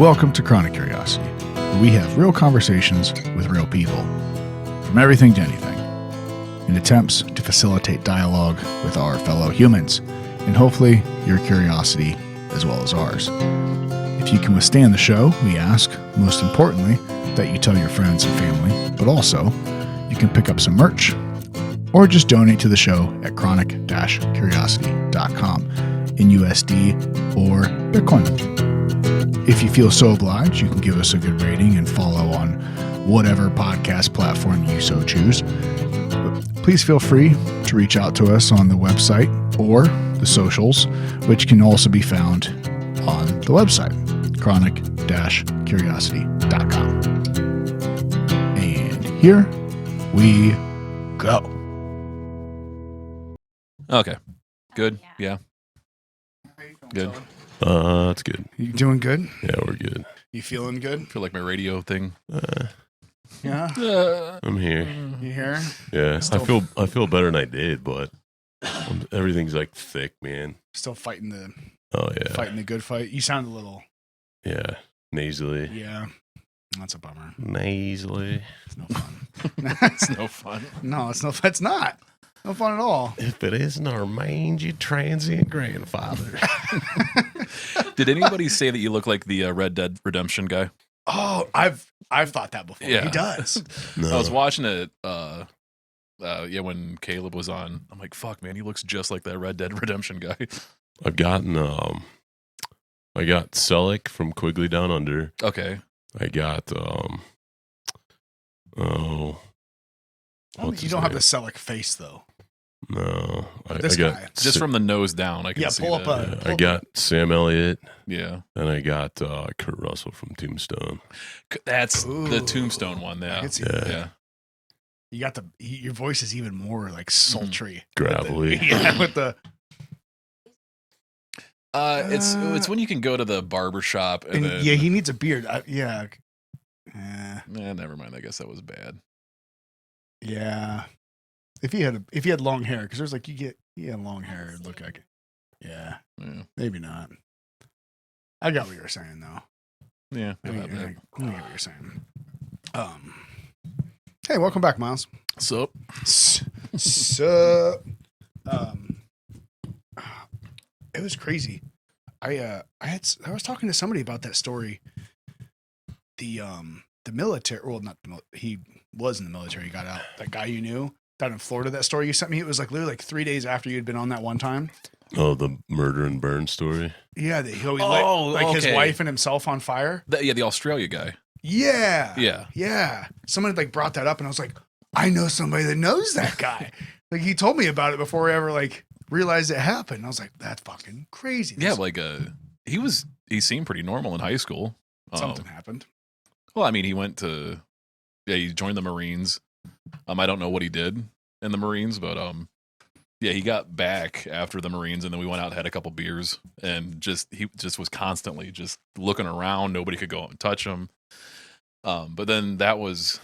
Welcome to Chronic Curiosity, where we have real conversations with real people, from everything to anything, in attempts to facilitate dialogue with our fellow humans, and hopefully your curiosity as well as ours. If you can withstand the show, we ask, most importantly, that you tell your friends and family, but also you can pick up some merch or just donate to the show at chronic-curiosity.com in USD or Bitcoin. If you feel so obliged, you can give us a good rating and follow on whatever podcast platform you so choose. But please feel free to reach out to us on the website or the socials, which can also be found on the website, chronic-curiosity.com. And here we go. Okay. Good. Yeah. Good. It's good. You doing good? Yeah, we're good. You feeling good? I feel like my radio thing. Yeah. I'm here. You here? Yeah, Still- I feel better than I did, but everything's like thick, man. Still fighting the good fight. You sound a little. Yeah, nasally. Yeah. That's a bummer. Nasally. It's no fun. It's no fun. No, it's no. It's not. No fun at all. If it isn't our mangy transient grandfather. Did anybody say that you look like the Red Dead Redemption guy? Oh, I've thought that before. Yeah. He does. No. I was watching it. When Caleb was on, I'm like, "Fuck, man, he looks just like that Red Dead Redemption guy." I've gotten I got Selleck from Quigley Down Under. Okay. I got You what's his don't have name? the Selleck face though. No, This I got guy. Just from the nose down, I can see pull up that. I got Sam Elliott, Yeah, and I got Kurt Russell from Tombstone. that's the Ooh. Tombstone one. I Yeah, can see Yeah. that. yeah. You got your voice is even more like sultry, Gravelly. Yeah, with the. It's when you can go to the barber shop and then, Yeah, he needs a beard. Yeah. never mind. I guess that was bad. Yeah. If he had long hair, because there's like he had long hair, it'd look like it. Yeah, Yeah, maybe not. I got what you were saying though. yeah. I about get that. what you're saying. Hey, welcome back, Miles. So So, it was crazy. I was talking to somebody about that story. The military, well, not the he was in the military. He got out. That guy you knew down in Florida. That story you sent me. It was like literally like 3 days after you had been on that one time. Oh, the murder and burn story. Yeah, that he Oh, lit his okay. wife and himself on fire. the Australia guy. Yeah, Yeah. yeah. Someone like brought that up, and I was like, I know somebody that knows that guy. Like he told me about it before I ever like realized it happened. And I was like, that's fucking crazy. Yeah, like he seemed pretty normal in high school. Something happened. Well, I mean, he joined the Marines. I don't know what he did in the Marines, but yeah, he got back after the Marines, and then we went out and had a couple beers, and he just was constantly just looking around. Nobody could go out and touch him. But then that was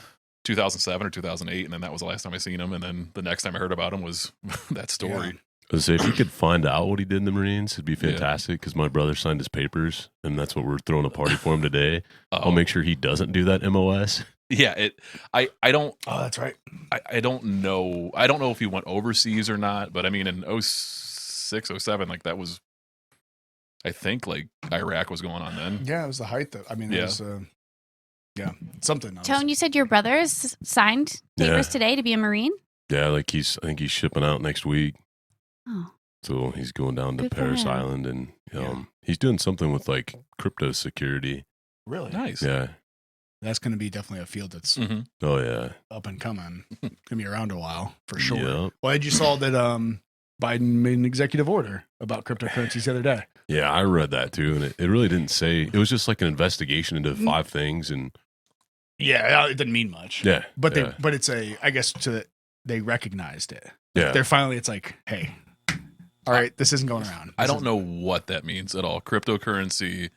2007 or 2008, and then that was the last time I seen him. And then the next time I heard about him was that story. Yeah. I was gonna say, if you could find out what he did in the Marines, it'd be Yeah. fantastic. Because my brother signed his papers, and that's what we're throwing a party for him today. Oh. I'll make sure he doesn't do that MOS. Yeah, I don't. Oh, that's right. I don't know. I don't know if he went overseas or not, but I mean, in 06, 07, like that was, I think, like Iraq was going on then. Yeah, it was the height that, I mean, it Yeah. was, something else. Tone, you said your brother has signed papers today to be a Marine? Yeah, like I think he's shipping out next week. Oh. So he's going down to Good for Paris him. Island, and he's doing something with like crypto security. Really? Nice. Yeah. That's going to be definitely a field that's Mhm. Oh yeah. up and coming. Going to be around a while, for sure. Yep. Well, you saw that Biden made an executive order about cryptocurrencies the other day. Yeah, I read that too, and it really didn't say. It was just like an investigation into 5 things, and Yeah, it didn't mean much. yeah, But yeah, it's I guess they recognized it. yeah. They're finally, it's like, hey, all right, this isn't going around. I don't know what that means at all. Cryptocurrency,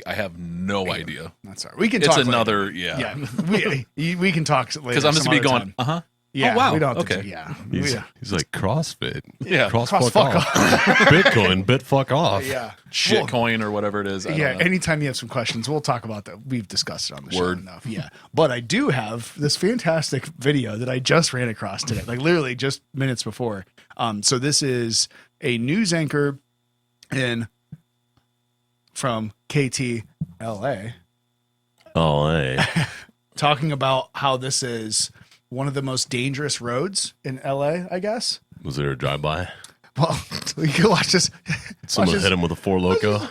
I have no idea. That's all right. We can It's talk another, later. yeah. Yeah, we can talk later. Because I'm just some gonna be other going, time. Yeah. Oh, wow. We don't have Okay. to. Yeah. He's like CrossFit. Yeah. Cross Cross fuck fuck off. Bitcoin, bit fuck off. Yeah. Shitcoin or whatever it is. I Yeah, don't know. anytime you have some questions, we'll talk about that. We've discussed it on the show Word. enough. Yeah. But I do have this fantastic video that I just ran across today, like literally just minutes before. So this is a news anchor from KTLA talking about how this is one of the most dangerous roads in LA, I guess. Was there a drive-by? Well, you can watch this. Someone hit him with a Four Loko?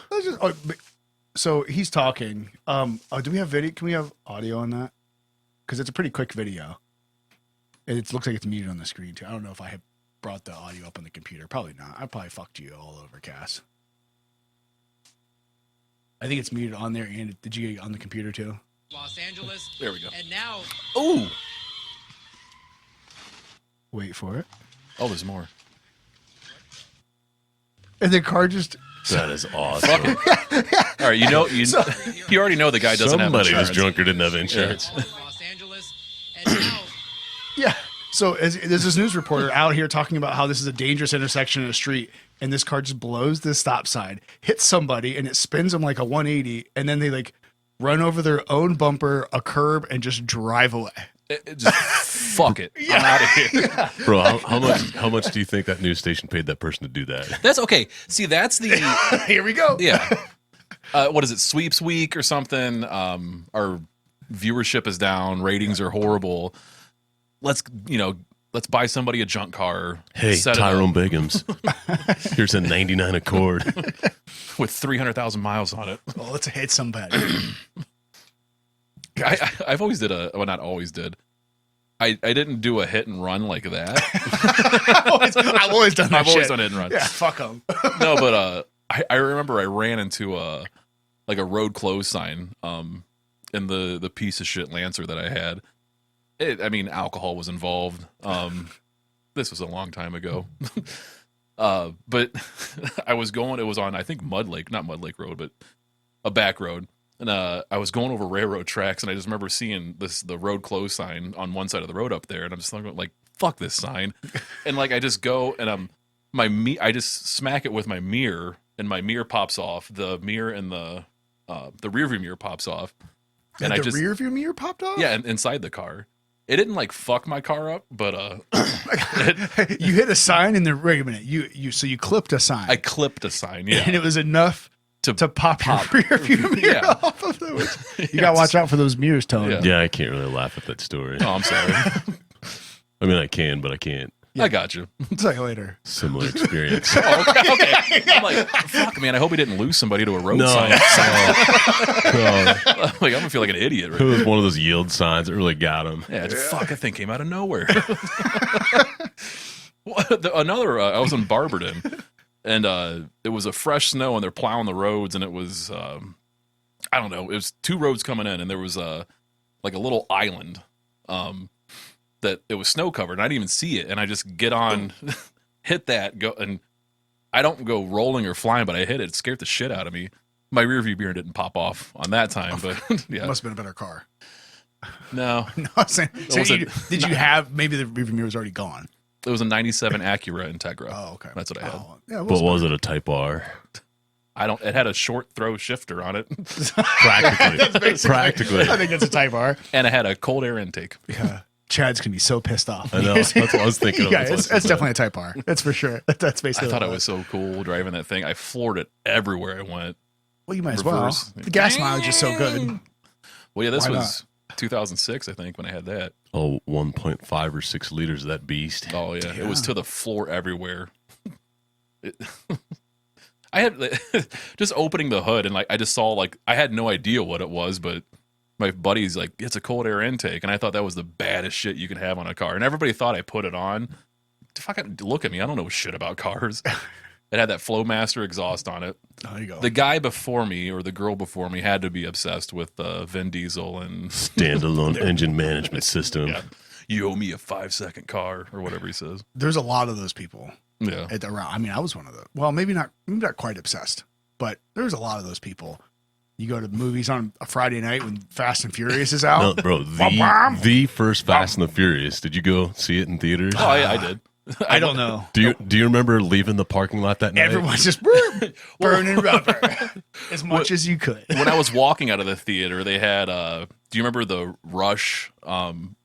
So he's talking. Do we have video? Can we have audio on that? Because it's a pretty quick video. It looks like it's muted on the screen too. I don't know if I have brought the audio up on the computer. Probably not. I probably fucked you all over, Cass. I think it's muted on there. And did you get on the computer too? Los Angeles. There we go. And now, Ooh. Wait for it. Oh, there's more. And the car just. That is awesome. All right, you already know the guy doesn't have Somebody insurance. was drunk or didn't have insurance. Los Angeles. And now, Yeah. So there's this news reporter out here talking about how this is a dangerous intersection in a street, and this car just blows the stop sign, hits somebody, and it spins them like a 180, and then they like run over their own bumper, a curb, and just drive away. Just fuck it. I'm out of here. Bro, how much do you think that news station paid that person to do that? That's okay. See, that's the Here we go. yeah. What is it? Sweeps week or something? Our viewership is down. Ratings are horrible. Let's buy somebody a junk car. Hey, set it up Tyrone Biggums. Here's a 99 Accord. with 300,000 miles on it. Oh, let's hit somebody. I've always did not always did. I didn't do a hit and run like that. I've always done that I've always shit. done hit and run. Yeah, fuck them. No, but I remember I ran into a road closed sign in the piece of shit Lancer that I had. Alcohol was involved. This was a long time ago. But I was going, it was on, I think not Mud Lake Road, but a back road. And I was going over railroad tracks, and I just remember seeing the road closed sign on one side of the road up there, and I'm just like, fuck this sign. And like I just go and I just smack it with my mirror, and my mirror pops off. The mirror and the rear view mirror pops off. And the rear view mirror popped off? Yeah, and inside the car. It didn't like fuck my car up, but You hit a sign in the wait a minute. You clipped a sign. I clipped a sign, yeah. And it was enough to pop your rear view mirror Yeah. off of it. You gotta watch out for those mirrors, Tony. Yeah. Yeah, I can't really laugh at that story. Oh, I'm sorry. I mean, I can, but I can't. I got you. I'll tell you later. Similar experience. Oh, okay. I'm like, fuck, man. I hope he didn't lose somebody to a road No. sign. No. I'm gonna feel like an idiot. Right It now. was one of those yield signs that really got him. Yeah, fuck, that thing came out of nowhere. I was in Barberton, and it was a fresh snow, and they're plowing the roads, and it was, I don't know, it was two roads coming in, and there was like a little island that it was snow covered, and I didn't even see it, and I just get on, hit that, go, and I don't go rolling or flying, but I hit it. It scared the shit out of me. My rear view mirror didn't pop off on that time, but yeah. Must have been a better car. No, No, I'm saying, was did you have maybe the rear view mirror was already gone? it was a 97 Acura Integra. Oh, okay. That's what I had. Oh, yeah, But was it a Type R? It had a short throw shifter on it, Practically. I think that's a Type R. and it had a cold air intake. Yeah. Chad's gonna be so pissed off. I know. That's what I was thinking of. Yeah, That's it's what I definitely a Type R. That's for sure. That's basically. I thought what I was so cool driving that thing. I floored it everywhere I went. Well, you might as reverse. well. The gas mileage is so good. Well, yeah, this Why was 2006, I think, when I had that. Oh, 1.5 or 6 liters of that beast. Oh yeah, it was to the floor everywhere. I had just opening the hood, and like I just saw, like, I had no idea what it was, but my buddy's like, it's a cold air intake, and I thought that was the baddest shit you could have on a car, and everybody thought I put it on. Fucking look at me, I don't know shit about cars. It had that Flowmaster exhaust on it. Oh, there you go. The guy before me, or the girl before me, had to be obsessed with Vin Diesel and Standalone engine management system. yeah, you owe me a 5-second car, or whatever he says. There's a lot of those people Yeah. at the around. I mean, I was one of the. Well, maybe not quite obsessed, but there's a lot of those people. You go to the movies on a Friday night when Fast and Furious is out. No, bro, the first Fast and the Furious. Did you go see it in theaters? Oh, yeah, I did. I don't know. Do you remember leaving the parking lot that night? Everyone's just burning rubber as much as you could. When I was walking out of the theater, they had. Do you remember the Rush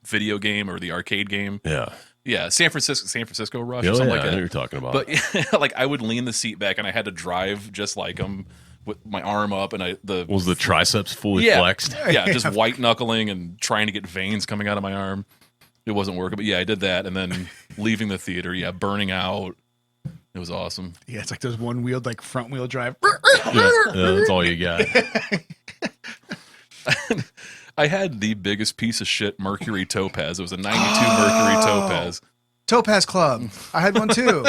video game or the arcade game? Yeah. Yeah, San Francisco Rush or Oh, something yeah, like I know that. what you're talking about. But like I would lean the seat back and I had to drive just like them with my arm up and was the triceps fully Yeah. flexed? yeah, just white knuckling and trying to get veins coming out of my arm. It wasn't working, but yeah, I did that, and then leaving the theater, yeah, burning out. It was awesome. Yeah, it's like those one-wheeled, like front-wheel drive. Yeah, that's all you got. I had the biggest piece of shit Mercury Topaz. It was a 92 Mercury Topaz. Topaz Club. I had one too.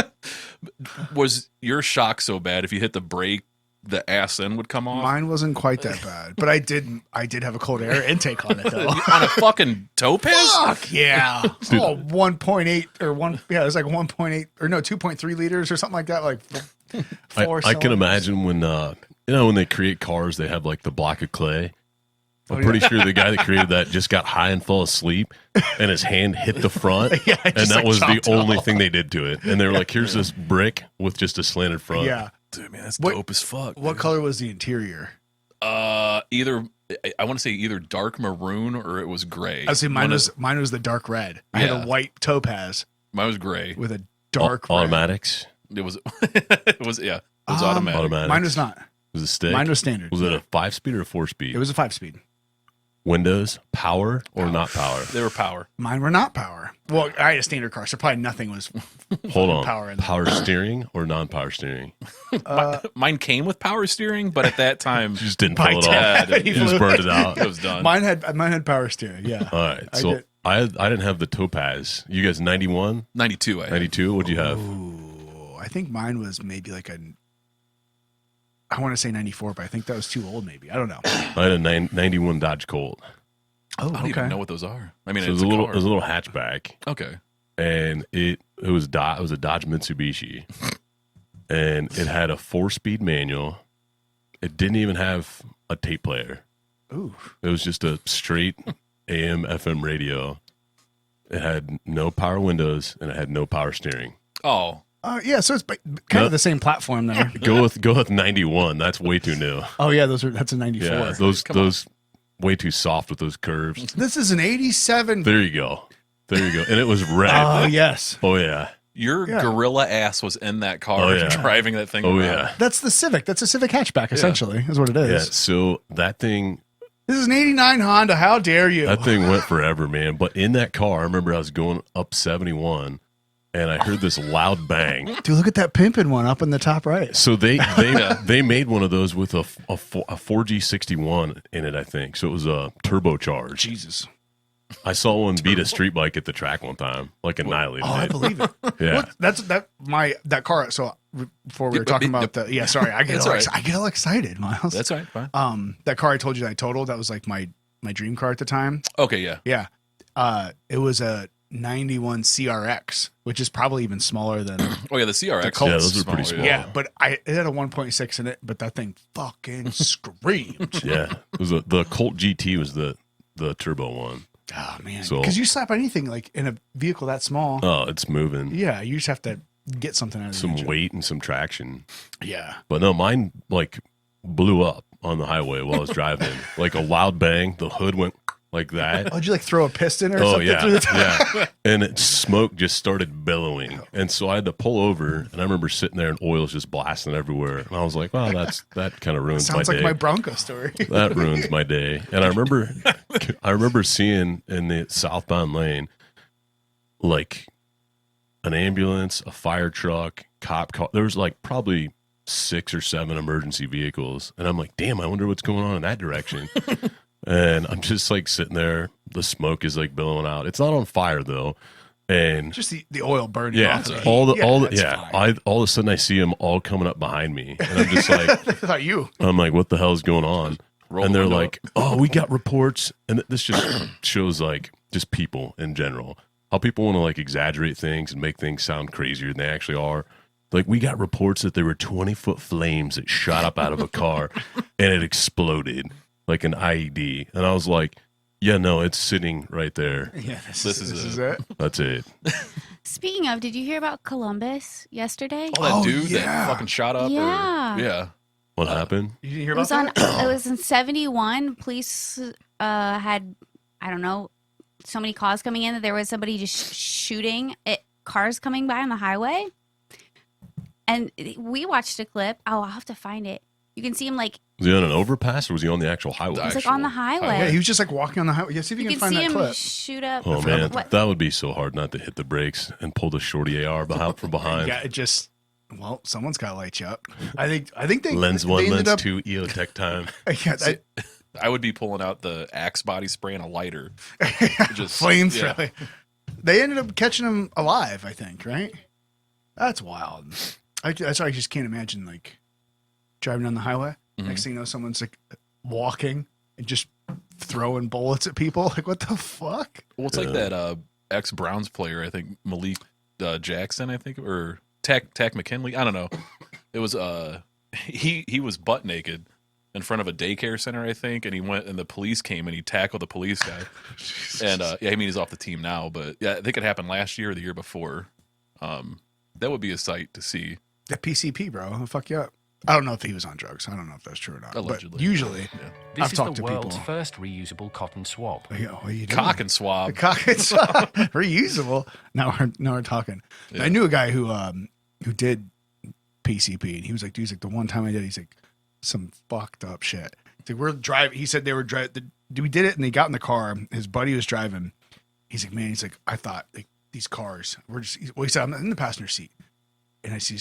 Was your shock so bad if you hit the brake, the ass end would come off? Mine wasn't quite that bad, but I did have a cold air intake on it though. On a fucking Topaz? Fuck yeah. Oh, 1.8 or 1. Yeah, it was like 1.8 or no, 2.3 liters or something like that. Like four I can imagine when when they create cars, they have like the block of clay. I'm pretty sure the guy that created that just got high and fell asleep, and his hand hit the front, Yeah, and just, that like, was the chopped it only off. thing they did to it. And they were like, "Here's this brick with just a slanted front." Yeah. Dude, man, that's What- dope as fuck. What color was the interior? Either I want to say either dark maroon or it was gray. I see mine was the dark red. I had Yeah. a white Topaz Mine was gray. with a dark red. automatics. It was it was automatic. Automatic. Mine was not. Was it stick? Mine was standard. Was it a 5-speed or a 4-speed? It was a 5-speed. Windows, power or not power? They were power. Mine were not power. Well, I had a standard car, so probably nothing was. Hold on. Power in there. Power steering or non-power steering? Mine came with power steering, but at that time You just didn't By pull it off. dad, You just burned it out. it was done. Mine had power steering. Yeah. All right. I So did. I didn't have the Topaz. You guys 91, 92. I had. 92? What'd you have? Ooh, I think mine was maybe like I want to say 94, but I think that was too old. Maybe I don't know. I had a 91 Dodge Colt. Oh, I don't even know what those are. I mean, So it it's was a a car. little hatchback, Okay. and it was a Dodge Mitsubishi, and it had a 4-speed manual. It didn't even have a tape player. Ooh. It was just a straight AM FM radio. It had no power windows and it had no power steering. Oh, Yeah, so it's kind No. of the same platform there. Go with 91. That's way too new. Oh yeah, that's a 94. Yeah, those way too soft with those curves. This is an 87. There you go. And it was red. Oh yes, Oh yeah. your Yeah. gorilla ass was in that car Oh, yeah. driving that thing Oh around. yeah. that's the Civic. That's a Civic hatchback essentially, is what it Yeah. is. So that thing This is an 89 Honda. How dare you? That thing went forever, man. But in that car, I remember I was going up 71 and I heard this loud bang. Dude, look at that pimpin' one up in the top right. So they made one of those with a 4G61 in it, I think. So it was a turbocharged. Jesus. I saw one beat a street bike at the track one time, like annihilated Oh, I it. believe it. Yeah. What? That car. So before we Yeah, were but- talking about the sorry, I get That's all, all right. I get all excited, Miles. That's right. Fine. That car I told you that I totaled, that was like my dream car at the time. Okay, yeah. Yeah. It was a 91 CRX, which is probably even smaller than Oh yeah, the CRX. Colts. Yeah, those are pretty small. yeah, but it had a 1.6 in it, but that thing fucking screamed. Yeah. It was the Colt GT was the turbo one. Oh man, So- because you slap anything like in a vehicle that small, Oh, it's moving. yeah, you just have to get something out of the Some engine. weight and some traction. Yeah. But no, mine like blew up on the highway while I was driving. Like a loud bang, the hood went like that. Oh, did you like throw a piston or Oh something yeah, through the top? yeah. And smoke just started billowing, and so I had to pull over. And I remember sitting there, and oil's just blasting everywhere. And I was like, "Wow, that kind of ruins Sounds my like day. my Bronco story. That ruins my day." And I remember seeing in the southbound lane, like an ambulance, a fire truck, cop car. There was like probably 6 or 7 emergency vehicles, and I'm like, "Damn, I wonder what's going on in that direction." And I'm just like sitting there. The smoke is like billowing out. It's not on fire though. And Just the oil burning yeah, off. all fine. of a sudden I see them all coming up behind me, and I'm just like, I thought you. I'm like, what the hell is going on? Roll And the they're window like, oh, we got reports, and this just shows like just people in general, how people want to like exaggerate things and make things sound crazier than they actually are. Like, we got reports that there were 20-foot flames that shot up out of a car and it exploded like an IED. And I was like, yeah, no, it's sitting right there. Yeah, This this is is it. That's it. Speaking of, did you hear about Columbus yesterday? Oh, that Oh, dude yeah. that fucking shot up. Yeah. Yeah. What happened? You didn't hear It was about on. that? It was in 71. Police had, I don't know, so many calls coming in that there was somebody just shooting at cars coming by on the highway. And we watched a clip. Oh, I'll have to find it. You can see him like Was he on an overpass or was he on the actual highway? He's like on the Actual highway. Yeah, he was just like walking on the highway. Yeah, see if you, you can find see that him clip. shoot up. Oh, man. What? That would be so hard not to hit the brakes and pull the shorty AR from behind. Yeah, it just. Well, someone's got to light you up. I think they Lens they 1, ended lens up, 2, EOTech time. Yeah, I would be pulling out the Axe body spray and a lighter. Just flamethrower. They ended up catching him alive, I think, right? That's wild. That's why I just can't imagine like driving down the highway. Next thing you know, someone's like walking and just throwing bullets at people. Like, what the fuck? Well, it's like that ex-Browns player, I think, Malik Jackson, I think, or Tack McKinley. I don't know. It was he was butt naked in front of a daycare center, I think, and he went and the police came and he tackled the police guy. And yeah, I mean he's off the team now, but yeah, I think it happened last year or the year before. That would be a sight to see. That PCP, bro. It'll fuck you up. I don't know if he was on drugs. I don't know if that's true or not. Allegedly. But usually, Yeah. This I've is talked the to world's people. first reusable cotton swab. Yeah, what are you doing? Cock and swab. The cock and swab. Reusable. Now we're talking. Yeah. I knew a guy who did PCP, and he was like, dude, he's like, the one time I did, he's like, some fucked up shit. He's like, we're driving. He said they were driving. We did it, and they got in the car. His buddy was driving. He's like, man, he's like, I thought like these cars. We're just. Well, he said, I'm in the passenger seat, and I see.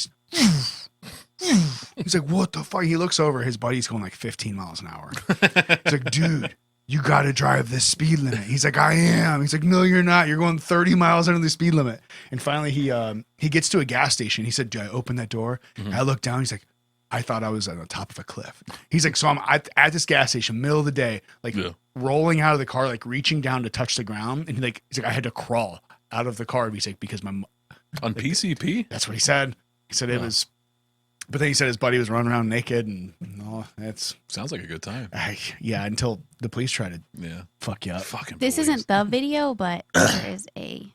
He's like, what the fuck? He looks over. His buddy's going like 15 miles an hour. He's like, dude, you got to drive this speed limit. He's like, I am. He's like, no, you're not. You're going 30 miles under the speed limit. And finally, he gets to a gas station. He said, do I open that door? I look down. He's like, I thought I was on the top of a cliff. He's like, so I'm at this gas station, middle of the day, like rolling out of the car, like reaching down to touch the ground. And he's like, I had to crawl out of the car. He's like, because On PCP? that's what he said. He said it was, but then he said his buddy was running around naked, and that's Sounds like a good time. yeah. Until the police try to Yeah. fuck you up. Fucking This police. isn't the video, but there is a.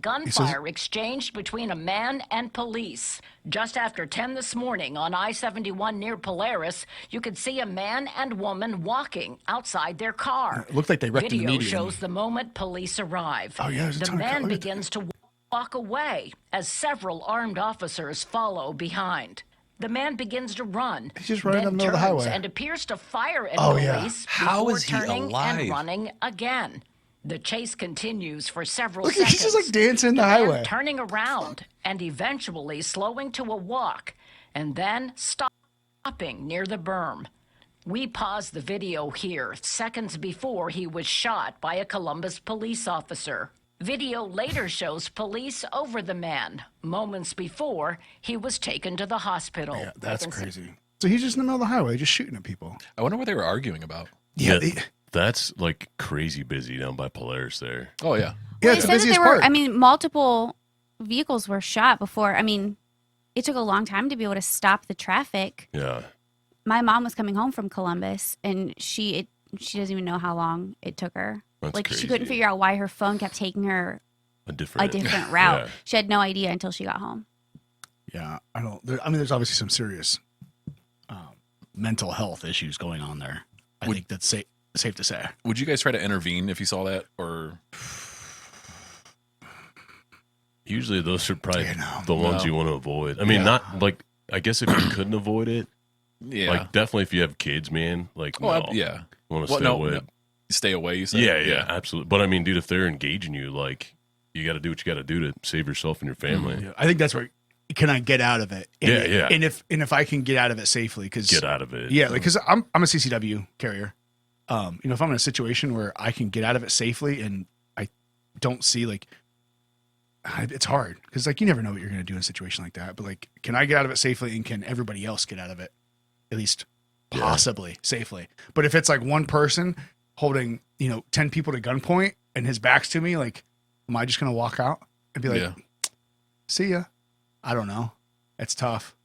Gunfire exchanged between a man and police. Just after 10 this morning on I-71 near Polaris, you could see a man and woman walking outside their car. It looked like they wrecked in the Video median. shows the moment police arrive. Oh, yeah, there's a the ton of man color. begins to walk away as several armed officers follow behind. The man begins to run. He's just running then in the middle of the turns highway. and appears to fire at Oh, yeah. police How before is he turning alive? and running again. The chase continues for several Look, seconds. he's just like dancing in the man highway. turning around and eventually slowing to a walk and then stopping near the berm. We pause the video here seconds before he was shot by a Columbus police officer. Video later shows police over the man moments before he was taken to the hospital. Yeah, that's crazy. So he's just in the middle of the highway, just shooting at people. I wonder what they were arguing about. Yeah, That's like crazy busy down by Polaris there. Oh, yeah. yeah, They it's the said that busiest there were. part. I mean, multiple vehicles were shot before. I mean, it took a long time to be able to stop the traffic. Yeah. My mom was coming home from Columbus, and she doesn't even know how long it took her. That's like crazy. she couldn't figure out why her phone kept taking her A a different different route. Yeah. She had no idea until she got home. Yeah, I don't. There's obviously some serious mental health issues going on there. I think that's safe to say. Would you guys try to intervene if you saw that? Or Usually those are probably Yeah, no. the ones No. you want to avoid. I mean, Yeah. not like, I guess if you couldn't avoid it, yeah. like definitely if you have kids, man, like, Oh, no, yeah. want to Well, stay no, away. no. Stay away, you said? Yeah, absolutely. But I mean, dude, if they're engaging you, like, you got to do what you got to do to save yourself and your family. Yeah, I think that's where can I get out of it? Yeah, yeah. And if I can get out of it safely, because Get out of it. yeah, like because I'm a CCW carrier. If I'm in a situation where I can get out of it safely and I don't see like it's hard because like you never know what you're gonna do in a situation like that. But like, can I get out of it safely and can everybody else get out of it at least possibly safely? But if it's like one person holding 10 people to gunpoint and his back's to me, like, am I just gonna walk out and be like, Yeah. see ya? I don't know. It's tough.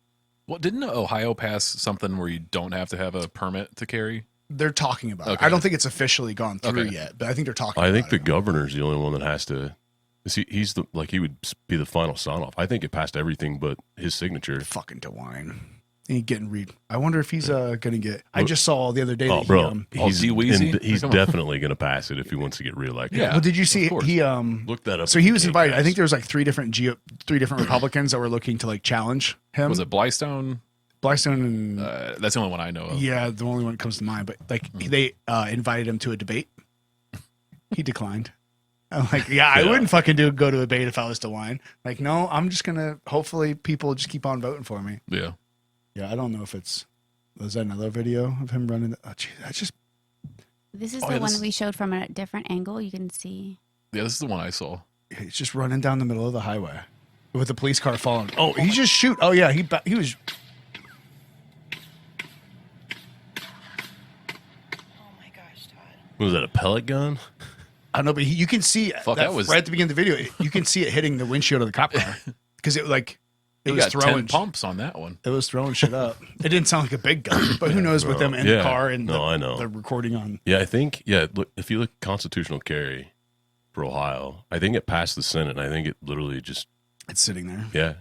Well, didn't Ohio pass something where you don't have to have a permit to carry? They're talking about it. Okay. I don't think it's officially gone through Okay. yet, but I think they're talking I about think the it. governor's the only one that has to. He's the he would be the final sign off. I think it passed everything but his signature. Fucking DeWine. He getting read. I wonder if he's gonna get. I just saw the other day. Oh, that bro, he's D-Weezy? he's Come on. definitely going to pass it if he wants to get reelected. Yeah. Well, did you see of course. he Look that up. So if he you was can, invited. I guys. think there was like three different Republicans that were looking to like challenge him. Was it Blystone? Blackstone and That's the only one I know of. yeah, the only one that comes to mind. But like they invited him to a debate. He declined. I'm like, yeah, I Yeah. wouldn't fucking go to a debate if I was DeWine. Like, no, I'm just gonna. Hopefully, people just keep on voting for me. Yeah. Yeah, I don't know if it's. Was that another video of him running? Oh, gee, that's just. This is Oh, the yeah, one this- we showed from a different angle. You can see. Yeah, this is the one I saw. He's just running down the middle of the highway with a police car following. Oh, he just shoot. Oh yeah, he was. Was that a pellet gun? I don't know, but you can see Fuck, that was- right at the beginning of the video. You can see it hitting the windshield of the cop car because it He was got throwing 10 pumps on that one. It was throwing shit up. It didn't sound like a big gun, but who knows with them in the Yeah. car and No, I know. the recording on. Yeah, I think. Yeah, look, if you look constitutional carry for Ohio, I think it passed the Senate. And I think it literally just It's sitting there. yeah.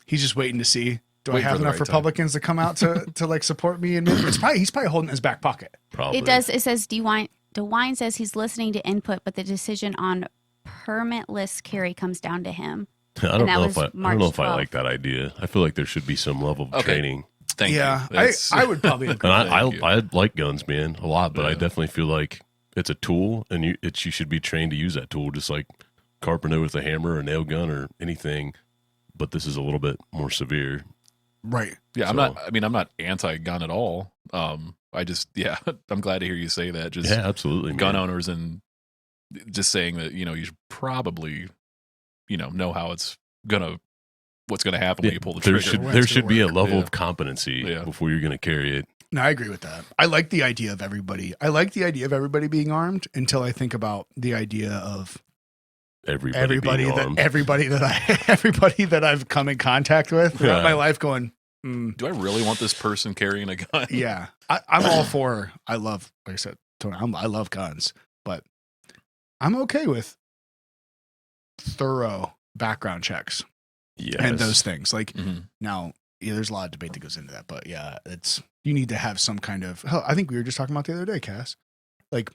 He's just waiting to see. Do Wait I have for the enough right time. Republicans to come out to like support me? And he's probably holding it in his back pocket. Probably It does. It says DeWine says he's listening to input, but the decision on permitless carry comes down to him. I don't and that know was if I March don't know if I 12th. like that idea. I feel like there should be some level of Okay. training. Thank yeah, you. That's- I would probably agree. And Thank you. I like guns, man, a lot, but I Yeah. definitely feel like it's a tool, and you should be trained to use that tool, just like carpenter with a hammer or nail gun or anything. But this is a little bit more severe. Right. Yeah, So- I'm not anti-gun at all. I just, yeah, I'm glad to hear you say that. Just Yeah, absolutely. Man. gun owners and just saying that, you should probably, know how what's gonna happen when Yeah, you pull the there trigger. should When there it's should gonna be a work. level Yeah. of competency Yeah. before you're going to carry it. No, I agree with that. I like the idea of everybody. I like the idea of everybody being armed until I think about the idea of Everybody being armed. everybody that I've come in contact with throughout Yeah. my life going, Do I really want this person carrying a gun? yeah, I'm all for. I love, like I said, Tony. I love guns, but I'm okay with thorough background checks Yes. and those things. Like Mhm. now, yeah, there's a lot of debate that goes into that, but yeah, you need to have some kind of. Hell, I think we were just talking about the other day, Cass. Like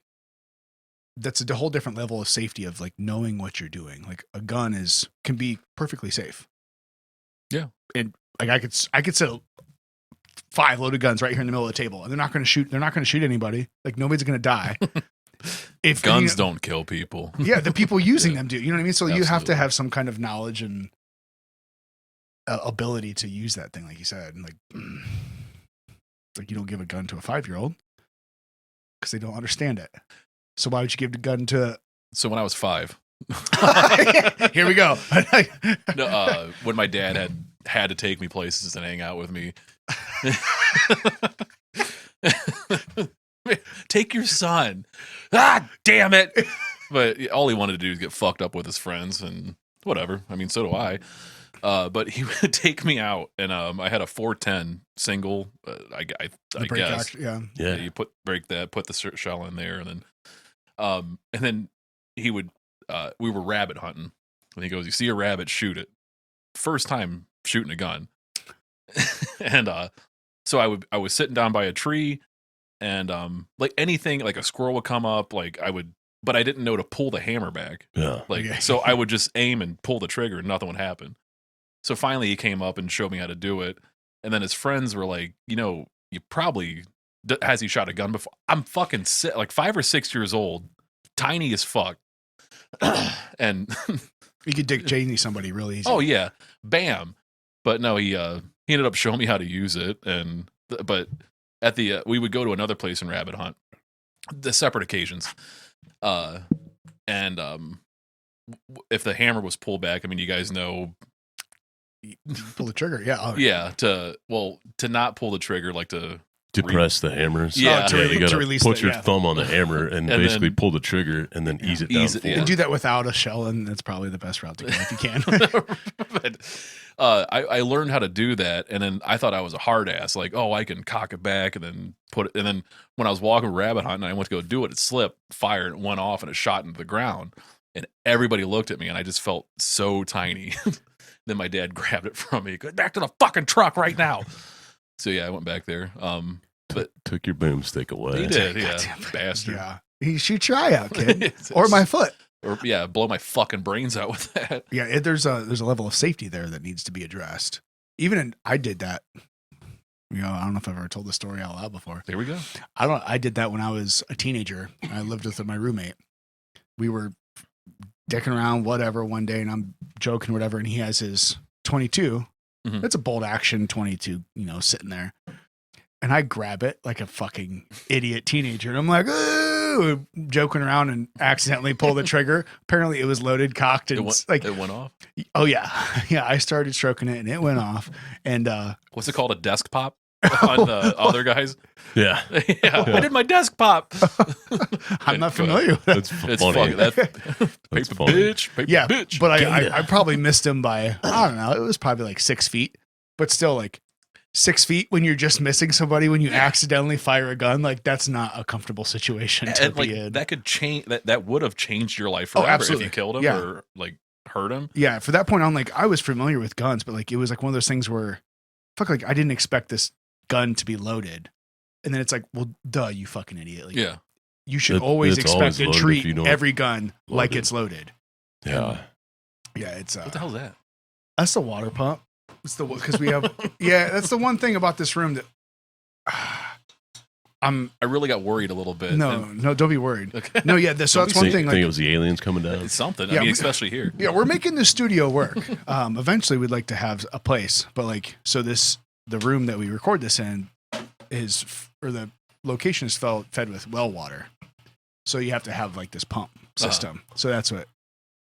that's a whole different level of safety of like knowing what you're doing. Like a gun can be perfectly safe. Yeah. And like I could set 5 loaded guns right here in the middle of the table, and they're not going to shoot anybody. Like nobody's going to die. If Guns don't kill people. yeah, the people using them do. You know what I mean? So you have to Absolutely. have some kind of knowledge and ability to use that thing, like you said. And like you don't give a gun to a 5-year-old because they don't understand it. So why would you give the gun to? So when I was 5, Here we go. no, when my dad had to take me places and hang out with me. Take your son. Ah, damn it. But all he wanted to do is get fucked up with his friends and whatever. I mean, so do I. But he would take me out, and I had a 410 single. I The break guess. action, yeah. Yeah. You put the shell in there, and then he would. We were rabbit hunting, and he goes, "You see a rabbit, shoot it." First time shooting a gun, and so I was sitting down by a tree, and like anything, like a squirrel would come up, like but I didn't know to pull the hammer back. Yeah. Like, Okay. so I would just aim and pull the trigger and nothing would happen. So finally he came up and showed me how to do it. And then his friends were like, you probably, has he shot a gun before? I'm fucking like 5 or 6 years old, tiny as fuck. And You could Dick Cheney somebody really easy. oh yeah, bam. But no, he ended up showing me how to use it. But at we would go to another place and rabbit hunt, the separate occasions. If the hammer was pulled back, I mean, you guys know, Pull the trigger. Yeah. Oh, yeah, to not pull the trigger, like to To press the hammers. Yeah. You got to release put it, your yeah. thumb on the hammer and And basically then- pull the trigger and then ease it down. Ease it, forward. yeah. You do that without a shell, and that's probably the best route to go if you can. But I learned how to do that, and then I thought I was a hard ass. Like, oh, I can cock it back and then put it. And then when I was walking rabbit hunting, I went to go do it. It slipped, fired, and went off, and it shot into the ground. And everybody looked at me, and I just felt so tiny. Then my dad grabbed it from me. Go back to the fucking truck right now. So yeah, I went back there. But Took your boomstick away. he did, yeah, Goddamn. bastard. Yeah. You shoot your eye out, kid. It's- Or my foot. Or yeah, blow my fucking brains out with that. Yeah, there's a level of safety there that needs to be addressed. I did that. You know, I don't know if I've ever told the story out loud before. There we go. I did that when I was a teenager. I lived with my roommate. We were dicking around, whatever, one day, and I'm joking, whatever, and he has his 22. Mhm. It's a bolt action 22, sitting there. And I grab it like a fucking idiot teenager. And I'm like, ooh, joking around and accidentally pull the trigger. Apparently it was loaded, cocked, and It went off. oh yeah. Yeah. I started stroking it and it went off. And What's it called? A desk pop on the other guys? Yeah. Yeah, I did my desk pop. I'm not familiar with that. That's It's funny. funny. That That's paper funny. bitch. Paper Yeah, bitch. but Gator. I probably missed him by, I don't know, it was probably like 6 feet, but still like 6 feet when you're just missing somebody, when you accidentally fire a gun, like that's not a comfortable situation to And be like in. that could change. That would have changed your life Oh, forever if absolutely. you killed him Yeah. or like hurt him. Yeah, for that point on, like I was familiar with guns, but like it was like one of those things where, fuck, like I didn't expect this gun to be loaded. And then it's like, well, duh, you fucking idiot. Like, Yeah. you should It- always it's expect always to loaded if treat you don't every gun like load it. it's loaded. Yeah. Yeah, it's What the hell is that? that's the water pump. It's the because we have yeah, that's the one thing about this room that I'm I really got worried a little bit. no, don't be worried. Okay. No, yeah, so that's one Think thing. it Like, was the aliens coming down. It's something. Yeah, I mean, we- especially here. yeah, we're making the studio work. Eventually, we'd like to have a place, but like, so the room that we record this in or the location is fed with well water, so you have to have like this pump system. So that's what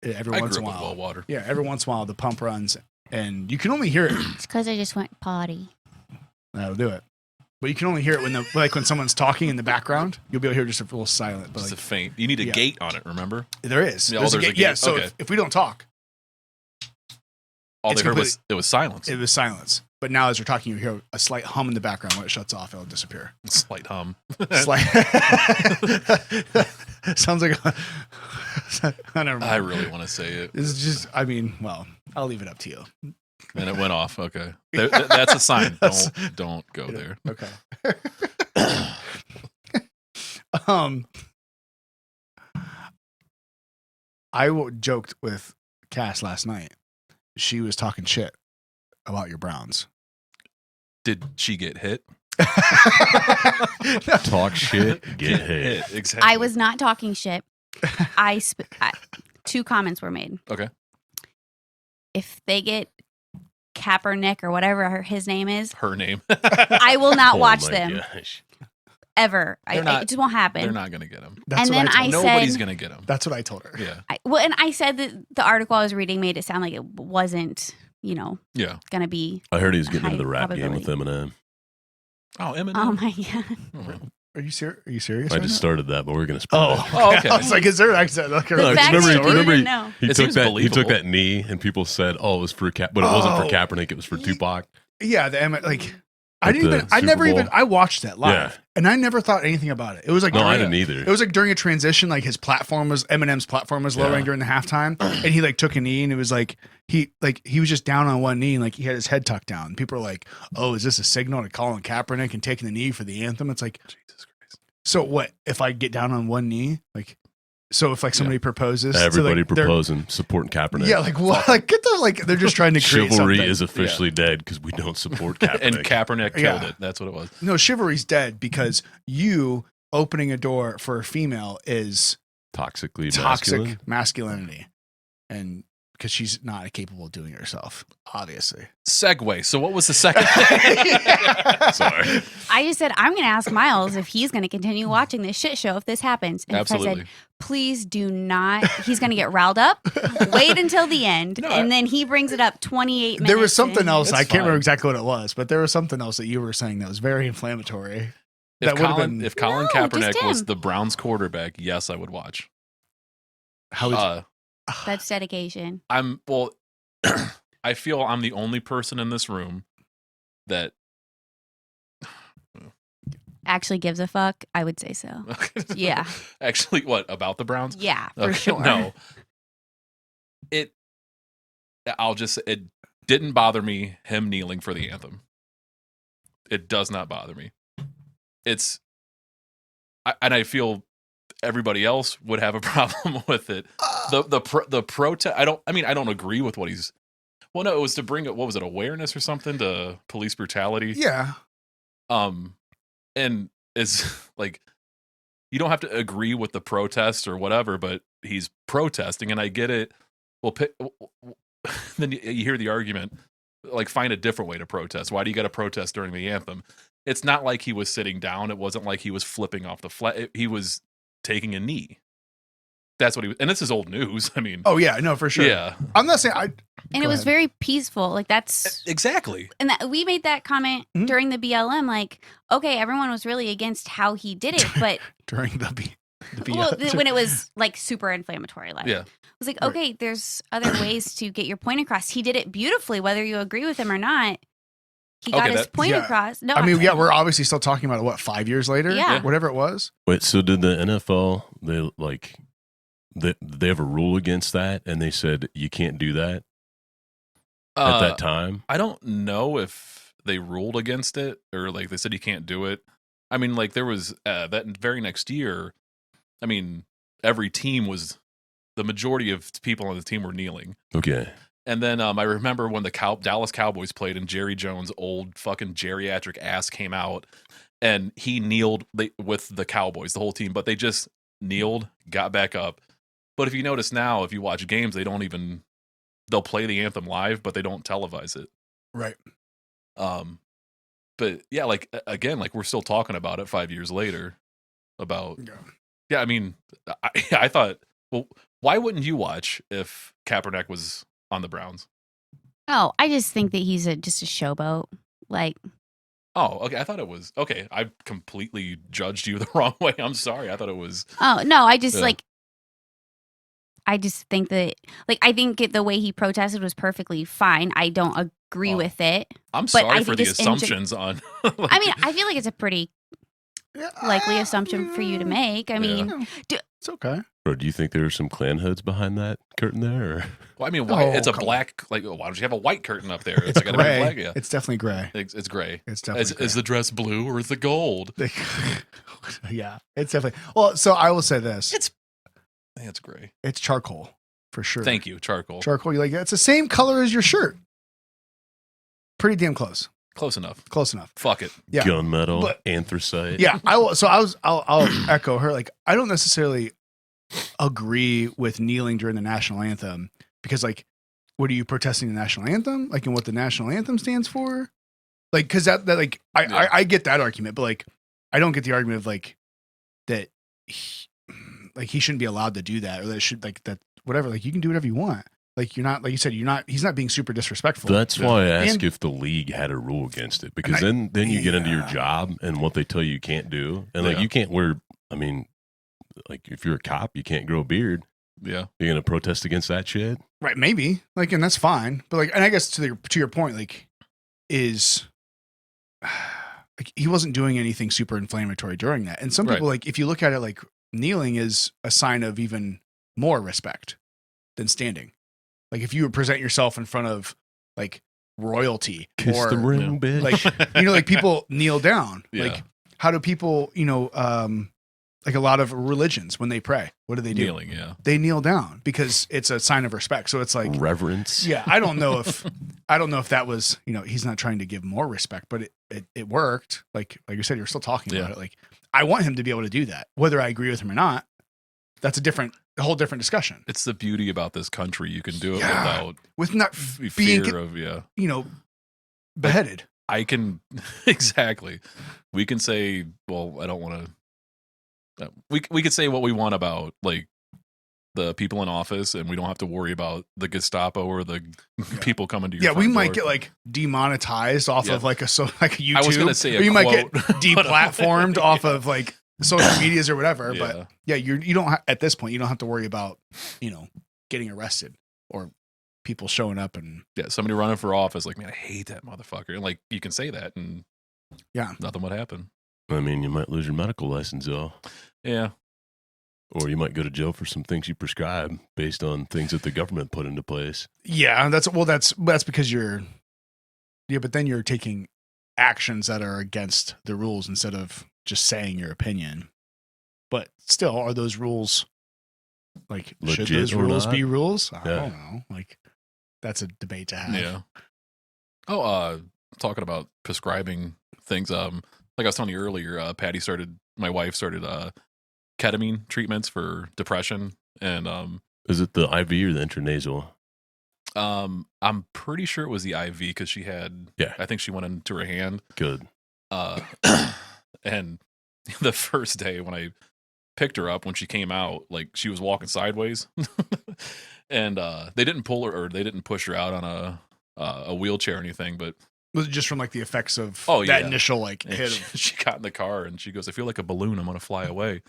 every I once grew in up a with while. well water. Yeah, every once in a while the pump runs, and you can only hear it. It's because I just went potty. That'll do it. But you can only hear it when someone's talking in the background. You'll be able to hear just a little silent. But Just like, a faint. You need a yeah. gate on it. Remember? there is. Yeah, There's there's a yeah. gate. So Okay. if we don't talk, All It's they heard was completely- it was silence. it was silence. But now as we're talking, you hear a slight hum in the background. When it shuts off, it'll disappear. Slight hum. Slight. Sounds like I never mind. I really want to say it, It's just. I mean, well, I'll leave it up to you. and it went off. Okay, that's a sign. That's- Don't go there. Okay. um, joked with Cass last night. She was talking shit about your Browns. Did she get hit? Talk shit, get hit. Exactly. I was not talking shit. Two comments were made. Okay. If they get Kaepernick or whatever his name is, Her name. I will not Oh watch my them gosh. ever. They're not- It just won't happen. They're not gonna get him. That's And what then I I told her. Nobody's said- gonna get him. That's what I told her. Yeah. And I said that the article I was reading made it sound like it wasn't, Yeah. gonna be. I heard he was getting into High the rap game with probability. Eminem. Oh, Eminem. Oh my god! Oh, Are you serious? Are you serious? I right just now? started that, but we're gonna spread Oh, it. Oh, okay. I was like, is there actually like a No, The it's fact remember- that you remember didn't know. He It took seems that. He believable. took that knee, and people said, "Oh, it was for but it wasn't for Oh. Kaepernick. It was for Tupac." Yeah, like I At didn't the even. I Super never Bowl. even. I watched that live, Yeah. and I never thought anything about it. It was like No, I during- didn't either. It was like during a transition, like Eminem's platform was lowering Yeah. during the halftime, and he like took a knee, and it was like he was just down on one knee, and like he had his head tucked down. And people were like, "Oh, is this a signal to Colin Kaepernick and taking the knee for the anthem?" It's like, Jesus Christ. so what if I get down on one knee, like, so if like somebody proposes, to, Everybody like, they're- proposing, supporting Kaepernick. yeah, like what? Like get the like they're just trying to create Chivalry something. is officially dead because we don't support Kaepernick. And Kaepernick Yeah. killed it. That's what it was. No, chivalry's dead because you opening a door for a female is Toxically toxic masculine. masculinity, and because she's not capable of doing it herself, obviously. Segue. So what was the second? Sorry. I just said, I'm going to ask Miles if he's going to continue watching this shit show if this happens. And Fred Absolutely. said, please do not. He's going to get riled up. Wait until the end. No, and then he brings it up 28 minutes. There was something in. else. It's I can't remember fine. exactly what it was, but there was something else that you were saying that was very inflammatory. If That would have Colin, been. if Colin No, just Kaepernick was him. the Browns quarterback, yes, I would watch. How would That's dedication. I feel I'm the only person in this room that Actually gives a fuck. I would say so. Yeah. Actually, what about the Browns? Yeah, for Okay, sure. No. It didn't bother me him kneeling for the anthem. It does not bother me. And I feel everybody else would have a problem with it. The protest. I don't agree with what he's. Well, no, it was to bring what was it, awareness or something to police brutality. yeah. And it's like you don't have to agree with the protest or whatever, but he's protesting, and I get it. Well, then you hear the argument, like find a different way to protest. Why do you got to protest during the anthem? It's not like he was sitting down. It wasn't like he was flipping off the flag. He was taking a knee. That's what he was. And this is old news. I mean, Oh yeah, no, for sure. yeah, I'm not saying And Go it was ahead. very peaceful. Like that's exactly. and that we made that comment Mhm. during the BLM. Like, okay, everyone was really against how he did it, but during the when it was like super inflammatory. Like, Yeah. I was like, Right. okay, there's other ways to get your point across. He did it beautifully, whether you agree with him or not. He got Okay, his that- point Yeah. across. No, I mean, I'm- yeah, we're obviously still talking about it, what, 5 years later? Yeah. Whatever it was. Wait, so did the NFL they have a rule against that, and they said you can't do that at that time? I don't know if they ruled against it or like they said you can't do it. I mean, like there was that very next year. I mean, every team was the majority of people on the team were kneeling. Okay. And then I remember when the Dallas Cowboys played and Jerry Jones' old fucking geriatric ass came out and he kneeled with the Cowboys, the whole team, but they just kneeled, got back up. But if you notice now, if you watch games, they'll play the anthem live, but they don't televise it. Right. But yeah, like again, like we're still talking about it 5 years later about, yeah, I mean, I thought, well, why wouldn't you watch if Kaepernick was on the Browns? Oh, I just think that he's just a showboat. Like, Oh, okay. I thought it was okay. I completely judged you the wrong way. I'm sorry. I thought it was. oh no, I just Yeah. like. I just think that, like, I think the way he protested was perfectly fine. I don't agree Oh. with it. I'm But sorry I for think the just assumptions on. I mean, I feel like it's a pretty Yeah, likely assumption for you to make. I Yeah. mean, It's okay. Or do you think there were some Klan hoods behind that curtain there? Or? Well, I mean, why? Oh, It's a come on. black. Like, why don't you have a white curtain up there? It's, It's like a gray. black. Yeah, It's definitely gray. it's gray. It's definitely gray. Is the dress blue or is it gold? Yeah, it's definitely. Well, so I will say this. I think it's gray. It's charcoal for sure. Thank you, charcoal. Charcoal. You like it? It's the same color as your shirt. Pretty damn close. Close enough. Close enough. Fuck it. Yeah. Gunmetal, But- anthracite. Yeah, I will. So I'll echo her. Like, I don't necessarily agree with kneeling during the national anthem because, like, what are you protesting the national anthem? Like, and what the national anthem stands for? Like, because that like Yeah. I get that argument, but like, I don't get the argument of like that. He shouldn't be allowed to do that, or that should like that whatever. Like, you can do whatever you want. Like, you're not, like you said, you're not. He's not being super disrespectful. That's why I ask And- if the league had a rule against it, because And then you get into your yeah. job and what they tell you can't do, and like Yeah. you can't wear. I mean, like if you're a cop, you can't grow a beard. Yeah. You're gonna protest against that shit. Right, maybe. Like, and that's fine. But like, and I guess to your point, like, is like he wasn't doing anything super inflammatory during that. And some Right. people, like, if you look at it, like kneeling is a sign of even more respect than standing. Like, if you present yourself in front of like royalty Kiss or the ring, bitch. like, you know, like people kneel down. Yeah. Like, how do people, you know, like a lot of religions when they pray, what do they do? Kneeling. Yeah. They kneel down because it's a sign of respect. So it's like, reverence. yeah, I don't know if that was, you know, he's not trying to give more respect, but it worked. Like you said, you're still talking about Yeah. it. Like, I want him to be able to do that, whether I agree with him or not. That's a different a whole different discussion. It's the beauty about this country. You can do it Yeah. without With not fear being, of, yeah. you know, beheaded. I can, exactly. We can say, well, I don't want to, we could say what we want about, like, the people in office, and we don't have to worry about the Gestapo or the people coming to your Yeah, we front might door. get like demonetized off Yeah. of like a YouTube. I was gonna say a or you might get quote, deplatformed but- off of like social medias or whatever. But Yeah. yeah, you don't at this point you don't have to worry about, you know, getting arrested or people showing up and Yeah, somebody running for office, like, man, I hate that motherfucker. And like, you can say that, and yeah. nothing would happen. I mean, you might lose your medical license, though. Yeah, Or you might go to jail for some things you prescribe based on things that the government put into place. Yeah, that's because but then you're taking actions that are against the rules instead of just saying your opinion. But still, are those rules like Legit should those or rules not? be rules? I Yeah. don't know. Like that's a debate to have. yeah. Oh, talking about prescribing things. Like I was telling you earlier, my wife started ketamine treatments for depression, and Is it the IV or the intranasal? I'm pretty sure it was the IV because she had, Yeah. I think she went into her hand. Good. And the first day when I picked her up, when she came out, like she was walking sideways, and they didn't pull her or they didn't push her out on a wheelchair or anything, but Was it just from like the effects of Oh, that yeah. initial like and hit? she got in the car and she goes, I feel like a balloon. I'm going to fly away.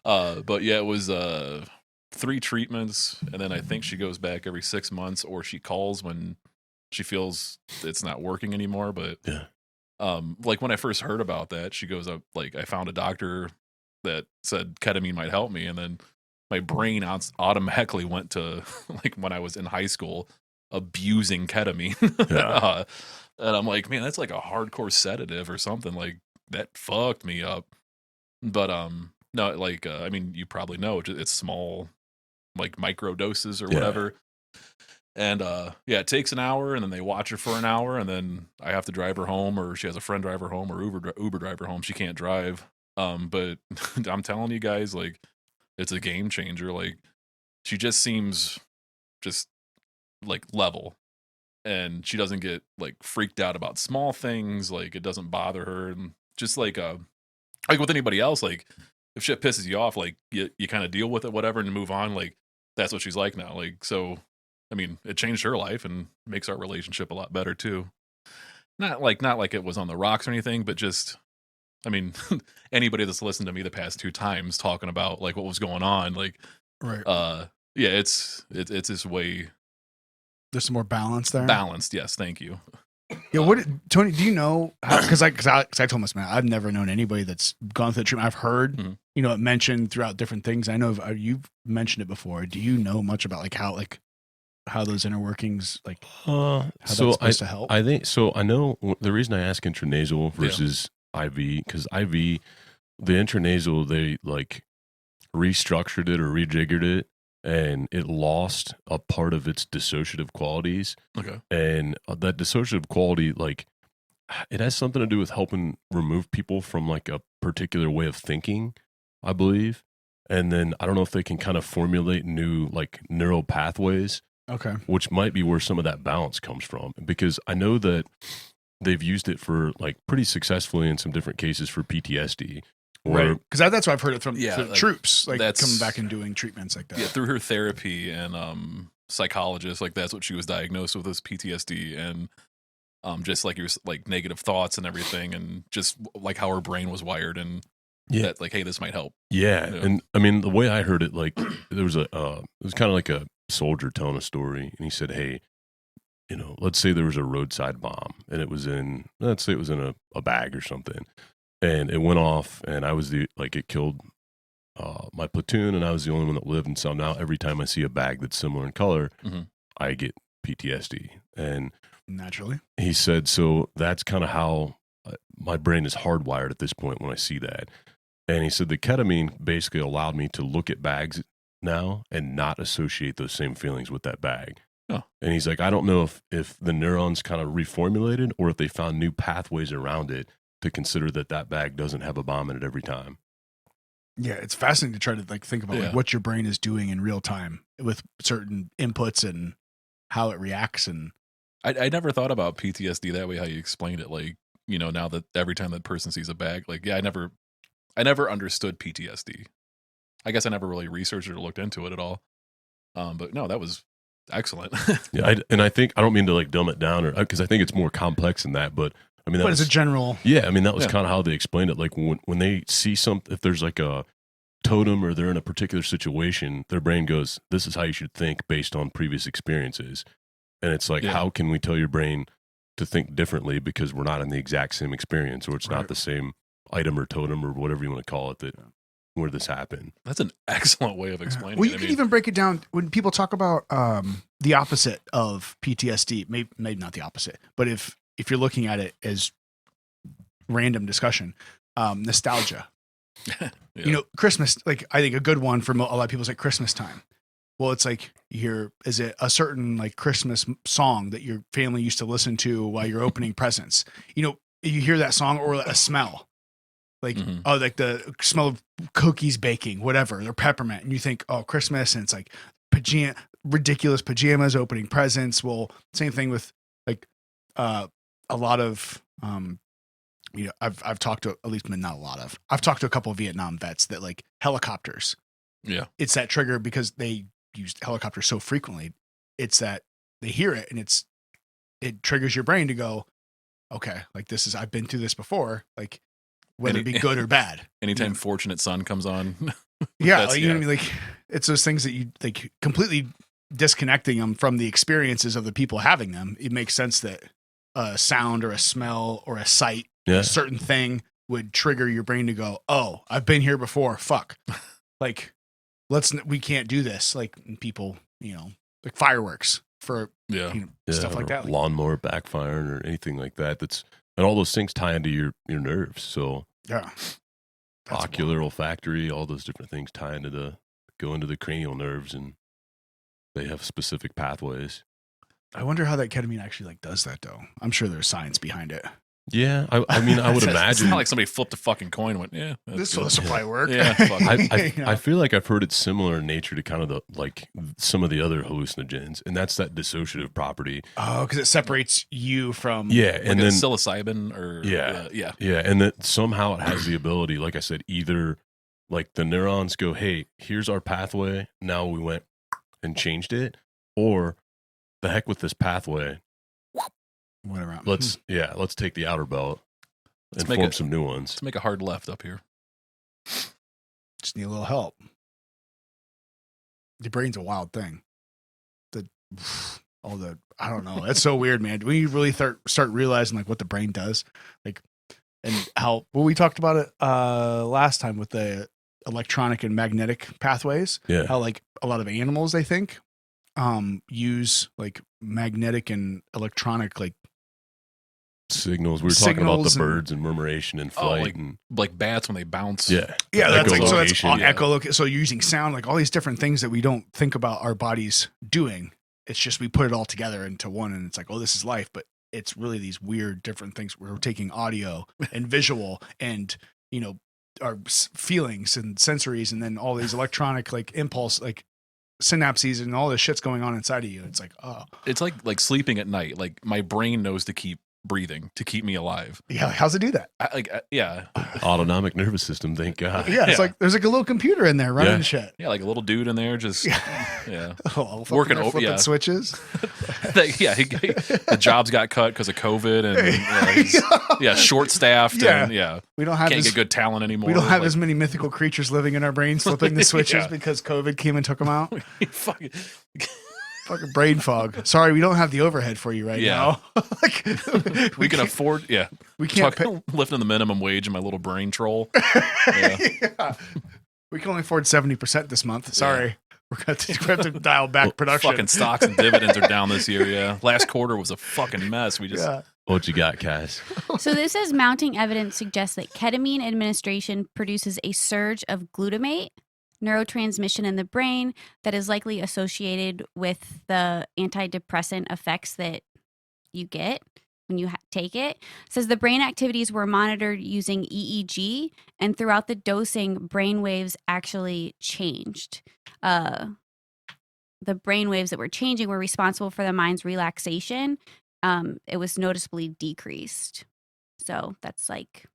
But yeah, it was 3 treatments. And then I think she goes back every 6 months, or she calls when she feels it's not working anymore. But Yeah. like when I first heard about that, she goes up, like, I found a doctor that said ketamine might help me. And then my brain automatically went to like when I was in high school abusing ketamine. Yeah. And I'm like, man, that's like a hardcore sedative or something. Like that fucked me up. But no, like I mean, you probably know it's small, like micro doses or Yeah. whatever. And yeah, it takes an hour, and then they watch her for an hour, and then I have to drive her home, or she has a friend drive her home, or Uber drive her home. She can't drive. But I'm telling you guys, like, it's a game changer. Like, she just seems just like level, and she doesn't get like freaked out about small things. Like, it doesn't bother her, and just like with anybody else, like if shit pisses you off, like you kind of deal with it, whatever, and move on. Like that's what she's like now. Like, so I mean, it changed her life and makes our relationship a lot better too. Not like it was on the rocks or anything, but just, I mean, anybody that's listened to me the past 2 times talking about like what was going on, like, Right. yeah, it's this way There's some more balance there. balanced. Yes, thank you. Yeah, what Tony? Do you know? Because I told this man, I've never known anybody that's gone through the treatment. I've heard, Mhm. you know, it mentioned throughout different things. I know you've mentioned it before. Do you know much about how those inner workings, like how that's supposed to help? I think so. I know the reason I ask intranasal versus IV, because IV, the intranasal, they like restructured it or rejiggered it, and it lost a part of its dissociative qualities. Okay. And that dissociative quality, like, it has something to do with helping remove people from like a particular way of thinking, I believe. And then I don't know if they can kind of formulate new like neural pathways, Okay. which might be where some of that balance comes from. Because I know that they've used it for like pretty successfully in some different cases for PTSD. Or Because that's what I've heard it from Yeah, the like, troops, like that's- coming back and doing treatments like that. Yeah, through her therapy and psychologist, like that's what she was diagnosed with, was PTSD, and just like your like negative thoughts and everything, and just like how her brain was wired, and Yeah. that like, hey, this might help. Yeah. Yeah. And I mean, the way I heard it, like there was it was kind of like a soldier telling a story, and he said, hey, you know, let's say there was a roadside bomb and let's say it was in a bag or something, and it went off, and it killed my platoon, and I was the only one that lived. And so now every time I see a bag that's similar in color, Mhm. I get PTSD. And Naturally. he said, so that's kind of how my brain is hardwired at this point when I see that. And he said the ketamine basically allowed me to look at bags now and not associate those same feelings with that bag. Oh. And he's like, I don't know if the neurons kind of reformulated or if they found new pathways around it to consider that bag doesn't have a bomb in it every time. Yeah, it's fascinating to try to like think about like what your brain is doing in real time with certain inputs and how it reacts. And I never thought about PTSD that way. How you explained it, like now that every time that person sees a bag, like I never understood PTSD. I guess I never really researched or looked into it at all. But no, that was excellent. Yeah, I think I don't mean to like dumb it down, or because I think it's more complex than that. But I mean, it's a general. Yeah, I mean that was kind of how they explained it. Like when they see something, if there's like a totem or they're in a particular situation, their brain goes, "This is how you should think based on previous experiences." And it's like, how can we tell your brain to think differently because we're not in the exact same experience, or it's not the same item or totem or whatever you want to call it that where this happened. That's an excellent way of explaining well, it. you can even break it down when people talk about the opposite of PTSD. Maybe not the opposite, but if you're looking at it as random discussion, nostalgia. Christmas, like I think a good one for a lot of people is like Christmas time. Well, it's like is it a certain like Christmas song that your family used to listen to while you're opening presents? You hear that song or a smell. Like, like the smell of cookies baking, whatever, or peppermint. And you think, oh, Christmas. And it's like ridiculous pajamas, opening presents. Well, same thing with like a lot of, I've talked to at least not a lot of, I've talked to a couple of Vietnam vets that like helicopters. Yeah. It's that trigger because they use helicopters so frequently. It's that they hear it and it triggers your brain to go, okay, like I've been through this before. Like, whether it be good or bad. Anytime Fortunate Son comes on. Yeah. Like, you know what I mean? Like it's those things that you like completely disconnecting them from the experiences of the people having them. It makes sense that a sound or a smell or a sight, a certain thing would trigger your brain to go, oh, I've been here before. Fuck. Like we can't do this. Like people, like fireworks for stuff like that. Lawnmower backfiring or anything like that. And all those things tie into your nerves. So ocular, olfactory, all those different things go into the cranial nerves, and they have specific pathways. I wonder how that ketamine actually like does that though. I'm sure there's science behind it. Yeah, I mean, I would imagine. It's not like somebody flipped a fucking coin and went, yeah, this will probably work. Yeah, I feel like I've heard it's similar in nature to kind of some of the other hallucinogens, and that's that dissociative property. Oh, because it separates you from and then psilocybin or and that somehow it has the ability, like I said, either like the neurons go, hey, here's our pathway, now we went and changed it, or the heck with this pathway. Whatever. Let's take the outer belt and form some new ones. Let's make a hard left up here. Just need a little help. The brain's a wild thing. I don't know. That's so weird, man. When you really start realizing like what the brain does, like, and how we talked about it last time with the electronic and magnetic pathways. Yeah. How like a lot of animals, they think, use like magnetic and electronic like signals. We were talking about the birds and murmuration and flight, like bats when they bounce. Yeah, that's like so. That's echolocation. So you're using sound, like all these different things that we don't think about our bodies doing. It's just we put it all together into one, and it's like, oh, this is life. But it's really these weird different things. We're taking audio and visual, and our feelings and sensories, and then all these electronic like impulse like synapses and all this shit's going on inside of you. It's like, oh, it's like sleeping at night. Like my brain knows to keep breathing to keep me alive. Yeah, how's it do that? Autonomic nervous system, thank God. Yeah, it's like there's like a little computer in there running shit. Yeah, like a little dude in there just working flipping switches. The jobs got cut because of COVID and short staffed and we don't have can't get good talent anymore. We don't have as many mythical creatures living in our brains flipping the switches because COVID came and took them out. Fucking brain fog. Sorry, we don't have the overhead for you now. we can afford. Yeah, we can't lifting the minimum wage in my little brain troll. We can only afford 70% this month. Sorry, we're going to have to dial back production. Fucking stocks and dividends are down this year. Yeah, last quarter was a fucking mess. We just. What you got, Cass? So this says mounting evidence suggests that ketamine administration produces a surge of glutamate neurotransmission in the brain that is likely associated with the antidepressant effects that you get when you take it. It says the brain activities were monitored using EEG, and throughout the dosing, brain waves actually changed. The brain waves that were changing were responsible for the mind's relaxation. It was noticeably decreased. So that's like,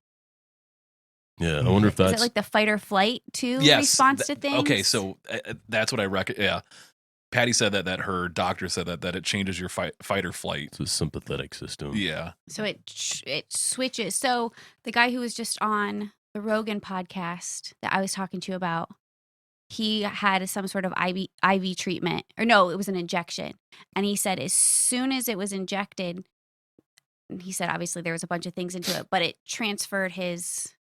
Yeah, I wonder if is that's it like the fight or flight too Yes, response to things? Okay, so that's what I reckon. Yeah, Patty said that her doctor said that it changes your fight or flight. it's a sympathetic system. Yeah, So it switches. So the guy who was just on the Rogan podcast that I was talking to you about, he had some sort of IV treatment, or no, it was an injection. And he said as soon as it was injected, he said obviously there was a bunch of things into it, but it transferred his,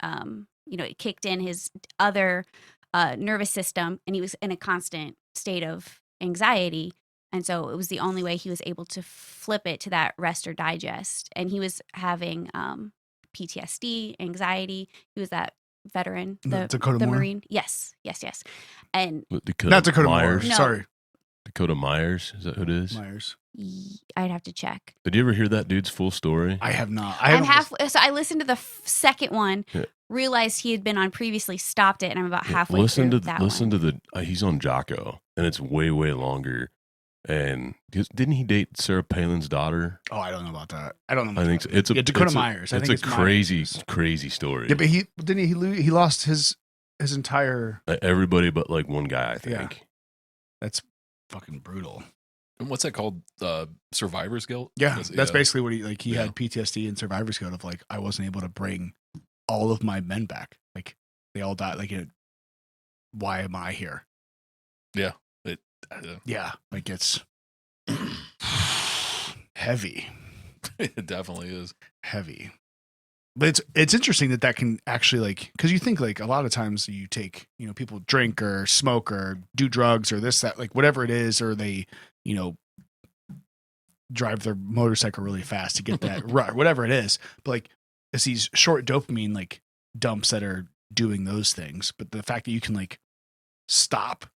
it kicked in his other nervous system, and he was in a constant state of anxiety. And so it was the only way he was able to flip it to that rest or digest. And he was having PTSD, anxiety. He was that veteran, Dakota the Moore? Marine. Yes. And What, Dakota Not Dakota Myers. Moore. No. Sorry, Dakota Myers, is that who it is? Myers. I'd have to check. Did you ever hear that dude's full story? I have not. I'm half. So I listened to the second one, Yeah. realized he had been on previously, stopped it, and I'm about Yeah, halfway listen through to that listen one. to the he's on Jocko, and it's way longer. And didn't he date Sarah Palin's daughter? Oh, I don't know about that. I don't know. I much think about so. It's a yeah, Dakota it's a- Myers. I It's think a Myers. crazy story. Yeah, but he lost his entire. Everybody but like one guy, I think. Yeah. That's fucking brutal. and what's that called? Survivor's guilt. Yeah, that's Yeah. basically what he Yeah. had PTSD and survivor's guilt of like I wasn't able to bring all of my men back. Like they all died. Like why am I here? Yeah, like it's heavy. It definitely is. Heavy. But it's interesting that can actually like because you think like a lot of times you take people drink or smoke or do drugs or this that like whatever it is or they drive their motorcycle really fast to get that rut whatever it is, but like it's these short dopamine like dumps that are doing those things, but the fact that you can like stop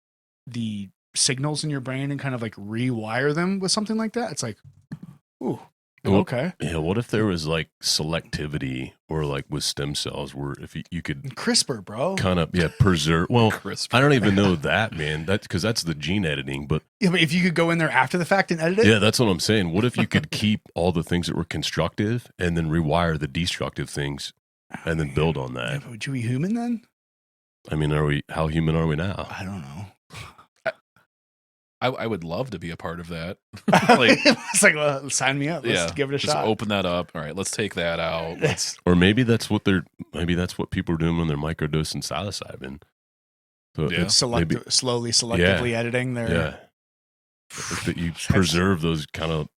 the signals in your brain and kind of like rewire them with something like that, it's like ooh. Well, Okay. Yeah, what if there was like selectivity or like with stem cells where if you could CRISPR, bro. kind of preserve well Crisp. I don't even know that, man. That's because that's the gene editing, but Yeah, but if you could go in there after the fact and edit it, yeah, that's what I'm saying. What if you could keep all the things that were constructive and then rewire the destructive things and then build on Yeah, that? but would you be human then? I mean, how human are we now? I don't know. I would love to be a part of that. Like, it's like, well, sign me up. Let's give it a just shot. open that up. All right, let's take that out. Let's. Or maybe that's what people are doing when they're microdosing psilocybin. So Yeah. it's Slowly, selectively editing their. yeah, like that you preserve those kind of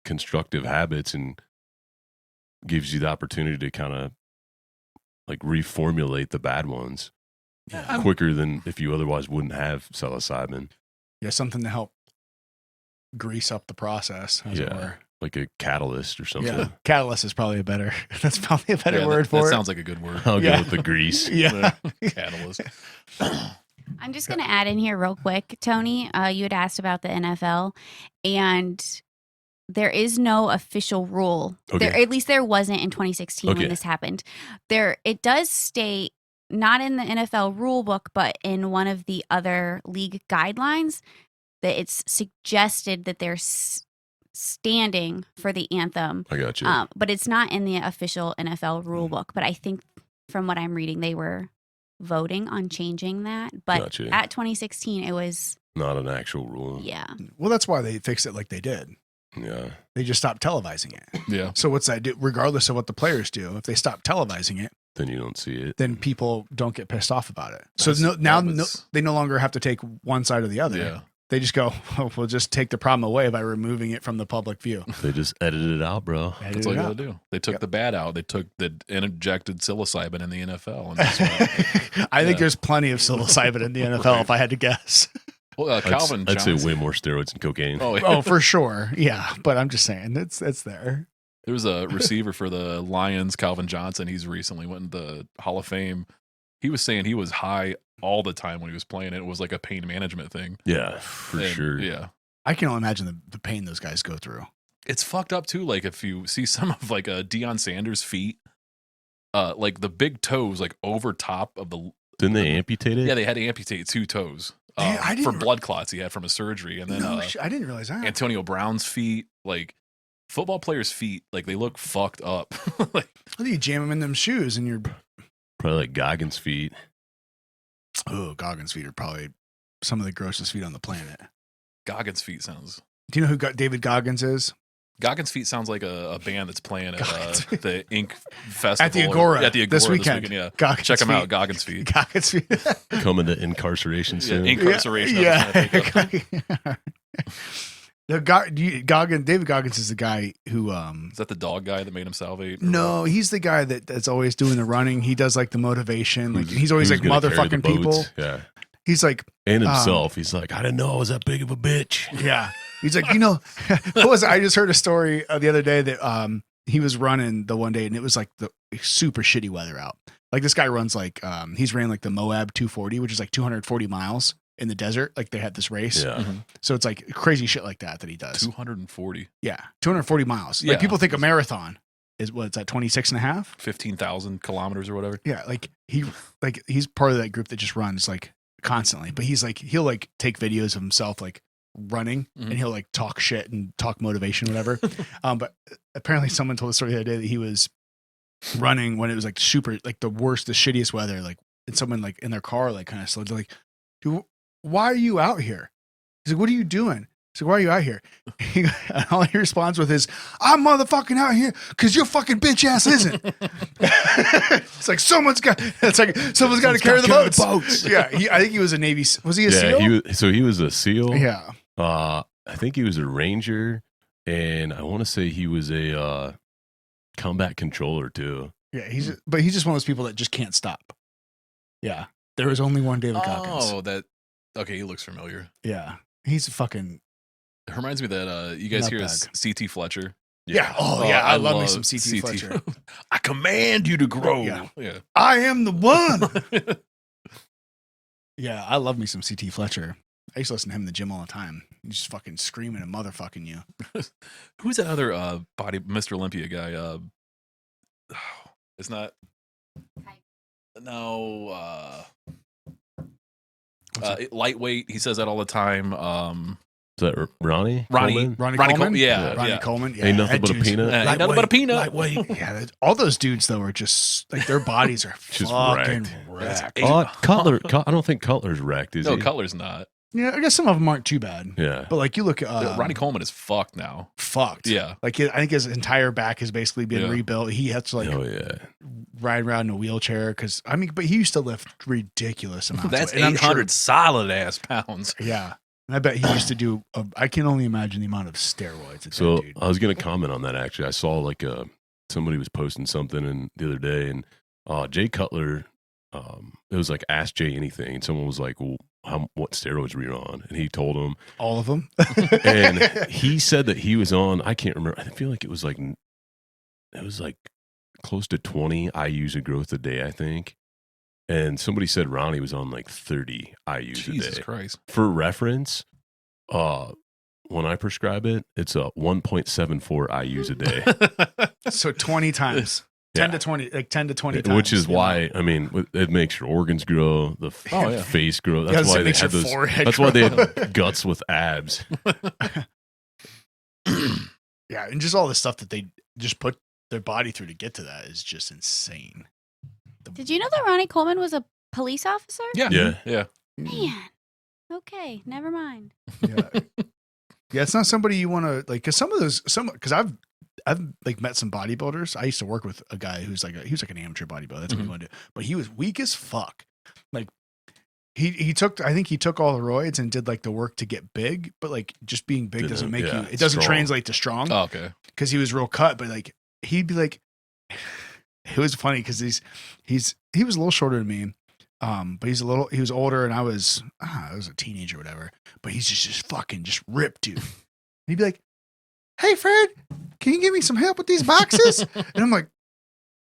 constructive habits and gives you the opportunity to kind of like reformulate the bad ones quicker than if you otherwise wouldn't have psilocybin. Yeah, something to help grease up the process, as it were. Like a catalyst or something. Yeah, catalyst is probably that's probably a better Yeah, word for that it. sounds like a good word. I'll Yeah. go with the grease. Yeah. Catalyst. I'm just going to add in here real quick, Tony. You had asked about the NFL, and there is no official rule. Okay. At least there wasn't in 2016 Okay. when this happened. It does state, not in the NFL rule book, but in one of the other league guidelines, that it's suggested that they're standing for the anthem. I got you. But it's not in the official NFL rule book. But I think from what I'm reading, they were voting on changing that. But Gotcha. at 2016, it was, Not an actual rule. yeah. Well, that's why they fixed it like they did. Yeah. They just stopped televising it. Yeah. So what's that do? Regardless of what the players do, if they stop televising it, Then you don't see it. then people don't get pissed off about it. So That's- now that was- they no longer have to take one side or the other. Yeah. They just go, oh, we'll just take the problem away by removing it from the public view. They just edited it out, bro. Edit That's all it you out. gotta do. They took Yep. the bad out. They took the injected psilocybin in the NFL. And just went, I think Yeah. there's plenty of psilocybin in the NFL if I had to guess. well, Calvin I'd say Johnson. way more steroids and cocaine. Oh, yeah. Oh, for sure. Yeah. But I'm just saying it's there. There was a receiver for the Lions, Calvin Johnson. He's recently went into the Hall of Fame. He was saying he was high all the time when he was playing. It was like a pain management thing. Yeah, for And, sure. Yeah. I can only imagine the pain those guys go through. it's fucked up too. Like if you see some of like Deion Sanders' feet, like the big toes, like over top of the. Didn't they amputate it? Yeah, they had to amputate 2 toes I for didn't- blood clots he had from a surgery, and then I didn't realize that. Antonio Brown's feet, like football players' feet, like they look fucked up. Like, I think you jam them in them shoes and you're. Probably like Goggins' feet. Oh, Goggins' feet are probably some of the grossest feet on the planet. Goggins' feet sounds. Do you know who David Goggins is? Goggins' feet sounds like a band that's playing at Goggins' the Ink Festival At the Agora. At the Agora this weekend. Yeah, Goggins' check them out. feet. Goggins' feet. Goggins' feet. Coming to incarceration Yeah, soon. incarceration. Yeah. Yeah. David Goggins is the guy who Is that the dog guy that made him salivate? or no, he's the guy that's always doing the running. He does like the motivation. Like he's always Who's like gonna carry the motherfucking people. boats? Yeah. He's like, And himself. He's like, I didn't know I was that big of a bitch. yeah. He's like, what was it? I just heard a story the other day that he was running the one day and it was like the super shitty weather out. Like this guy runs like he's ran like the Moab 240, which is like 240 miles in the desert. Like they had this race. Yeah. Mhm. So it's like crazy shit like that he does. 240, Yeah. 240 miles. Yeah. Like people think a marathon is what's that 26 and a half? 15,000 kilometers or whatever. Yeah. Like he's part of that group that just runs like constantly, but he's like, he'll like take videos of himself like running Mhm. and he'll like talk shit and talk motivation, whatever. But apparently someone told the story the other day that he was running when it was like super, like the worst, the shittiest weather, like, and someone like in their car, like kind of slowed, like, dude, why are you out here? He's like, what are you doing? He's like, why are you out here? And all he responds with is, I'm motherfucking out here because your fucking bitch ass isn't. It's like someone's got to carry the boats. Yeah, I think he was a Navy. Was he a SEAL? He was a SEAL. Yeah. I think he was a Ranger, and I want to say he was a combat controller too. Yeah, he's just one of those people that just can't stop. Yeah, there was only one David Goggins. Oh, okay, he looks familiar. Yeah, he's a fucking It reminds me that you guys hear Nutbag. CT Fletcher. yeah. Oh yeah, I love me some CT Fletcher. I command you to grow. Yeah. I am the one. Yeah, I love me some CT Fletcher. I used to listen to him in the gym all the time. He's just fucking screaming and motherfucking you. Who's that other Mr. Olympia guy? It's not. No. Lightweight. He says that all the time. Is that Ronnie? Ronnie Coleman? Ronnie Ronnie Coleman? Yeah. Ronnie yeah. Coleman. Yeah, Ain't nothing that but a dude's- peanut. Ain't nothing but a peanut. Lightweight. Yeah, all those dudes though are just like their bodies are Just fucking wrecked. wrecked. Cutler. I don't think Cutler's wrecked, is No, he? Cutler's not. Yeah, I guess some of them aren't too bad. Yeah. But like you look at Ronnie Coleman is fucked now. fucked. Yeah. Like I think his entire back has basically been Yeah. rebuilt. He has to like Oh yeah. ride around in a wheelchair because but he used to lift ridiculous amounts. That's of weight. And I'm 800 solid ass pounds. Sure, yeah, and I bet he used to do. I can only imagine the amount of steroids. That So dude. I was gonna comment on that actually. I saw like somebody was posting something the other day, and Jay Cutler, it was like Ask Jay Anything, and someone was like, "Well, what steroids were you on?" And he told him all of them. and he said that he was on. I can't remember. I feel like it was like close to 20 IUs of growth a day, I think. And somebody said Ronnie was on like 30 IUs Jesus a day. Christ. For reference, when I prescribe it, it's a 1.74 IUs a day. So 20 times. 10 Yeah. to 20, like 10 to 20 times. Which is the why, amount. I mean, it makes your organs grow, the yeah. face grow. Yeah, That's so why it they makes had your those. forehead That's why they grow. had guts with abs. Yeah, and just all the stuff that they just put their body through to get to that is just insane. Did you know that Ronnie Coleman was a police officer? Yeah. Yeah. Yeah. Man. Okay, never mind. Yeah. Yeah, it's not somebody you want to like. Because I've like met some bodybuilders. I used to work with a guy he was like an amateur bodybuilder. That's what he wanted to do. But he was weak as fuck. Like he took, I think he took all the roids and did like the work to get big. But like just being big doesn't make you. It doesn't strong. translate to strong. Oh, okay. Because he was real cut. But like he'd be like, it was funny because he was a little shorter than me. But he was older and I was a teenager or whatever, but he's just fucking just ripped, dude. And he'd be like, "Hey Fred, can you give me some help with these boxes?" And I'm like,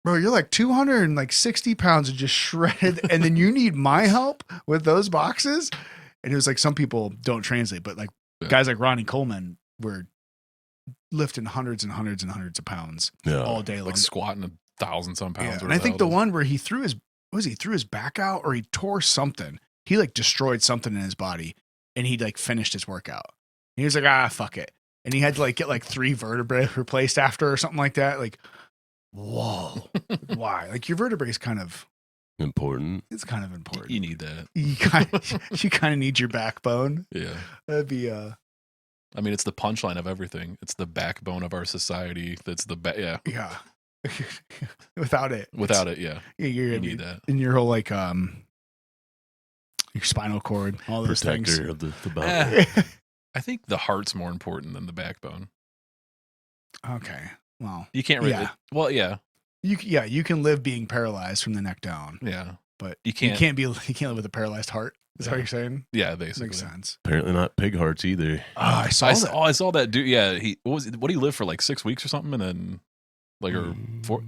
"Bro, you're like 260 pounds and just shredded. And then you need my help with those boxes?" And it was like, some people don't translate, but like Yeah. guys like Ronnie Coleman were lifting hundreds and hundreds and hundreds of pounds Yeah. all day long. Like squatting 1,000-some pounds. Yeah. And I think the one where he threw his back out or he tore something. He like destroyed something in his body and he like finished his workout. And he was like, fuck it. And he had to like get like 3 vertebrae replaced after or something like that. Like, whoa, why? Like your vertebrae is kind of Important. It's kind of important. You need that. You kind of need your backbone. Yeah. That'd be I mean, it's the punchline of everything. It's the backbone of our society. That's the yeah. yeah. Without it, Yeah. you need that. in your whole like your spinal cord, all those Protector things. of the body. I think the heart's more important than the backbone. Okay, well, You can't really. Yeah. Well, yeah. you can live being paralyzed from the neck down, Yeah. but You can't. you can't live with a paralyzed heart. Is that what you're saying? Yeah, basically. Makes sense. Apparently not pig hearts either. I saw that. I saw that dude. Yeah, what do he live for like 6 weeks or something, and then like or 4.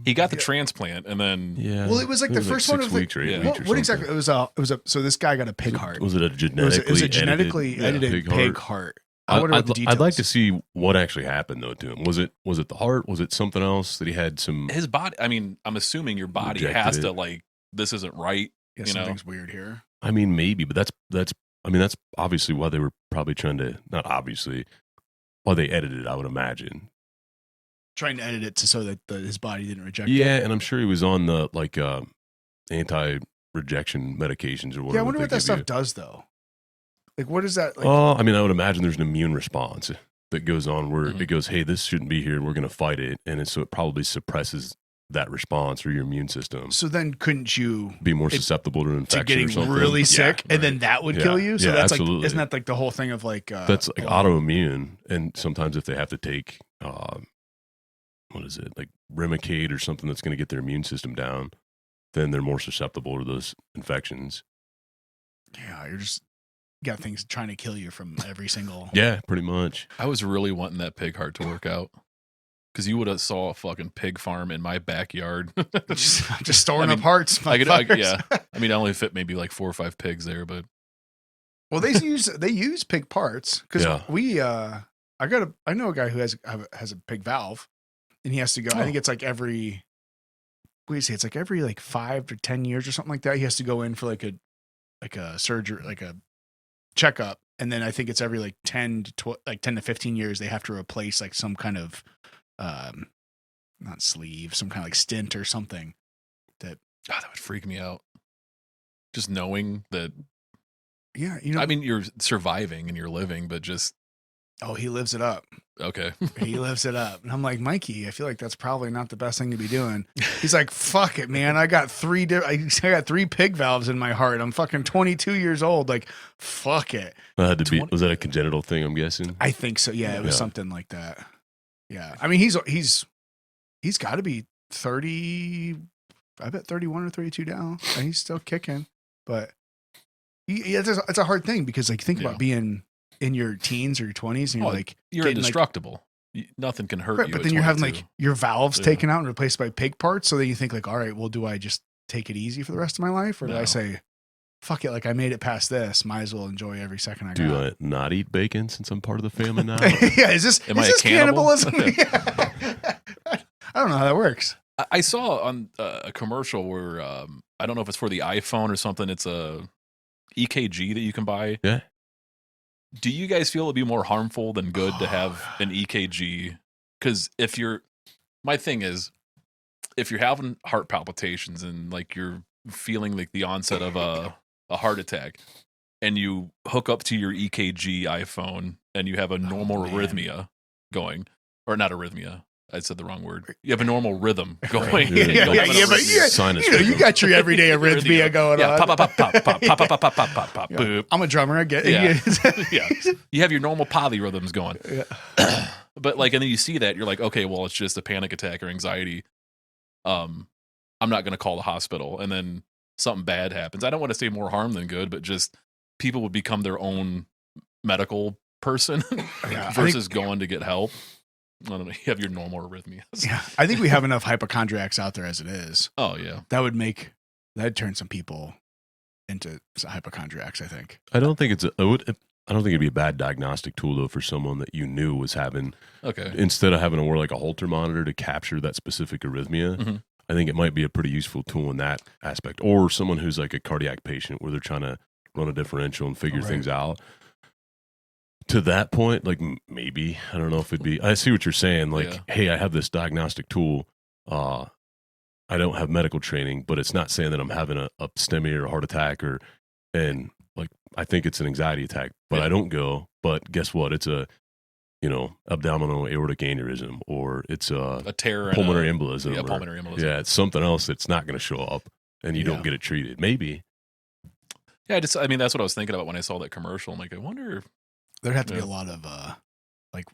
He got the transplant, and then Yeah. Well, it was like the first one 6 of the- weeks or 8 yeah. weeks or What something. exactly? It was a. So this guy got a pig heart. Was it a It was genetically, a genetically edited pig heart. I wonder what the details. I'd like to see what actually happened though to him. Was it the heart? Was it something else that he had some? his body. I mean, I'm assuming your body Rejected has to it. like this isn't right. Yeah, you know? something's weird here. I mean, maybe, but that's obviously why they were probably trying to, not obviously, why they edited it, I would imagine. Trying to edit it so that his body didn't reject Yeah, it. and I'm sure he was on the like anti-rejection medications or whatever. Yeah, I wonder what they that give stuff you. does though. Like, what is that? Like, I mean, I would imagine there's an immune response that goes on where Mhm. it goes, hey, this shouldn't be here. We're going to fight it. And so it probably suppresses that response or your immune system. so then couldn't you Be more susceptible to infection to getting or something. really Yeah, sick, and right. then that would Yeah. kill you? So Yeah, that's absolutely. like, isn't that like the whole thing of like That's like autoimmune. And sometimes if they have to take, what is it, like Remicade or something that's going to get their immune system down, then they're more susceptible to those infections. Yeah, you're just got things trying to kill you from every single. Yeah, pretty much. I was really wanting that pig heart to work out because you would have saw a fucking pig farm in my backyard. just storing I up mean, hearts. I yeah. I mean, I only fit maybe like 4 or 5 pigs there, but Well, they use pig parts because Yeah. we I know a guy who has a pig valve, and he has to go. I think it's like every. What do you say? It's like every like 5 to 10 years or something like that. He has to go in for like a surgery, like a checkup, and then I think it's every like 10 to 15 years they have to replace like some kind of not sleeve, some kind of like stint or something. God, that would freak me out. Just knowing that. Yeah, you know. I mean, you're surviving and you're living, but just Oh, he lives it up. okay. He lives it up. And I'm like, Mikey, I feel like that's probably not the best thing to be doing. He's like, fuck it, man. I got 3 pig valves in my heart. I'm fucking 22 years old. Like, fuck it. That had to be, was that a congenital thing, I'm guessing? I think so. Yeah, it was Yeah. something like that. Yeah. I mean, he's got to be 30, I bet 31 or 32 now. And he's still kicking. But it's a hard thing because like think Yeah. about being in your teens or your 20s and you're Oh, like You're getting, like, indestructible. Nothing can hurt right, you. but at then you're having 22. like your valves Yeah. taken out and replaced by pig parts. So then you think like, all right, well, do I just take it easy for the rest of my life, or do I No. say, fuck it, like I made it past this, might as well enjoy every second I Do got. I not eat bacon since I'm part of the family now? Yeah, is this Am I a cannibal? cannibalism? I don't know how that works. I saw on a commercial where I don't know if it's for the iPhone or something. It's a EKG that you can buy. Yeah. Do you guys feel it'd be more harmful than good to have an EKG? Because my thing is, if you're having heart palpitations and like you're feeling like the onset of a heart attack, and you hook up to your EKG iPhone and you have a normal man. arrhythmia going, or not arrhythmia. I said the wrong word. You have a normal rhythm going. Yeah, You yeah, don't yeah, have an yeah, but arrhythmia. Sinus you know, you rhythm. got your everyday arrhythmia going Yeah, on. pop, pop, pop, pop, pop, pop, pop, pop, pop, pop, pop, Yeah. boop. I'm a drummer. I get Yeah. it. Yeah. You have your normal polyrhythms going. Yeah. But like, and then you see that, you're like, okay, well, it's just a panic attack or anxiety. I'm not going to call the hospital. And then something bad happens. I don't want to say more harm than good, but just people would become their own medical person Yeah, I versus going to get help. I don't know. You have your normal arrhythmias. Yeah, I think we have enough hypochondriacs out there as it is. Oh, yeah. That'd turn some people into hypochondriacs, I think. I don't think it's I don't think it'd be a bad diagnostic tool though for someone that you knew was having, Okay. instead of having to wear like a Holter monitor to capture that specific arrhythmia. Mhm. I think it might be a pretty useful tool in that aspect, or someone who's like a cardiac patient where they're trying to run a differential and figure Right. things out. To that point, like maybe, I don't know if it'd be, I see what you're saying. Like, Yeah. hey, I have this diagnostic tool. I don't have medical training, but it's not saying that I'm having a STEMI or a heart attack and like, I think it's an anxiety attack, but Yeah. I don't go, but guess what? It's a, abdominal aortic aneurysm, or it's A tear. and pulmonary a- embolism. Yeah, or- pulmonary embolism. Yeah, it's something else that's not going to show up and you Yeah. don't get it treated. Maybe. Yeah, I mean, that's what I was thinking about when I saw that commercial. I'm like, I wonder. There'd have to be Yeah. a lot of like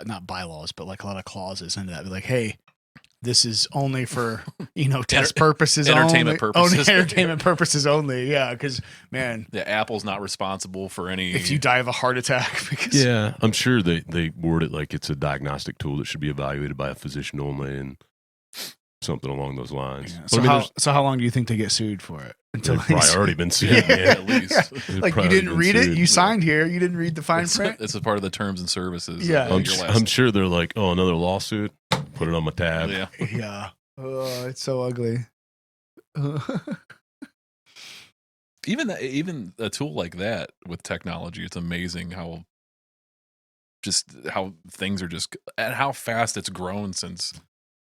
not bylaws, but like a lot of clauses into that. Be like, hey, this is only for test purposes, entertainment only. purposes. Entertainment purposes only. Yeah, because man, Yeah, Apple's not responsible for any. if you die of a heart attack, because Yeah, I'm sure they word it like it's a diagnostic tool that should be evaluated by a physician only and something along those lines. Yeah. But So I mean, how long do you think they get sued for it? they've probably already been sued, Yeah. man. at least. They've Like you probably didn't been read it, sued. you signed here, you didn't read the fine print. It's a part of the terms and services. Yeah. of your I'm sure they're like, oh, another lawsuit? Put it on my tab. Yeah. Yeah. Oh, it's so ugly. Even a tool like that with technology, it's amazing how things are just and how fast it's grown since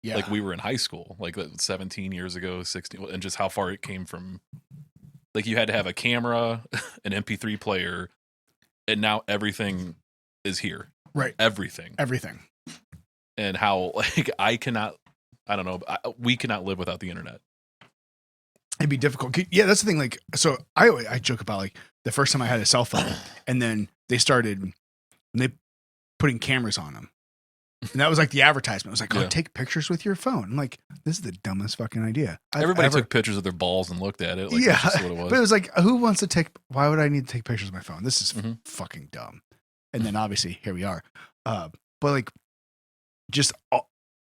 Yeah. like we were in high school, like 17 years ago, 16, and just how far it came from. Like you had to have a camera, an MP3 player, and now everything is here. Right. Everything. Everything. And how like we cannot live without the internet. It'd be difficult. Yeah, that's the thing. Like, so I joke about like the first time I had a cell phone, and then they putting cameras on them, and that was like the advertisement. It was like, Yeah. oh, take pictures with your phone. I'm like, this is the dumbest fucking idea. Everybody took pictures of their balls and looked at it. Like, yeah, that's just what it was. but it was like, who wants to take? Why would I need to take pictures of my phone? This is Mhm. fucking dumb. And then obviously here we are. But like, just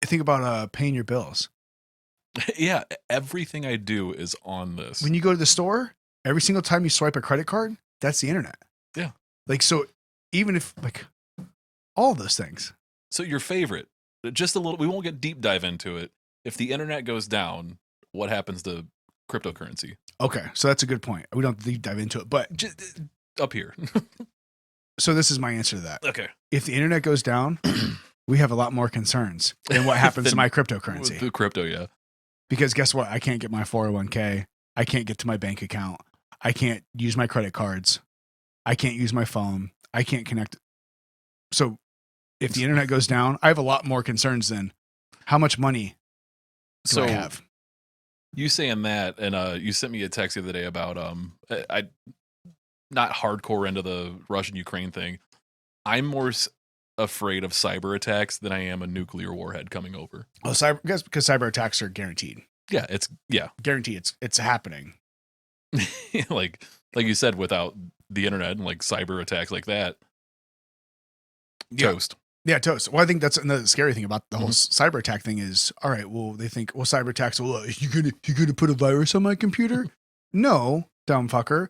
think about paying your bills. Yeah, everything I do is on this. When you go to the store, every single time you swipe a credit card, that's the internet. Yeah. Like, so even if like all those things. So your favorite, just a little. We won't get deep dive into it. If the internet goes down, what happens to cryptocurrency? Okay. So that's a good point. We don't deep dive into it, but Just up here. so this is my answer to that. Okay. If the internet goes down, we have a lot more concerns than what happens to Than- my cryptocurrency. The crypto, yeah. Because guess what? I can't get my 401k. I can't get to my bank account. I can't use my credit cards. I can't use my phone. I can't connect. So if the internet goes down, I have a lot more concerns than how much money do So I have? you saying that, and you sent me a text the other day about I not hardcore into the Russian-Ukraine thing. I'm more afraid of cyber attacks than I am a nuclear warhead coming over. Well, because cyber attacks are guaranteed. Yeah, it's Guaranteed. It's happening. like you said, without the internet and like cyber attacks like that, Yeah. toast. Yeah, toast. Well, I think that's another scary thing about the whole cyber attack thing is, all right, well, they think, well, cyber attacks, well, you gonna put a virus on my computer? No, dumb fucker.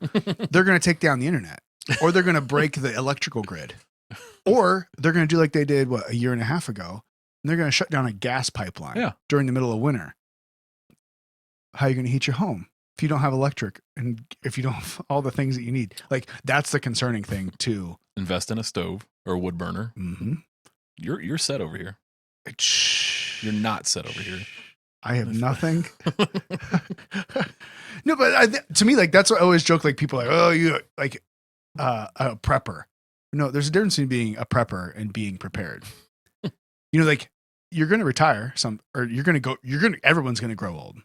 They're gonna take down the internet, or they're gonna break the electrical grid, or they're gonna do like they did a year and a half ago, and they're gonna shut down a gas pipeline Yeah. during the middle of winter. How are you gonna heat your home if you don't have electric and if you don't have all the things that you need? Like that's the concerning thing too. Invest in a stove or a wood burner. Mm-hmm. You're set over here. You're not set over here. I have nothing. No, but to me, like that's what I always joke. Like people are like, oh, you like a prepper. No, there's a difference between being a prepper and being prepared. Like you're going to retire everyone's going to grow old.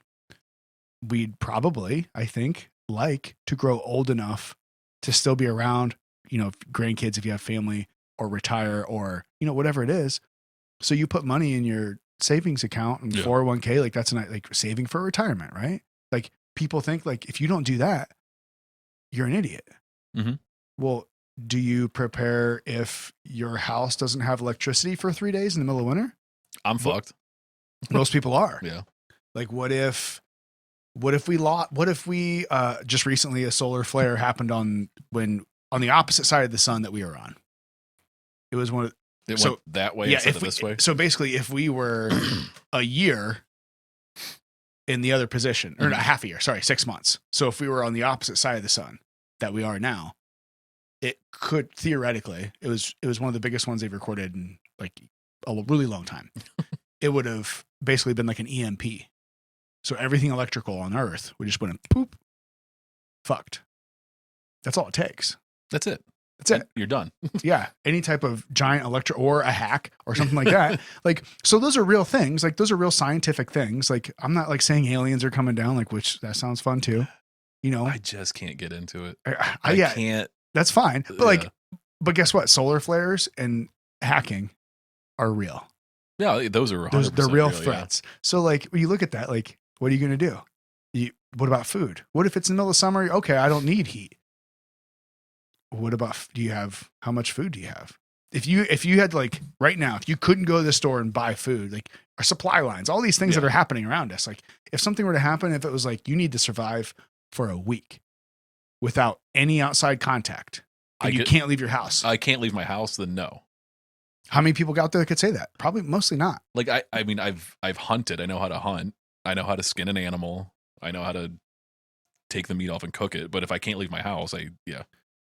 We'd probably, I think, like to grow old enough to still be around, grandkids if you have family, or retire, or, whatever it is. So you put money in your savings account and Yeah. 401k, like that's not like saving for retirement, right? Like people think like if you don't do that, you're an idiot. Mhm. Well, do you prepare if your house doesn't have electricity for 3 days in the middle of winter? I'm fucked. Most people are. Yeah. Like what if we just recently a solar flare happened on when on the opposite side of the sun that we were on. It was one of It So, went that way instead of this way. So basically, if we were a year in the other position, or not half a year, sorry, 6 months. So if we were on the opposite side of the sun that we are now, it could theoretically, it was one of the biggest ones they've recorded in like a really long time. It would have basically been like an EMP. So everything electrical on Earth would just went poop, fucked. That's all it takes. That's it. That's it. You're done. Yeah. Any type of giant or a hack or something like that. Like, so those are real things. Like, those are real scientific things. Like, I'm not like saying aliens are coming down, like, which that sounds fun too. You know, I just can't get into it. I Yeah, can't. that's fine. But like, Yeah. but guess what? Solar flares and hacking are real. Yeah, those are 100% They're real yeah. threats. So like, when you look at that, like, what are you going to do? What about food? What if it's in the middle of summer? Okay, I don't need heat. What about, how much food do you have? If you had like right now, if you couldn't go to the store and buy food, like our supply lines, all these things that Yeah. are happening around us, like if something were to happen, if it was like, you need to survive for a week without any outside contact and you can't leave your house. I can't leave my house, then no. How many people out there that could say that? Probably mostly not. Like I mean I've hunted. I know how to hunt. I know how to skin an animal. I know how to take the meat off and cook it. But if I can't leave my house,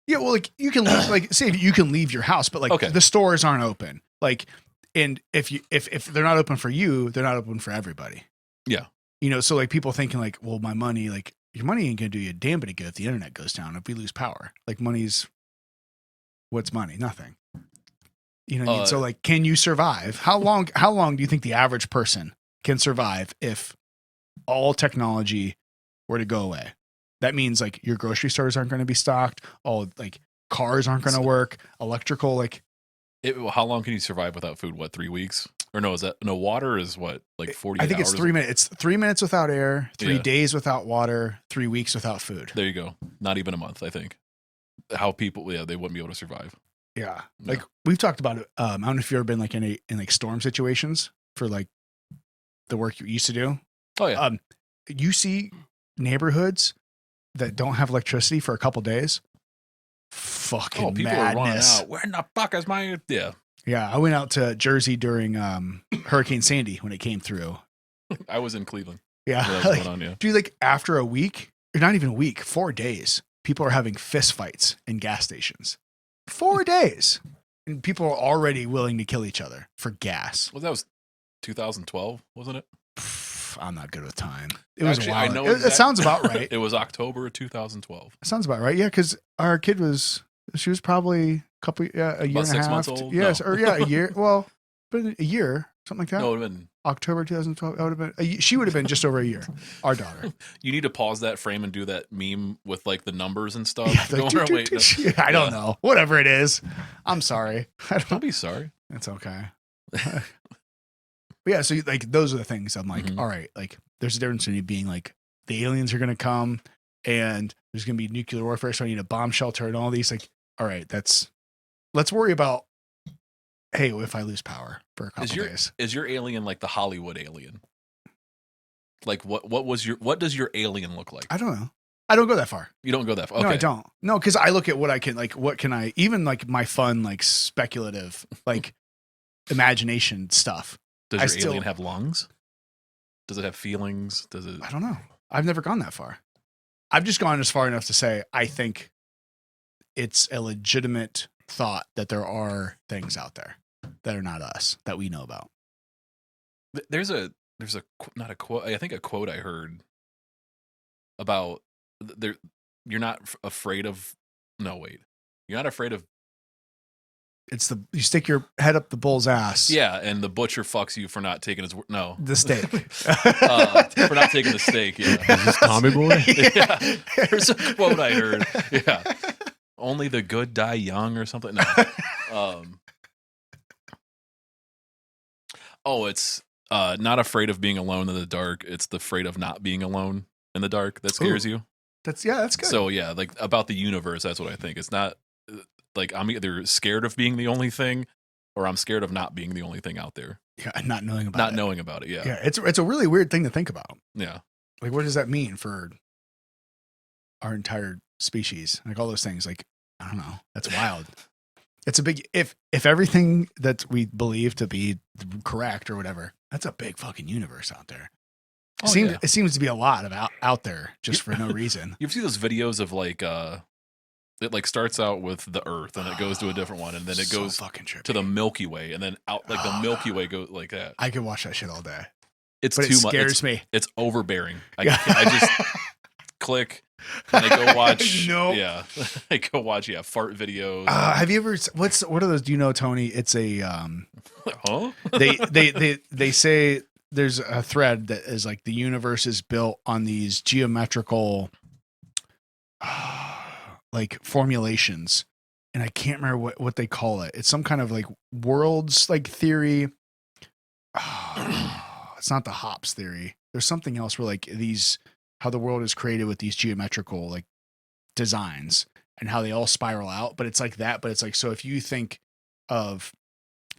Yeah, well, like you can leave, like say you can leave your house, but like Okay. the stores aren't open. Like, and if they're not open for you, they're not open for everybody. Yeah. You know, so like people thinking like, well, my money, like your money ain't gonna do you a damn bit of good if the internet goes down, if we lose power. Like what's money? Nothing. You know what I mean? So like, can you survive? How long do you think the average person can survive if all technology were to go away? That means like your grocery stores aren't going to be stocked. All like cars aren't going to work. Electrical, like how long can you survive without food? What, 3 weeks? Or no, water is what, like 40 I think hours? it's 3 minutes. It's 3 minutes without air, 3 Yeah. days without water, 3 weeks without food. There you go. Not even a month, I think. How people, they wouldn't be able to survive. Yeah. Yeah. Like we've talked about it. I don't know if you've ever been like in like storm situations for like the work you used to do. Oh yeah. You see neighborhoods that don't have electricity for a couple days. Fucking People are running madness. out. Where in the fuck is my? Yeah. Yeah, I went out to Jersey during Hurricane Sandy when it came through. I was in Cleveland. Yeah, That was like, going on, yeah. dude, like after a week, or not even a week, 4 days, people are having fist fights in gas stations. 4 days, and people are already willing to kill each other for gas. Well, that was 2012, wasn't it? Pff, I'm not good with time. It was Actually, a while. I know It exact- sounds about right. It was October 2012. It sounds about right. Yeah, because our kid she was probably a year About and a 6 half. months old? Yes, No. or yeah, a year. Well, but a year, something like that. No, it would have been. October 2012. That would have been. She would have been just over a year. Our daughter. You need to pause that frame and do that meme with like the numbers and stuff. Yeah, like, Going around, wait, no. I don't Yeah. know. Whatever it is. I'm sorry. Don't be sorry. It's okay. But yeah, so like those are the things I'm like, Mhm. all right, like there's a difference between being like the aliens are gonna come and there's gonna be nuclear warfare, so I need a bomb shelter and all these, like, all right, let's worry about, hey, if I lose power for a couple days. Is your alien like the Hollywood alien? Like what does your alien look like? I don't know. I don't go that far. You don't go that far. Okay. No, I don't. No, because I look at what I can, like, what can I, even like my fun, like speculative, like imagination stuff. Does I your still- alien have lungs? Does it have feelings? Does it? I don't know. I've never gone that far. I've just gone as far enough to say I think it's a legitimate thought that there are things out there that are not us that we know about. There's not a quote. I think a quote I heard about there. You're not afraid of. No, wait. You're not afraid of. It's you stick your head up the bull's ass. Yeah, and the butcher fucks you for not taking his. No, The steak. for not taking the steak. Yeah. Is this Tommy Boy? Yeah. There's a quote I heard. Yeah. Only the good die young or something. No. It's not afraid of being alone in the dark. It's the afraid of not being alone in the dark that scares you. That's good. So yeah, like about the universe, that's what I think. It's not like I'm either scared of being the only thing or I'm scared of not being the only thing out there. Yeah, and not knowing about Not it. knowing about it. Yeah. Yeah, it's a really weird thing to think about. Yeah. Like, what does that mean for our entire species? Like all those things. Like, I I don't know. That's wild. It's a big if everything that we believe to be correct or whatever. That's a big fucking universe out there. Oh, It seems to be a lot of out there just for no reason. You ever see those videos of like it like starts out with the Earth and it goes to a different one and then it goes fucking trippy. to the Milky Way and then out like the Milky Way goes like that. I could watch that shit all day. It's But too it much. scares me. It's overbearing. I just click and I go watch. Nope. Yeah, I go watch. Yeah, fart videos. Have you ever? What are those? Do you know, Tony? It's a Huh? they say there's a thread that is like the universe is built on these geometrical like formulations, and I can't remember what they call it. It's some kind of like worlds like theory. It's not the hops theory. There's something else where like these how the world is created with these geometrical like designs and how they all spiral out, but it's like that. But it's like, so if you think of,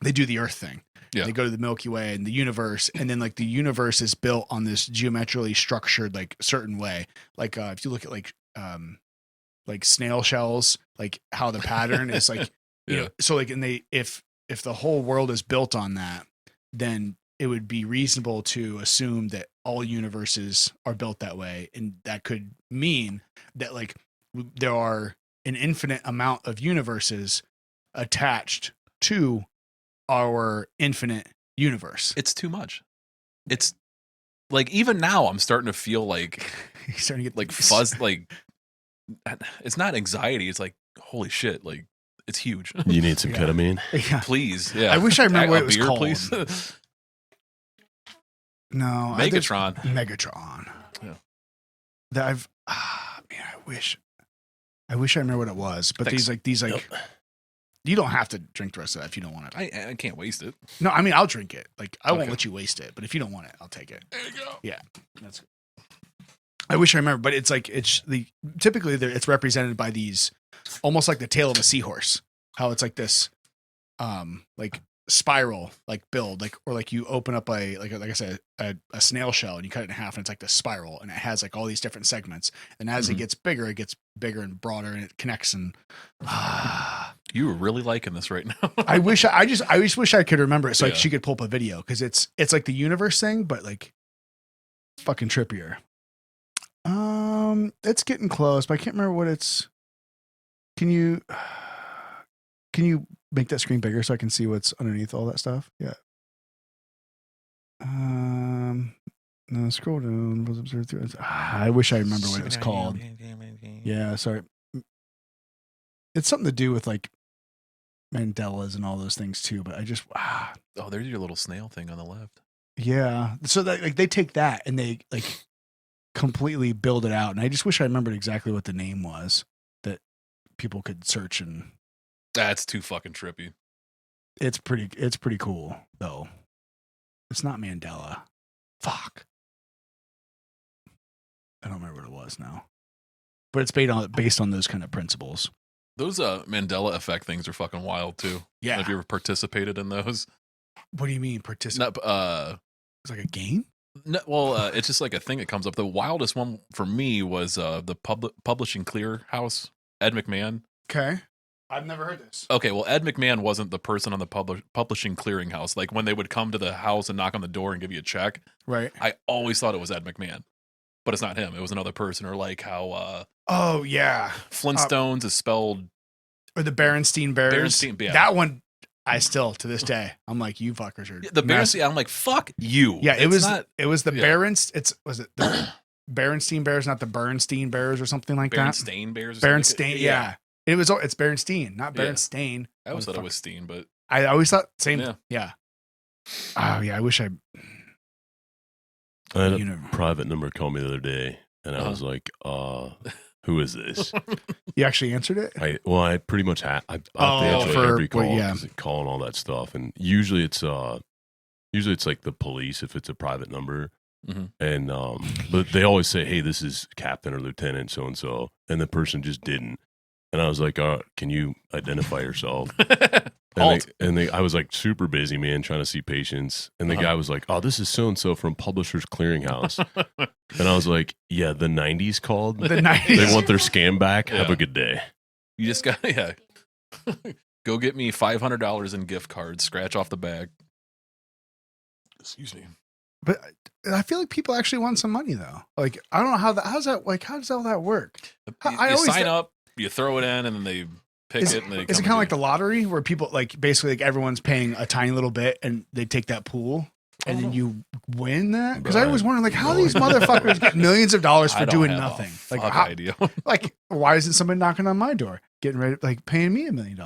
they do the Earth thing, Yeah. they go to the Milky Way and the universe, and then like the universe is built on this geometrically structured like certain way. Like if you look at like snail shells, like how the pattern is like, you Yeah. know, so like, and if the whole world is built on that, then it would be reasonable to assume that all universes are built that way. And that could mean that like there are an infinite amount of universes attached to our infinite universe. It's too much. It's like even now I'm starting to feel like You're starting to get like fuzz. Like it's not anxiety. It's like holy shit. Like it's huge. You need some Yeah. ketamine. Yeah. Please. Yeah. I wish I remember what A it was beer, called. please? No, Megatron. Megatron. Yeah. That man, I wish I remember what it was. But Thanks. these like you don't have to drink the rest of that if you don't want it. I can't waste it. No, I mean I'll drink it. Like I won't Okay. let you waste it. But if you don't want it, I'll take it. There you go. Yeah, that's. I wish I remember, but it's like typically it's represented by these almost like the tail of a seahorse. How it's like this, like spiral like build, like or like you open up like I said a snail shell and you cut it in half and it's like this spiral and it has like all these different segments, and as it gets bigger and broader and it connects and. You are really liking this right now. I just wish I could remember it so like Yeah. she could pull up a video because it's like the universe thing, but like fucking trippier. It's getting close, but I can't remember what it's. Can you make that screen bigger so I can see what's underneath all that stuff? Yeah. No, scroll down. Was observed through. I wish I remember what it was called. Yeah, sorry. It's something to do with like Mandelas and all those things too, but I just Oh, there's your little snail thing on the left. yeah. So that like they take that and they like completely build it out, and I just wish I remembered exactly what the name was that people could search, and That's too fucking trippy. it's pretty cool though. It's not Mandela. Fuck. I don't remember what it was now, but it's based on those kind of principles. Those Mandela effect things are fucking wild too. Yeah. Have you ever participated in those? What do you mean participate? Not, It's like a game. no, well, it's just like a thing that comes up. The wildest one for me was the Publishing Clear House, Ed McMahon. Okay. I've never heard this. Okay, well, Ed McMahon wasn't the person on the Publishing Clearinghouse. Like when they would come to the house and knock on the door and give you a check, Right. I always thought it was Ed McMahon, but it's not him. It was another person. Or like how Oh yeah. Flintstones is spelled Or the Berenstein Bears. Berenstein, yeah. That one, I still to this day, I'm like, you fuckers are the mess- Berenstein. I'm like, fuck you. Yeah, it It's was not the yeah. Was it the Berenstein Bears, not the Bernstein Bears or something like that? Berenstain Bears. Or something like Berenstain, that. yeah. It's Berenstein, not Yeah. Berenstain. I always thought it was Steen, but I always thought same. Yeah. Yeah. Oh yeah, I wish I. I had a You know. private number call me the other day, and I Uh-huh. was like, who is this? You actually answered it. I pretty much I have to Oh, answer for- every call well, yeah. because it call and all that stuff, and usually it's like the police if it's a private number, Mhm. and but they always say, hey, this is Captain or Lieutenant so and the person just didn't, and I was like, can you identify yourself? Halt. I was like super busy, man, trying to see patients. And the Uh-huh. guy was like, oh, this is so-and-so from Publishers Clearinghouse. And I was like, yeah, the 90s called. The 90s. They want their scam back. Have Yeah. a good day. You just got go get me $500 in gift cards. Scratch off the back. Excuse me. But I feel like people actually want some money though. Like I don't know how how does all that work? I You always sign up, you throw it in, and then they pick Is it. And they it kind of like the lottery where people like basically like everyone's paying a tiny little bit and they take that pool and then you win that? Because I was wondering like how these motherfuckers get millions of dollars for doing nothing. Like how, idea. like why isn't somebody knocking on my door getting ready like paying me $1 million?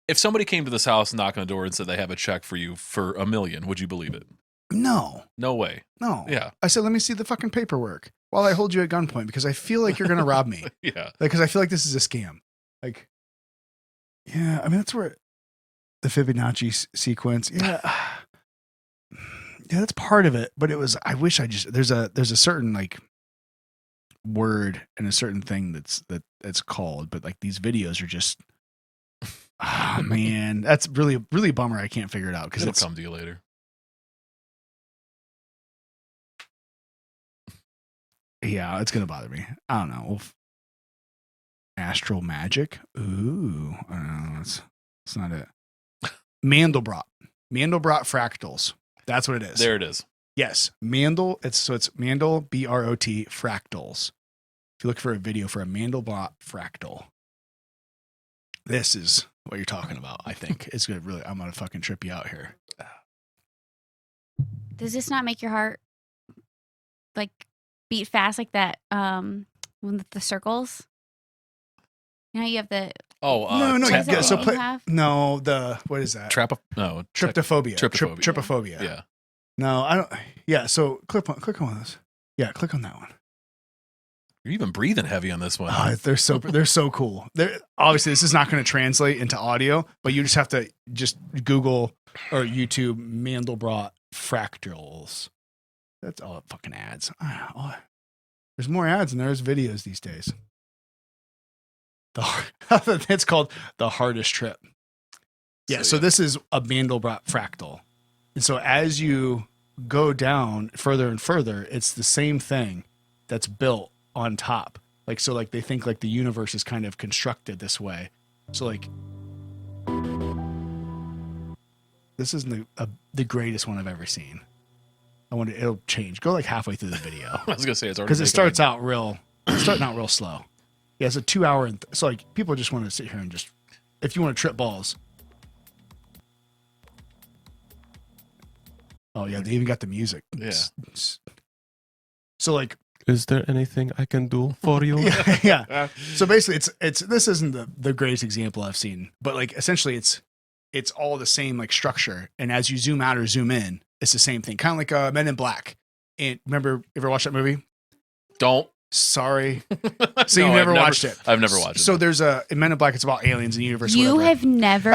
If somebody came to this house, knocked on the door, and said they have a check for you for $1 million, would you believe it? No. No way. No. Yeah. I said, let me see the fucking paperwork while I hold you at gunpoint because I feel like you're going to rob me. Yeah. Like, because I feel like this is a scam. Like, yeah, I mean, that's where the Fibonacci sequence, yeah. Yeah, that's part of it. But it was, I wish I just, there's a certain like word and a certain thing that's called, but like these videos are just, oh man, that's really, really a bummer. I can't figure it out because It'll it's come to you later. Yeah, it's gonna bother me. I don't know. Astral magic. Ooh, I don't know. It's not it. Mandelbrot fractals. That's what it is. There it is. Yes, Mandel. It's Mandel BROT fractals. If you look for a video for a Mandelbrot fractal, this is what you're talking about. I think it's gonna really. I'm gonna fucking trip you out here. Does this not make your heart like beat fast like that? With the circles. You know, you have the no. What is it So that you have? no. The what is that? Tryptophobia. Tryptophobia. Yeah. No, I don't. Yeah. So click on this. Yeah, click on that one. You're even breathing heavy on this one. Oh, they're so cool. They're obviously this is not going to translate into audio, but you just have to just Google or YouTube Mandelbrot fractals. That's all it fucking ads. There's more ads than there's videos these days. It's called the hardest trip. Yeah. So this is a Mandelbrot fractal, and so as you go down further and further, it's the same thing that's built on top. Like, so like they think like the universe is kind of constructed this way. So like this is the greatest one I've ever seen. I wonder it'll change. Go like halfway through the video. I was gonna say it's already because it starts out real. It's starting out real slow. Yeah, it's a 2 hour and so like people just want to sit here and just if you want to trip balls. Oh yeah, they even got the music. Yeah. So like, is there anything I can do for you? yeah. So basically, it's this isn't the greatest example I've seen, but like essentially, it's all the same like structure, and as you zoom out or zoom in, it's the same thing, kind of like Men in Black. And remember, ever watched that movie? Don't. Sorry. So No, you never I've watched it. I've never watched it. So there's in Men in Black, it's about aliens in the universe. You whatever. have never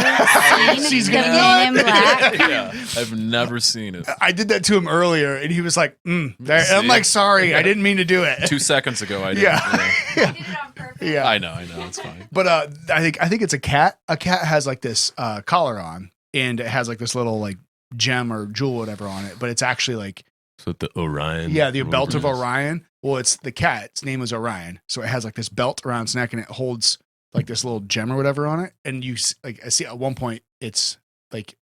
She's seen the gonna Men in Black. Yeah, I've never seen it. I did that to him earlier, and he was like, there. I'm like, sorry, I didn't mean to do it. 2 seconds ago, I did. Yeah. You did it on purpose. Yeah. I know, it's fine. But I think it's a cat. A cat has like this collar on, and it has like this little like gem or jewel, whatever, on it. But it's actually like So the Orion. the belt of rovers. Orion. Well, it's the cat. Its name is Orion, so it has like this belt around its neck, and it holds like this little gem or whatever on it. And you like I see at one point it's like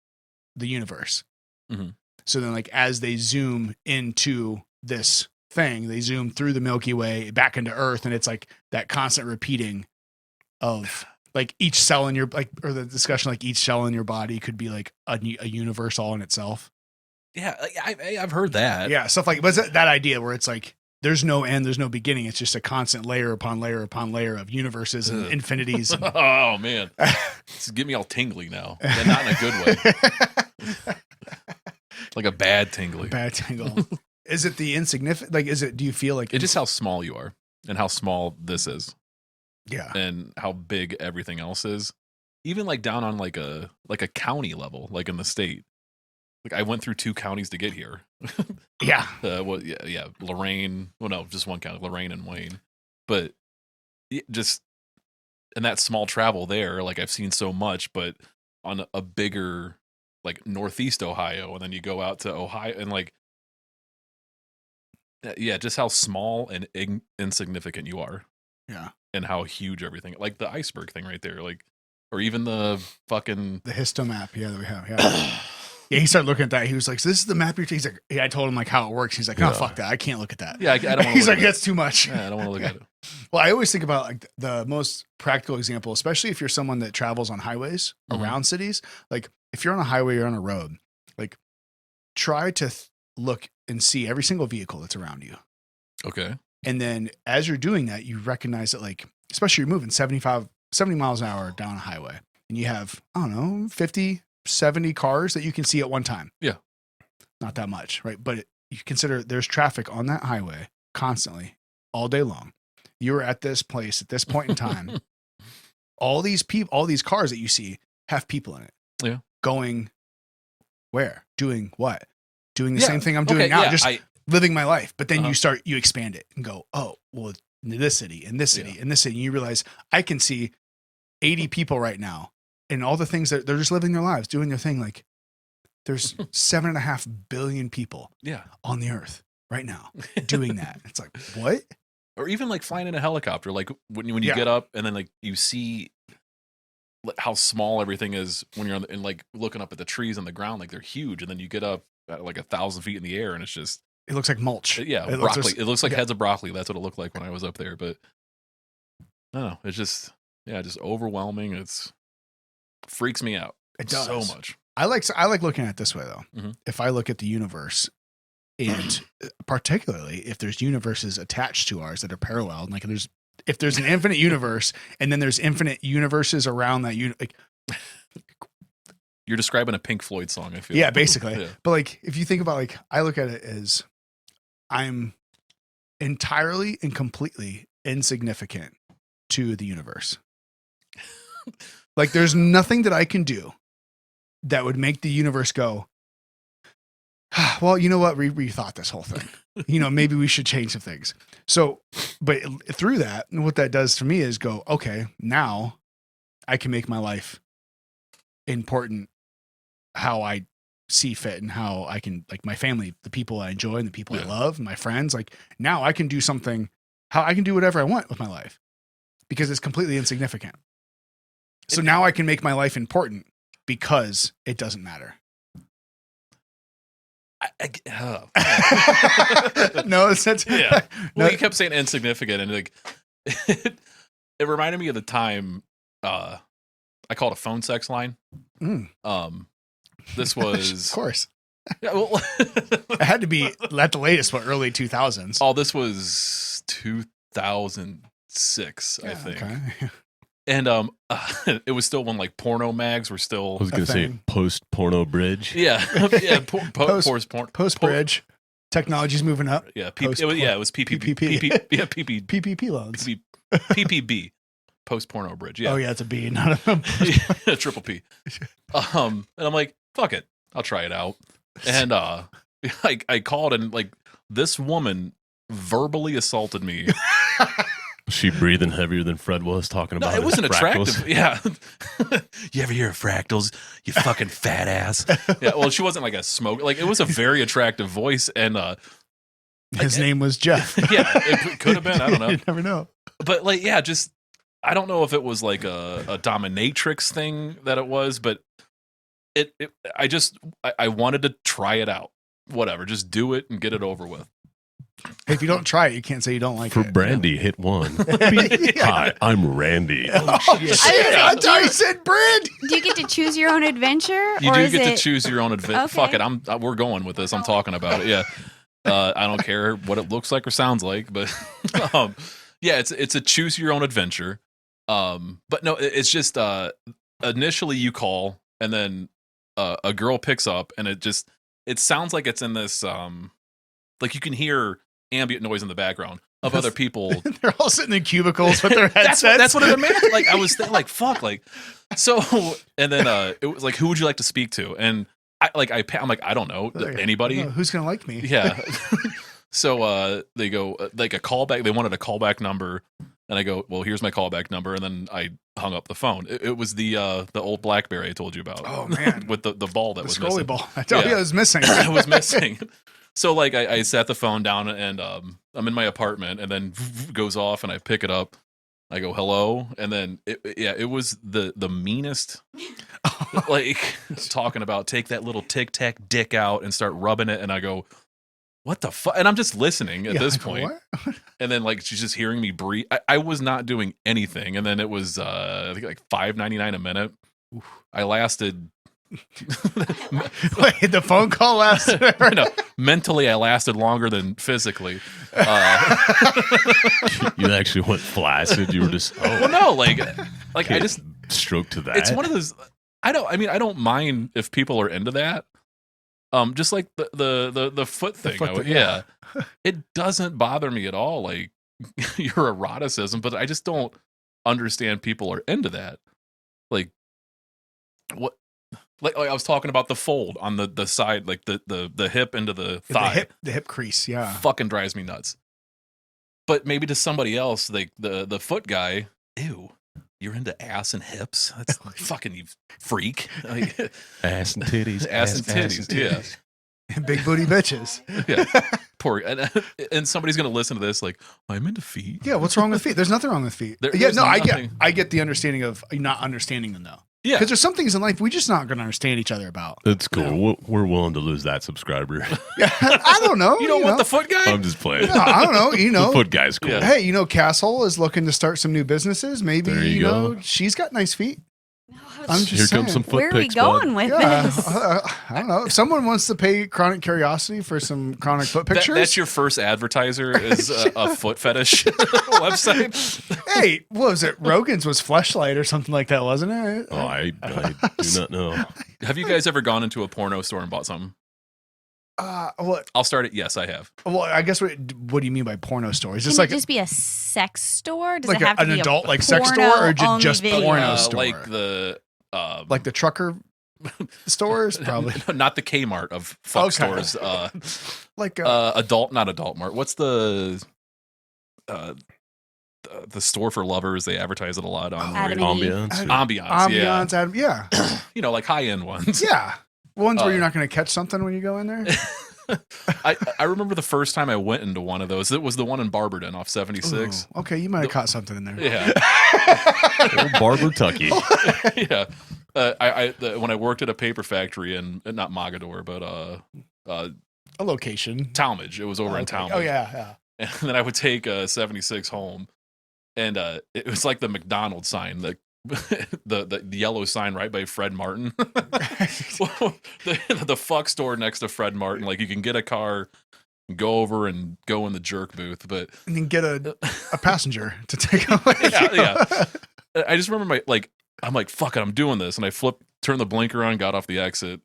the universe. Mhm. So then, like as they zoom into this thing, they zoom through the Milky Way back into Earth, and it's like that constant repeating of like each cell in your like or the discussion like each cell in your body could be like a universe all in itself. Yeah, I've heard that. Yeah, stuff like but it's that idea where it's like there's no end, there's no beginning. It's just a constant layer upon layer upon layer of universes and infinities. And Oh man, it's getting me all tingly now, and not in a good way. Like a bad tingly. bad tingle. Is it the insignificant? Like, is it? Do you feel like It's just how small you are, and how small this is, Yeah, and how big everything else is. Even like down on like a county level, like in the state. Like I went through 2 counties to get here. yeah. Yeah, Lorraine. Well, no, just one county, Lorraine and Wayne. But just in that small travel there, like I've seen so much. But on a bigger, like Northeast Ohio, and then you go out to Ohio, and like, yeah, just how small and insignificant you are. Yeah. and how huge everything, like the iceberg thing right there, like, or even the fucking The histomap, yeah, that we have, yeah. Yeah, he started looking at that. He was like, "So this is the map you're taking." He's like, "Yeah." I told him like how it works. He's like, "No, Yeah. fuck that. I can't look at that." yeah. I don't want to. He's like, "That's too much." Yeah, I don't want to look at it. Well, I always think about like the most practical example, especially if you're someone that travels on highways Mhm. around cities. Like if you're on a highway or on a road, like try to look and see every single vehicle that's around you. Okay. And then as you're doing that, you recognize that like, especially you're moving 70 miles an hour down a highway and you have, I don't know, 50, 70 cars that you can see at one time. Yeah. Not that much, right? But you consider there's traffic on that highway constantly all day long. You're at this place at this point in time. All these people, all these cars that you see have people in it. Yeah. Going where? Doing what? Doing the Yeah. same thing I'm doing Okay, now. yeah, Just living my life. But then you expand it and go, oh, well, in this city, in this city, in this city. And you realize I can see 80 people right now and all the things that they're just living their lives, doing their thing. Like there's 7.5 billion people yeah. on the earth right now doing that. It's like, what? Or even like flying in a helicopter, like when you Yeah. get up and then like you see how small everything is when you're and like looking up at the trees on the ground, like they're huge, and then you get up at like 1,000 feet in the air, and it's just It looks like mulch. yeah, It looks broccoli. just- It looks like yeah. heads of broccoli. That's what it looked like when I was up there. But I don't know, it's just just overwhelming. It's freaks me out. It does. so much. I like looking at it this way though. Mhm. If I look at the universe, and particularly if there's universes attached to ours that are parallel, like if there's an infinite universe and then there's infinite universes around that like You're describing a Pink Floyd song. I feel. yeah, basically. Yeah. But like if you think about like I look at it as I'm entirely and completely insignificant to the universe. Like there's nothing that I can do that would make the universe go, well, you know what? We rethought this whole thing. Maybe we should change some things. So, but through that, what that does for me is go, okay, now I can make my life important how I see fit and how I can, like my family, the people I enjoy and the people I Yeah. love, my friends, like now I can do something, how I can do whatever I want with my life because it's completely insignificant. So now I can make my life important because it doesn't matter. No, it's Yeah. No. Well, you kept saying insignificant, and like it reminded me of the time I called a phone sex line. Mm. This of was course. yeah, well, It had to be at the latest, early 2000s. oh, this was 2006, I think, Okay. and it was still when like porno mags were I still was going to say thing. post porno bridge. yeah Post bridge, technology's moving up. yeah Post- it was PPP PPP. yeah PP PPP loans. PPB post porno bridge yeah Oh yeah, it's a B, not a triple P. And I'm like, fuck it, I'll try it out. And I called, and like this woman verbally assaulted me. Was she breathing heavier than Fred was talking No, about it wasn't his attractive. fractals? Yeah. You ever hear of fractals? You fucking fat ass. Yeah. Well, she wasn't like a smoker. Like it was a very attractive voice, and His name was Jeff. yeah, it could have been. I don't know. You never know. But like, yeah, just I don't know if it was like a dominatrix thing that it was, but I wanted to try it out. Whatever, just do it and get it over with. If you don't try it, you can't say you don't like For it. Brandy, hit one. Yeah. Hi, I'm Randy. Oh, shit. I thought you said Brand. Do you get to choose your own adventure? You or do is get it, to choose your own adventure. Okay. Fuck it, we're going with this. I'm talking about it. Yeah, I don't care what it looks like or sounds like, but yeah, it's a choose your own adventure. But no, it's just initially you call, and then a girl picks up, and it sounds like it's in this like you can hear ambient noise in the background of other people. They're all sitting in cubicles with their headsets. That's what it meant. Like I was thinking, like fuck, like so. And then it was like, who would you like to speak to? And I'm like, I don't know, anybody. Who's gonna like me? Yeah. So they go like a callback. They wanted a callback number, and I go, well, here's my callback number, and then I hung up the phone. It was the old BlackBerry I told you about. Oh man, with the ball that the was Scully missing. ball. I tell you, Yeah. it was missing. It was missing. So like I sat the phone down, and I'm in my apartment, and then goes off, and I pick it up, I go, hello. And then it was the meanest, like talking about take that little Tic Tac dick out and start rubbing it. And I go, what the fuck? And I'm just listening at this point. What? And then like she's just hearing me breathe. I was not doing anything. And then it was I think like $5.99 a minute. I lasted Wait, the phone call lasted. no, mentally I lasted longer than physically. You actually went flaccid. You were just Well, no, like I just stroke to that. it's one of those. I don't mind if people are into that. Just like the foot thing. Yeah, it doesn't bother me at all. Like your eroticism, but I just don't understand people are into that. Like what? Like I was talking about the fold on the side, like the hip into the thigh. The hip crease, yeah. Fucking drives me nuts. But maybe to somebody else, like the foot guy, ew, you're into ass and hips? That's fucking you freak. Like, ass and titties. ass and titties, yeah. Big booty bitches. Yeah. Poor and somebody's gonna listen to this like, I'm into feet. Yeah, what's wrong with feet? There's nothing wrong with feet. There's I nothing. get the understanding of not understanding them though. Yeah. Because there's some things in life we just not gonna understand each other about. It's cool. We're willing to lose that subscriber. Yeah, I don't know. You don't want the foot guy? I'm just playing. No, I don't know. You know, The foot guy's cool. Yeah. hey, Castle is looking to start some new businesses. Maybe There you go. she's got nice feet. I'm just Here saying. comes some foot Where are we pics, going bud. with Yeah, this? I don't know. If someone wants to pay Chronic Curiosity for some chronic foot pictures, That's your first advertiser is a foot fetish website. hey, what was it? Rogan's was Fleshlight or something like that, wasn't it? Oh, I do not know. Have you guys ever gone into a porno store and bought something? What? I'll start it. Yes, I have. Well, I guess what do you mean by porno store? Is Can this it like just be a sex store? Does like it have to an be adult a like sex store or porno-only just video? porno store? Like the like the trucker stores, probably. not the Kmart of fuck Okay. stores. Like Not adult mart. What's the store for lovers? They advertise it a lot on Adam radio. and Eve. Ambiance. ambiance, Yeah. yeah, You know, like high end ones. yeah. Ones where you're not going to catch something when you go in there. I remember the first time I went into one of those. It was the one in Barberton off 76. Ooh, okay, you might have caught something in there. Yeah. Old Barber Tucky. Yeah. When I worked at a paper factory in not Mogador, but A location. Talmadge. It was over in Okay. Talmadge. Oh yeah. And then I would take 76 home, and it was like the McDonald's sign, the yellow sign right by Fred Martin. the fuck store next to Fred Martin. Like you can get a car, go over and go in the jerk booth, but And then get a passenger to take away. yeah. I just remember I'm like, fuck it, I'm doing this, and I turned the blinker on, got off the exit,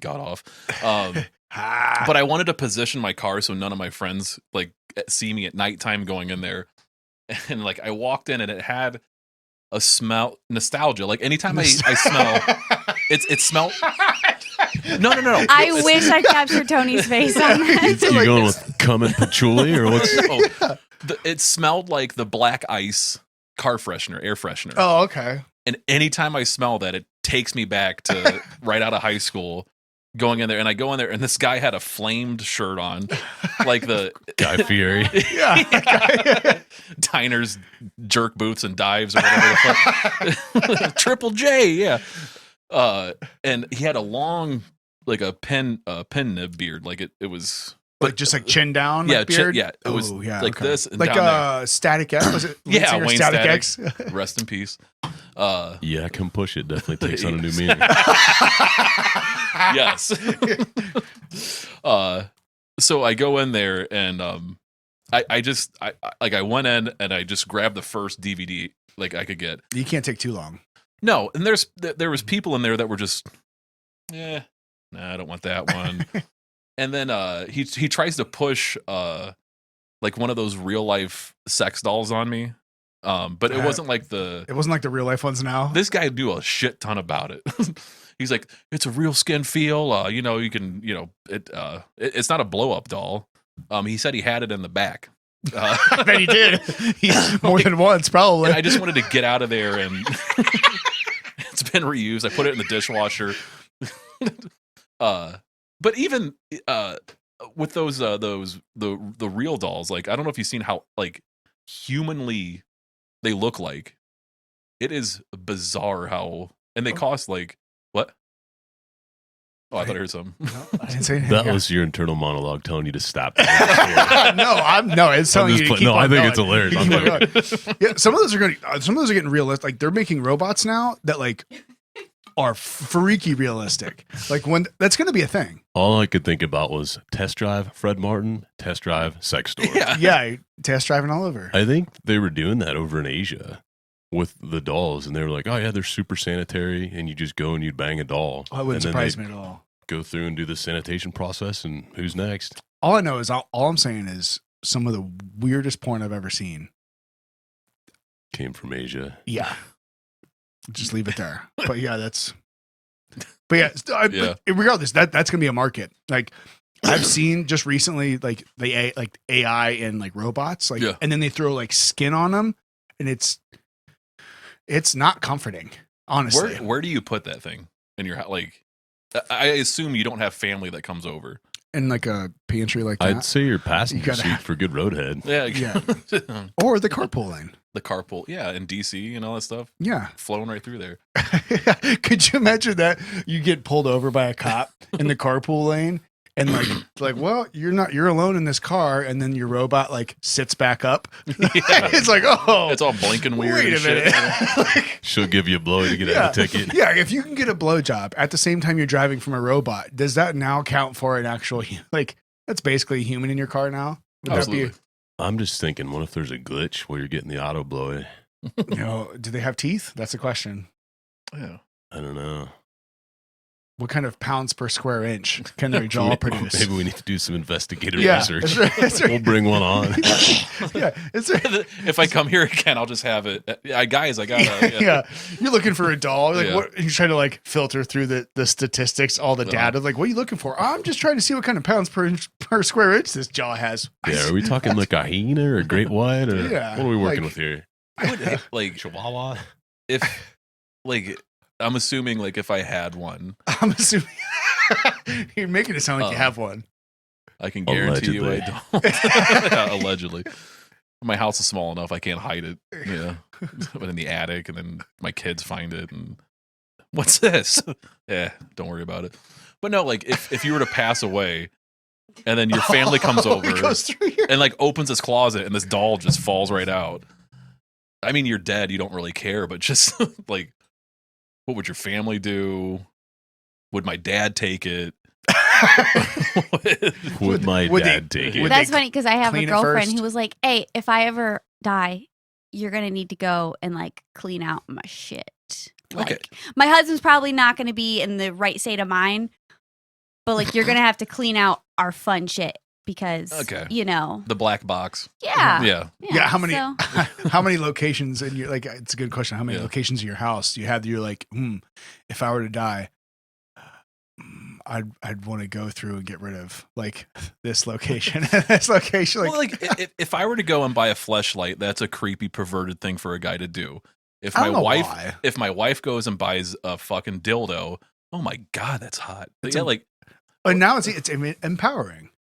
got off. But I wanted to position my car so none of my friends like see me at nighttime going in there, and like I walked in and it had a smell, nostalgia. Like anytime I smell, it smelled. No. I wish I captured Tony's face on that. You going with cum and patchouli or what's? It smelled like the black ice car freshener, air freshener. Oh, okay. And anytime I smell that, it takes me back to right out of high school, going in there. And I go in there, and this guy had a flamed shirt on, like the Guy Fieri. Yeah. Diners, jerk boots, and dives or whatever the fuck. Triple J, yeah. And he had a long, like a pen nib beard, like it was. Like just like chin down, Yeah, like beard? it was Oh, yeah, like okay. this and like down Static X, was it? lead Yeah, singer Wayne Static Static. X. Rest in peace. Yeah, come push it. Definitely takes on a new meaning. Yes. So I go in there and I went in and I just grabbed the first DVD like I could get. You can't take too long. No, and there was people in there that were just, nah, I don't want that one. And then he tries to push like one of those real life sex dolls on me. But it wasn't like It wasn't like the real life ones now. this guy knew a shit ton about it. He's like, it's a real skin feel. You can, it's not a blow up doll. He said he had it in the back. I bet he did. More than once, probably. And I just wanted to get out of there, and it's been reused. I put it in the dishwasher. But even with those the real dolls, like I don't know if you've seen how like humanly they look like. It is bizarre how, and they cost like what? Oh, I thought I heard something. No, I didn't say anything. That Yeah. was your internal monologue telling you to stop. No, it's telling you to keep I on think going. it's hilarious. Keep on going. Yeah, some of those are getting realistic. Like they're making robots now that like are freaky realistic. Like when that's going to be a thing. All I could think about was test drive Fred Martin, test drive sex store. Yeah. Yeah, test driving all over. I think they were doing that over in Asia with the dolls, and they were like, "Oh yeah, they're super sanitary, and you just go and you'd bang a doll." Oh, it wouldn't and then surprise me they'd at all. Go through and do the sanitation process, and who's next? All I know is all I'm saying is some of the weirdest porn I've ever seen. Came from Asia. Yeah, just leave it there. But yeah, that's. But yeah, Yeah. regardless, that's gonna be a market. Like I've seen just recently, like AI and like robots, like, Yeah. and then they throw like skin on them, and it's not comforting, honestly. Where do you put that thing in your house? Like, I assume you don't have family that comes over. In like a pantry like that, I'd say your passenger gotta seat have- for good roadhead. Yeah, Yeah. or the carpool lane. the carpool. Yeah, in DC and all that stuff, Yeah. flowing right through there. Could you imagine that you get pulled over by a cop in the carpool lane and like, well, you're alone in this car, and then your robot like sits back up. It's like, oh, It's all blinking weird. wait and a shit. minute. Like, She'll give you a blow to get out of the ticket. yeah, if you can get a blowjob at the same time you're driving from a robot, does that now count for an actual like? That's basically a human in your car now. Would Absolutely. I'm just thinking, what if there's a glitch where you're getting the auto blow? That be, do they have teeth? That's the question. Yeah. I don't know. What kind of pounds per square inch can their jaw produce? Maybe we need to do some investigative Yeah, research. that's right, that's right. We'll bring one on. Yeah, it's If I come here again, I'll just have it. Guys, I gotta. yeah. You're looking for a doll. Like Yeah. what? You're trying to like filter through the statistics, all the data. Like, what are you looking for? I'm just trying to see what kind of pounds per square inch this jaw has. Yeah, are we talking like a hyena or a great white? Or Yeah, what are we working like- with here? I would like Chihuahua? if like I'm assuming like if I had one, I'm assuming you're making it sound like you have one. I can guarantee you I Allegedly. don't. Yeah, allegedly. My house is small enough I can't hide it. Yeah. But in the attic, and then my kids find it and what's this? Yeah, don't worry about it. But no, like if you were to pass away and then your family comes over It goes through your and like opens this closet and this doll just falls right out. I mean, you're dead, you don't really care, but just like what would your family do? Would my dad take it? Would my would they- dad take it? would That's they funny because I have a clean it girlfriend first? who was like, "Hey, if I ever die, you're gonna need to go and like clean out my shit." Like, Okay. my husband's probably not gonna be in the right state of mind, but like you're gonna have to clean out our fun shit because, Okay. you know, The black box. yeah, Yeah. Yeah, how many so- how many locations in your like it's a good question. How many Yeah. locations in your house do you have that you're like, if I were to die, I'd want to go through and get rid of like this location, this location. Like, Well, like if I were to go and buy a fleshlight, that's a creepy, perverted thing for a guy to do. If I my don't know wife, why. if my wife goes and buys a fucking dildo, oh my god, that's hot. But yeah, like But now it's empowering.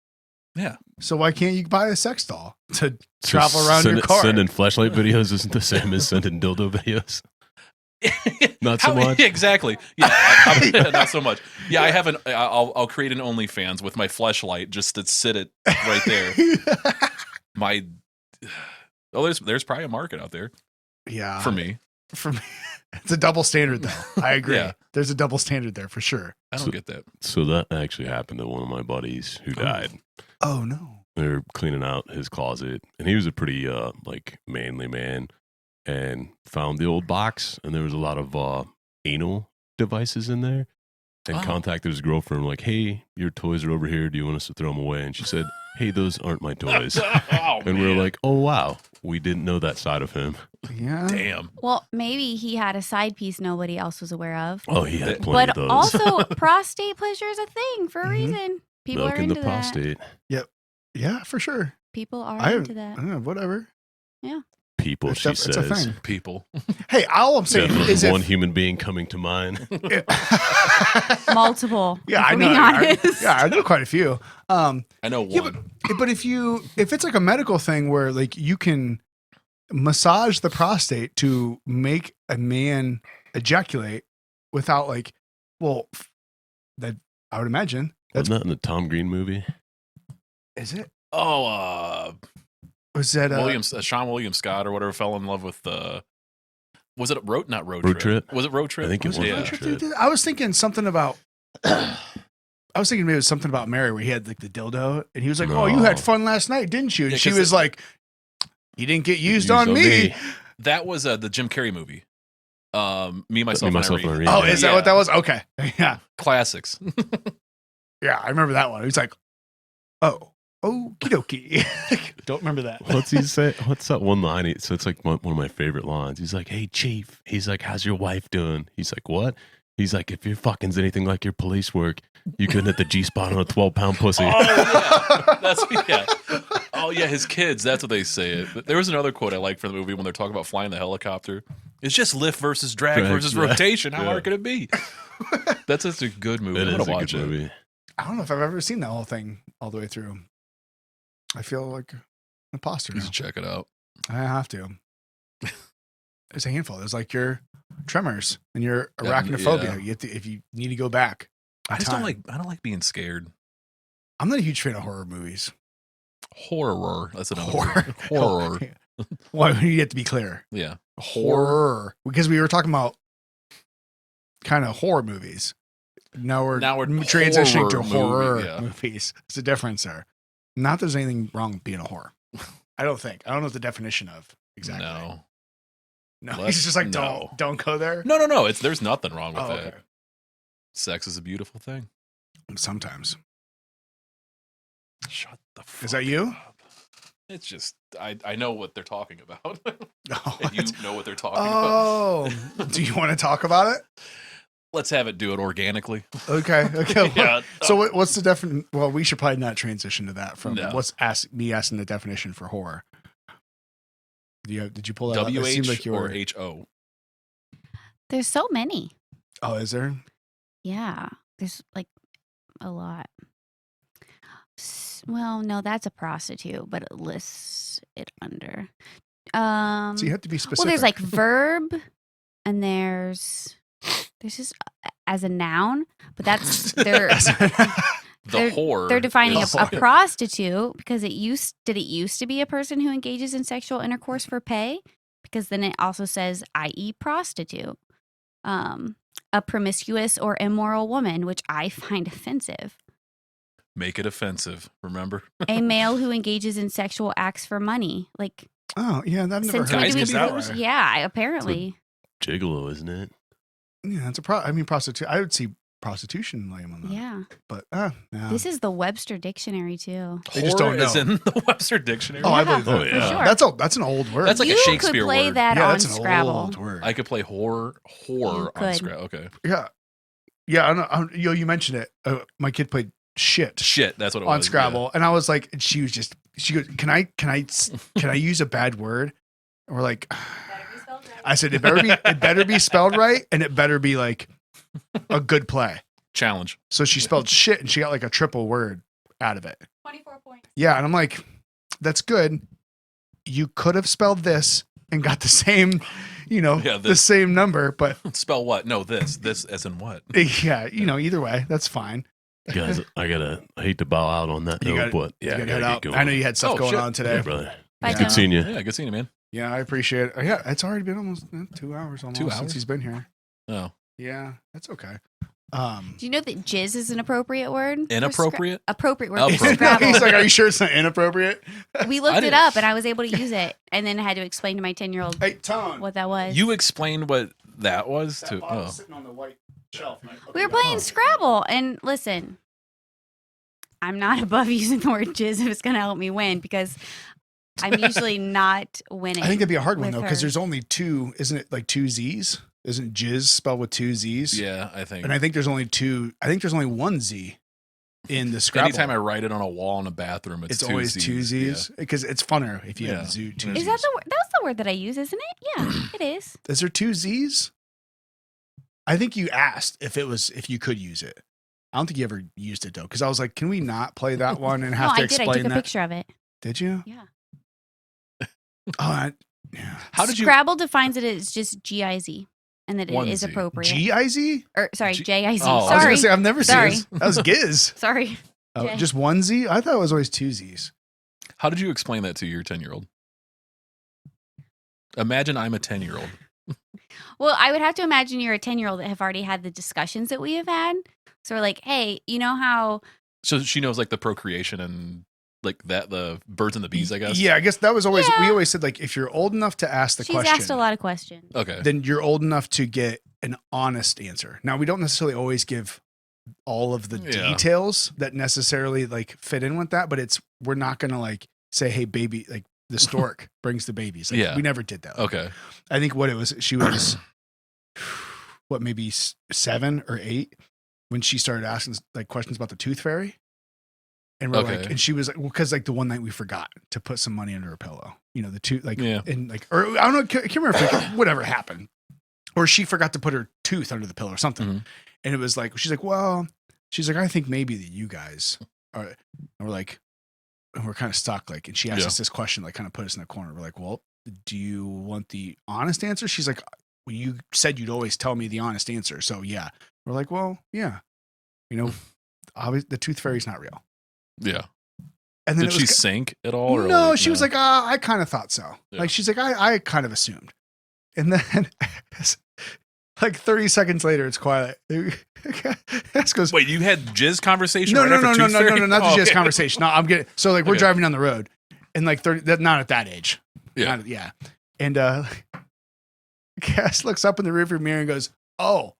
yeah, So why can't you buy a sex doll to So travel around your car? Sending flashlight videos isn't the same as sending dildo videos. Not so How- much? Exactly. Yeah, not so much. Yeah, I have an. I'll create an OnlyFans with my fleshlight just to sit it right there. My there's probably a market out there Yeah, for me. For me, it's a double standard though. I agree. Yeah. There's a double standard there for sure. I don't get that. So that actually happened to one of my buddies who died. Oh no. They were cleaning out his closet, and he was a pretty like manly man, and found the old box, and there was a lot of anal devices in there, and Oh. contacted his girlfriend like, "Hey, your toys are over here. Do you want us to throw them away?" And she said, "Hey, those aren't my toys." Oh, And we were man. like, "Oh wow, we didn't know that side of him." Yeah. damn. Well, maybe he had a side piece nobody else was aware of. Oh, he had But plenty But of those. also, prostate pleasure is a thing for a Mhm. reason. People milk are in the into that. prostate. Yeah, for sure. People are I into that. don't know, whatever. People, It's she a says. thing. People. Hey, all I'm saying Definitely is one human being coming to mind. Multiple. Yeah, I if know. we're being honest. I know quite a few. I know Yeah, one. but if it's like a medical thing where like you can massage the prostate to make a man ejaculate without like, well, that I would imagine that's Wasn't that in the Tom Green movie? is it? Oh, Was that Sean William Scott or whatever fell in love with was it not road Road trip? Trip? Was it road trip? I think it was Yeah. Road Trip. I was thinking something about. I was thinking maybe it was something about Mary where he had like the dildo and he was like, "Oh, you had No. fun last night, didn't you?" And Yeah, she 'cause was like, "He didn't get used on me." That was the Jim Carrey movie. Me, myself, Myself, and and Irene. Oh, is that what that was? Okay, yeah, Classics. yeah, I remember that one. He's like, "Oh, okie dokie." Don't remember that. What's he say? What's that one line? So it's like one of my favorite lines. He's like, "Hey, Chief." He's like, "How's your wife doing?" He's like, "What?" He's like, "If your fucking's anything like your police work, you couldn't hit the G-spot on a 12-pound pussy." Oh yeah, that's yeah. Oh yeah, his kids. That's what they say. But there was another quote I like from the movie when they're talking about flying the helicopter. It's just lift versus drag versus yeah. rotation. How Yeah. hard could it be? That's such a good movie. It I'm is gonna a watch good it. movie. I don't know if I've ever seen that whole thing all the way through. I feel like an imposter You now. should check it out. I have to. There's a handful. There's like your tremors and your arachnophobia. Yeah. You have to, if you need to go back. I just time. don't like being scared. I'm not a huge fan of horror movies. Horror. That's another Horror. word. Horror. Well, you have to be clear. Yeah. Horror. Because we were talking about kind of horror movies. Now we're transitioning to horror yeah. movies. It's a difference there. Not that there's anything wrong with being a horror. I don't think. I don't know what the definition of exactly. No, Let's- he's just like, no. don't go there. No. There's nothing wrong with Oh, that. okay. Sex is a beautiful thing. Sometimes. Shut the fuck Is that you? up. It's just I know what they're talking about. Oh, And you know what they're talking about. oh. Do you want to talk about it? Let's have it do it organically. Okay. Okay. Yeah. So what's the definition? Well, we should probably not transition to that from No. what's me asking the definition for horror. Did you pull that up? It seemed WH like you or were. HO? There's so many. Oh, is there? Yeah, there's like a lot. Well, no, that's a prostitute, but it lists it under. So you have to be specific. Well, there's like verb, and there's just as a noun, but that's they're The whore. they're defining is- a prostitute because it used to be a person who engages in sexual intercourse for pay, because then it also says i.e. prostitute, a promiscuous or immoral woman, which I find offensive. Make it offensive. Remember? A male who engages in sexual acts for money, like Oh, yeah, I've never since heard when Guys do we can be that those? way. yeah, apparently. Gigolo, isn't it? Yeah, it's prostitute. I would see prostitution lame on that. Yeah, But no. this is the Webster Dictionary too. They just Whore don't is know. in the Webster Dictionary. Oh, I Yeah, believe that. Oh, yeah. for sure. That's an old word. That's like a you Shakespeare could play word. that yeah, on that's an Scrabble. old word. I could play horror You on could. Scrabble. Okay. Yeah, yeah. I know, you mentioned it. My kid played shit Shit, that's what it on was. Scrabble, and I was like, and she goes, can I use a bad word? And we're like, I said it better be spelled right, and it better be like a good play. Yeah. Challenge. So she spelled shit, and she got like a triple word out of it. 24 points. Yeah, and I'm like, that's good. You could have spelled this and got the same, Yeah, the same number, but Spell what? No, this as in what? yeah, either way, that's fine. Guys, I hate to bow out on that You note, gotta- but yeah, You I gotta head gotta out. get going. I know you had stuff Oh, going shit. on today. Yeah, brother. Bye, Yeah. Good seeing you. Yeah, good seeing you, man. Yeah, I appreciate it. Yeah, it's already been almost 2 hours 2 since hours? he's been here. Oh, Yeah, that's okay. Do you know that jizz is an appropriate word? for Inappropriate? appropriate word for Appropriate. Scrabble. He's like, are you sure it's not inappropriate? We I looked it didn't- up and I was able to use it, and then I had to explain to my 10-year-old Hey, Tone. what that was. you explained what that was That to. bottle's Oh, sitting on the white shelf. We were playing Scrabble, and listen, I'm not above using the word jizz if it's going to help me win, because I'm usually not winning. I think that'd be a hard one with though, because her. there's only two. Isn't it like two Z's? Isn't jizz spelled with two Z's? yeah, I think. And I think there's only two. I think there's only one Z in the Scrabble. Anytime I write it on a wall in a bathroom, it's always two Z's because it's funner if you Yeah. have two Is Z's. Is that the word? That's the word that I use, isn't it? Yeah, it is. Is there two Z's? I think you asked if you could use it. I don't think you ever used it though, because I was like, can we not play that one and have No, to I did. explain I took a that? picture of it. Did you? Yeah. Oh, How did you? Scrabble defines it as just GIZ, and that it is Onesie. appropriate. G-I-Z? Or sorry, G- JIZ. Oh, I was I was going Sorry, to say, I've never seen Sorry. this. That was Giz. sorry. Oh, J. just one Z? I thought it was always two Z's. How did you explain that to your 10-year-old? Imagine I'm a 10-year-old. Well, I would have to imagine you're a 10-year-old that have already had the discussions that we have had. So we're like, hey, you know how So she knows like the procreation and like that the birds and the bees, I guess. Yeah, I guess that was always, we Yeah. always said, like, if you're old enough to ask the she's question, asked a lot of questions. Okay. then you're old enough to get an honest answer. Now, we don't necessarily always give all of the Yeah. details that necessarily like fit in with that, but we're not going to like say, hey, baby, like the stork brings the babies. Like, Yeah. we never did that. Okay. I think what it was, she was, what, maybe 7 or 8 when she started asking like questions about the tooth fairy. And we're like, Okay. and she was like, well, because like the one night we forgot to put some money under her pillow, you know, the tooth, like, Yeah. and like, or I don't know, I can't remember if whatever happened, or she forgot to put her tooth under the pillow or something. Mhm. And it was like, she's like, well, she's like, I think maybe that you guys are, and we're like, and we're kind of stuck. Like, and she asked Yeah. us this question, like, kind of put us in the corner. We're like, well, do you want the honest answer? She's like, well, you said you'd always tell me the honest answer. So yeah. We're like, well, yeah, you know, obviously the tooth fairy's not real. Yeah. And then Did it she was, sink at all? Or no, like, she was like, I kind of thought so. Yeah. Like, she's like, I kind of assumed. And then like 30 seconds later, it's quiet. This goes, wait, you had jizz conversation? no, right no, after no, no, Tooth no, Fairy? no, not the Oh, jazz okay. conversation. No, I'm getting, so like we're Okay. driving down the road and like 30, not at that age. Yeah. Yeah. And Cass looks up in the rearview mirror and goes, oh,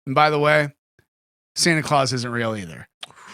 and by the way, Santa Claus isn't real either.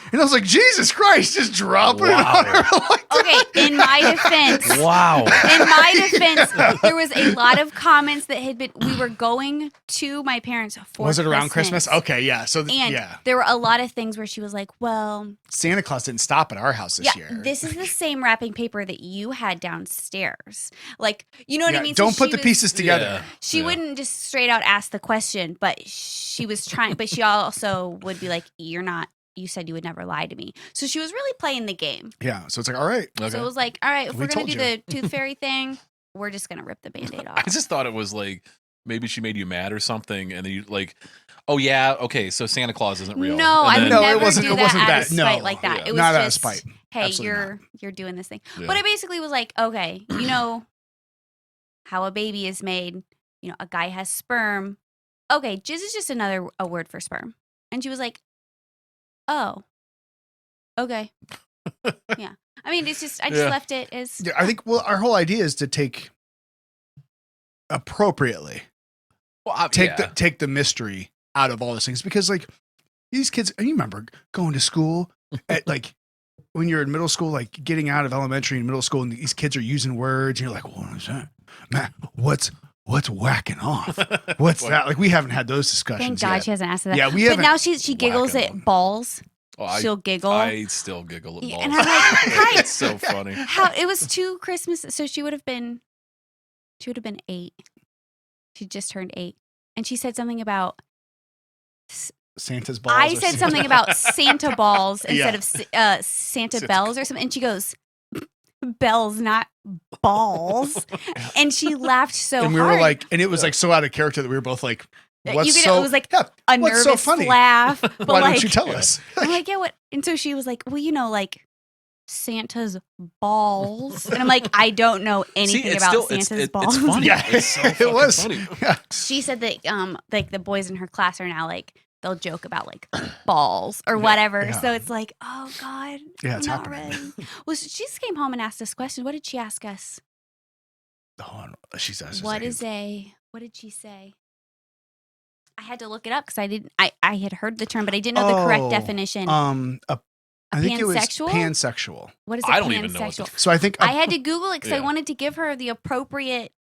And I was like, Jesus Christ, just dropping it on her like Okay, in my defense, Wow. in my defense, there was a lot of comments that had been. We were going to my parents for. Was it around Christmas? Okay, yeah. So And yeah, there were a lot of things where she was like, "Well, Santa Claus didn't stop at our house this yeah, year. this is the same wrapping paper that you had downstairs. Like, you know what I Yeah, mean? So don't put she the was- pieces together. Yeah. She wouldn't just straight out ask the question, but she was trying. But she also would be like, "You're not. You said you would never lie to me." So she was really playing the game. Yeah. So it's like, all right. Okay. So it was like, all right, if We we're gonna told do you. the tooth fairy thing, we're just gonna rip the band-aid off. I just thought it was like maybe she made you mad or something, and then you like, oh yeah, okay, so Santa Claus isn't real. No, And I then- would No, it never wasn't- do it that wasn't out that. of spite No. like that. Yeah. It was Not out of just, spite. hey, Absolutely you're doing this thing. Yeah. But I basically was like, okay, you know how a baby is made. You know, a guy has sperm. Okay, jizz is just a word for sperm. And she was like, oh, okay, yeah. I mean, it's just I just Yeah. left it as Yeah, I think, well, our whole idea is to take appropriately, Well, take the mystery out of all those things, because like these kids, and you remember going to school at like when you're in middle school, like getting out of elementary and middle school, and these kids are using words, and you're like, what is that? Man, what's whacking off? What's that? Like, we haven't had those discussions Thank God yet. she hasn't asked that. Yeah, we but haven't. now she giggles whacking at on. balls. Oh, She'll giggle. I still giggle at Yeah, balls. and I'm like, hi. It's so funny. How it was 2 Christmases, so she would have been 8. She just turned 8, and she said something about. Santa's balls. I or said Santa- something about Santa balls instead Yeah. of Santa Santa bells or something, and she goes, "Bells, not balls," and she laughed so and we hard. were like, and it was like so out of character that we were both like, what's You could- so, it was like yeah, a what's nervous so funny? laugh. But Why like, don't you tell us? I'm like, yeah, what? And so she was like, well, you know, like Santa's balls, and I'm like, I don't know anything it's about still- Santa's it's balls. funny. Yeah, It's so it fucking was. funny. Yeah. She said that like the boys in her class are now like they'll joke about like balls or whatever. yeah. So it's like, oh God, Yeah, it's I'm not happening. ready. Well, she just came home and asked us questions. What did she ask us? Oh, she says, What did she say? I had to look it up because I had heard the term, but I didn't know the correct definition. I think it was pansexual? pansexual. What is a I don't even know what pansexual? So I think I had to Google it because I Yeah. wanted to give her the appropriate,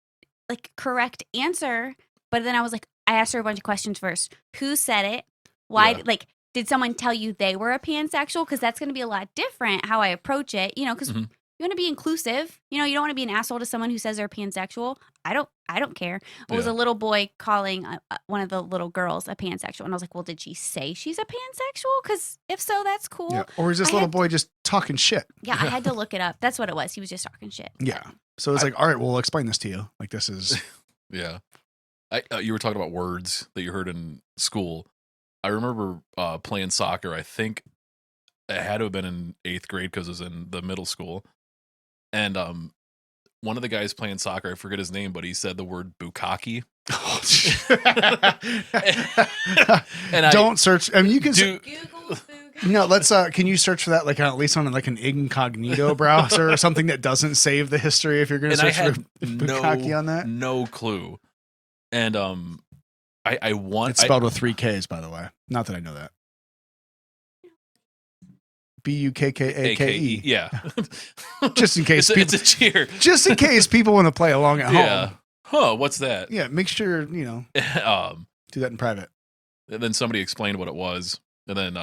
like, correct answer. But then I was like, I asked her a bunch of questions first. Who said it? Why? Yeah. Like, did someone tell you they were a pansexual? Because that's going to be a lot different how I approach it. You know, because Mhm. You want to be inclusive. You know, you don't want to be an asshole to someone who says they're pansexual. I don't care. It was Yeah. a little boy calling one of the little girls a pansexual. And I was like, well, did she say she's a pansexual? Because if so, that's cool. Yeah. Or is this I little had- boy just talking shit? Yeah, I had to look it up. That's what it was. He was just talking shit. Yeah. So it's like, all right, well, we'll explain this to you. Like, this is. Yeah. You were talking about words that you heard in school. I remember playing soccer. I think it had to have been in 8th grade because it was in the middle school. And one of the guys playing soccer, I forget his name, but he said the word bukkake. And Don't search. I mean, you can. do, No, let's. Can you search for that, like at least on like an incognito browser or something that doesn't save the history if you're going to and I search had for bukkake on that? no clue. And I want It's spelled with 3 Ks, by the way. Not that I know that. Bukkake. Yeah. Just in case it's a cheer. Just in case people want to play along at Yeah. home. Huh, what's that? Yeah, make sure do that in private. And then somebody explained what it was. And then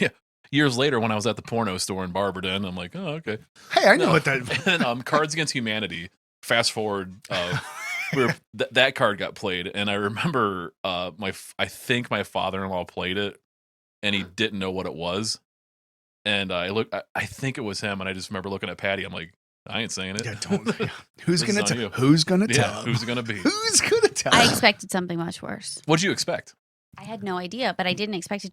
yeah, years later when I was at the porno store in Barberton, I'm like, oh, okay. Hey, I know No. what that. And then Cards Against Humanity. Fast forward, that card got played, and I remember I think my father-in-law played it, and he didn't know what it was. And I think it was him, and I just remember looking at Patty. I'm like, I ain't saying it. Yeah, don't. Who's This is gonna on tell? you. Who's gonna Yeah, tell? who's it gonna be? Who's gonna tell? I expected something much worse. What'd you expect? I had no idea, but I didn't expect it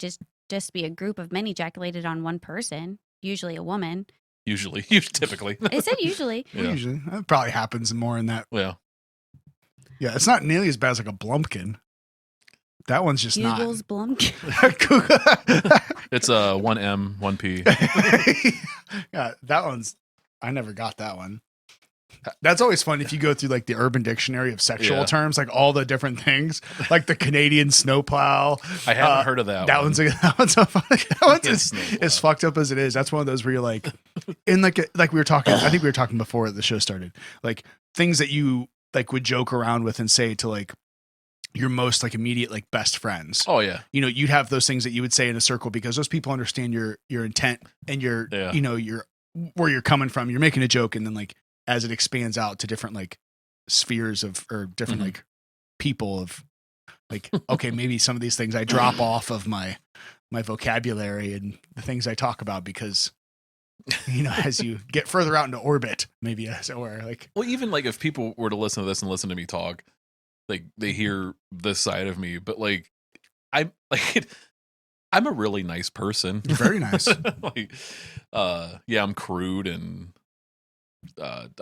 just be a group of men ejaculated on one person, usually a woman. Usually, typically. It said usually. Well, Yeah. usually, that probably happens more in that. Yeah. Yeah, it's not nearly as bad as like a Blumpkin. That one's just Google's Blumkin. not. It's a 1M, 1P. Yeah, that one's. I never got that one. That's always fun if you go through like the Urban Dictionary of sexual Yeah. terms, like all the different things, like the Canadian snowplow. I haven't heard of that. That one. one's so funny. That one's Canadian as snowplow. fucked up as it is. That's one of those where you're like, in like we were talking. I think we were talking before the show started. Like things that you like would joke around with and say to like your most like immediate like best friends. Oh yeah. You know, you'd have those things that you would say in a circle because those people understand your intent and your Yeah. you know your where you're coming from. You're making a joke, and then like as it expands out to different like spheres of or different Mhm. like people of like okay, maybe some of these things I drop off of my vocabulary and the things I talk about because you know as you get further out into orbit, maybe as it were, like Well, even like if people were to listen to this and listen to me talk, like they hear this side of me, but like I'm like I'm a really nice person. you're very nice. Like yeah, I'm crude and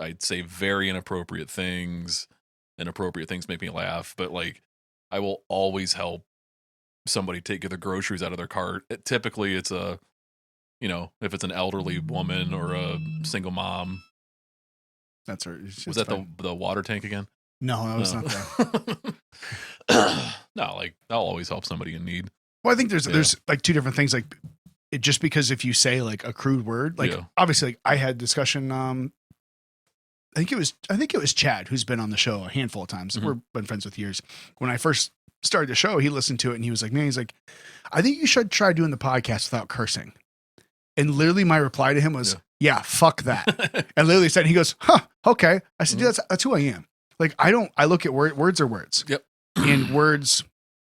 I'd say very inappropriate things. Inappropriate things make me laugh, but like I will always help somebody take their groceries out of their cart. Typically it's a if it's an elderly woman or a single mom. That's her. it's Was just that fine. the water tank again? No, that was not that. No, like I'll always help somebody in need. Well, I think there's Yeah. there's like two different things. Like just because if you say like a crude word, like Yeah. obviously like I had discussion. I think it was Chad who's been on the show a handful of times. Mhm. We've been friends with years. When I first started the show, he listened to it and he was like, "Man, he's like, I think you should try doing the podcast without cursing." And literally, my reply to him was, "Yeah, fuck that." And literally said, he goes, "Huh, okay." I said, Mhm. "That's who I am." Like I look at words are words. Yep. And words,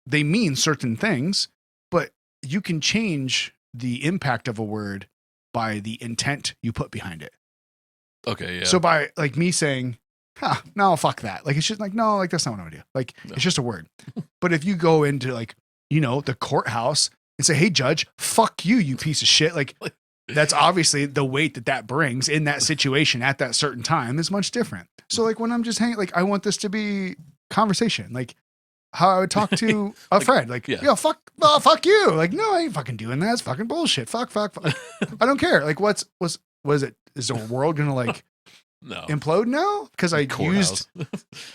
they mean certain things, but you can change the impact of a word by the intent you put behind it. Okay, yeah. So by like me saying, no, fuck that. Like it's just like, no, like that's not what I'm gonna do. Like No. it's just a word. But if you go into like, the courthouse and say, "Hey judge, fuck you, you piece of shit." Like that's obviously the weight that brings in that situation at that certain time is much different. So like when I'm just hanging, like I want this to be conversation, like how I would talk to a friend, like, yeah. fuck you. Like, no, I ain't fucking doing that. It's fucking bullshit. Fuck. I don't care. Like was it, is the world going to like no. implode now? Cause I Courthouse.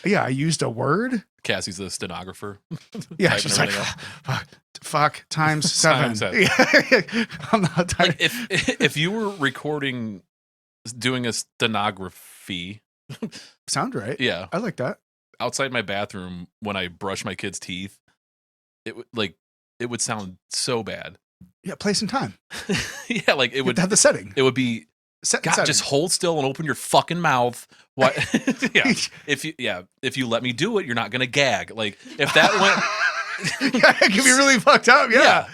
used a word. Cassie's the stenographer. Yeah. Typing She's like, everything fuck times 7. Times 7. Yeah. I'm not tired. Like if you were doing a stenography, Sound right. yeah, I like that. outside my bathroom when I brush my kids' teeth, it would sound so bad. Yeah. Place and time. Yeah, like it You would have the setting. it would be God, just hold still and open your fucking mouth. What? Yeah. If you let me do it, you're not gonna gag. Like if that went, Yeah, it can be really fucked up. Yeah.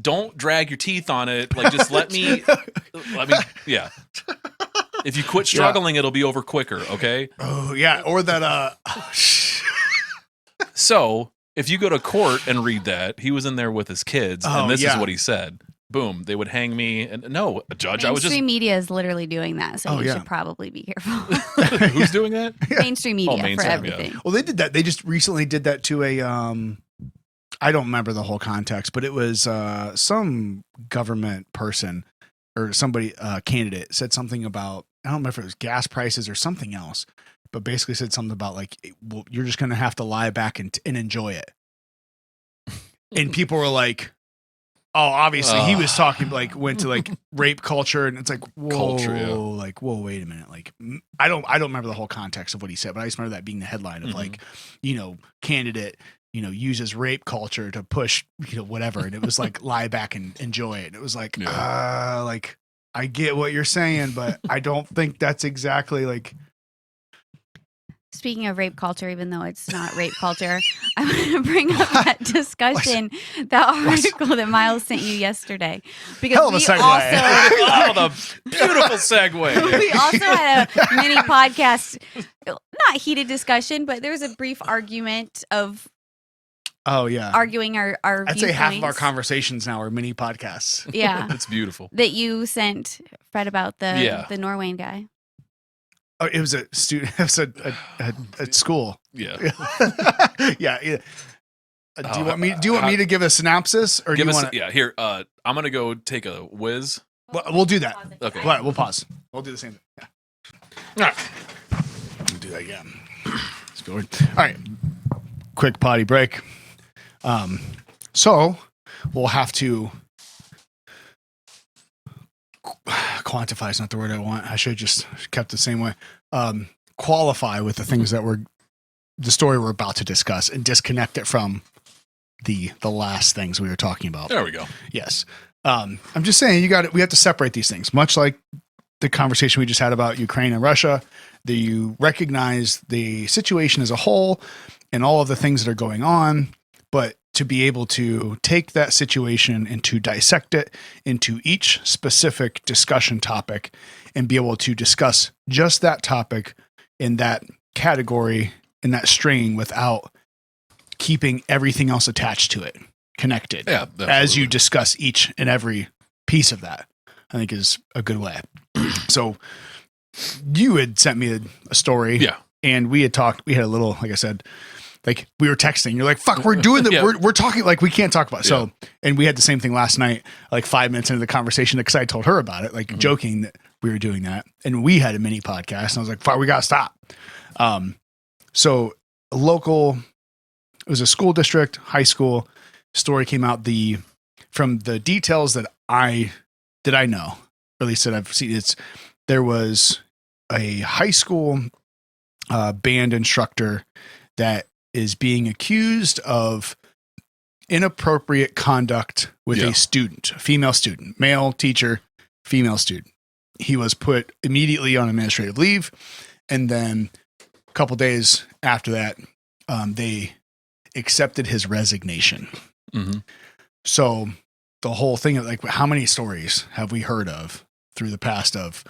Don't drag your teeth on it. Like just let me. Yeah. If you quit struggling, it'll be over quicker. Okay. Oh yeah, or that. So if you go to court and read that, he was in there with his kids, and this is what he said. Boom, they would hang me. And no, a judge. I was just. Mainstream media is literally doing that, so you should probably be careful. Who's doing that? Mainstream media for mainstream, everything. Well, they did that. They just recently did that to a. I don't remember the whole context, but it was some government person or somebody candidate said something about, I don't remember if it was gas prices or something else, but basically said something about like, well, you're just going to have to lie back and enjoy it. And people were like, oh, obviously he was talking like went to like rape culture, and it's like, whoa, like, whoa, wait a minute. Like, I don't remember the whole context of what he said, but I just remember that being the headline of like, candidate, uses rape culture to push, whatever. And it was like, lie back and enjoy it. And it was like, like, I get what you're saying, but I don't think that's exactly like. Speaking of rape culture, even though it's not rape culture, I want to bring up that discussion, that article that Miles sent you yesterday. Because Hell of a segue. Oh, the beautiful segue. We also had a mini podcast, not heated discussion, but there was a brief argument of arguing our I'd say half of our viewpoints. conversations now are mini podcasts. Yeah. It's beautiful. That you sent Fred about the Norwayn guy. Oh, it was a student. It was at school. Yeah. Yeah. Do you want me? Do you want me to give a synopsis, or do you want? Here. I'm gonna go take a whiz. We'll do that. Okay. All right, we'll pause. We'll do the same thing. Yeah. All right. We'll do that again. Let's go. All right. Quick potty break. So we'll have to quantify is not the word I want. I should have just kept the same way. Qualify with the things that the story we're about to discuss, and disconnect it from the last things we were talking about. There we go. Yes. I'm just saying we have to separate these things, much like the conversation we just had about Ukraine and Russia. That you recognize the situation as a whole and all of the things that are going on, but to be able to take that situation and to dissect it into each specific discussion topic and be able to discuss just that topic in that category, in that string, without keeping everything else attached to it, connected. Yeah, as you discuss each and every piece of that, I think is a good way. So you had sent me a story. Yeah. And we had a little, like I said, like we were texting. You're like, fuck, we're doing the, we're talking, like we can't talk about it. So, and we had the same thing last night, like 5 minutes into the conversation, because I told her about it, like joking that we were doing that. And we had a mini podcast, and I was like, fuck, we got to stop. So a local, it was a school district, high school story came out. From the details that I know, or at least that I've seen, there was a high school band instructor that is being accused of inappropriate conduct with a student, a female student, male teacher, female student. He was put immediately on administrative leave. And then a couple days after that, they accepted his resignation. Mm-hmm. So the whole thing of like, how many stories have we heard of through the past of,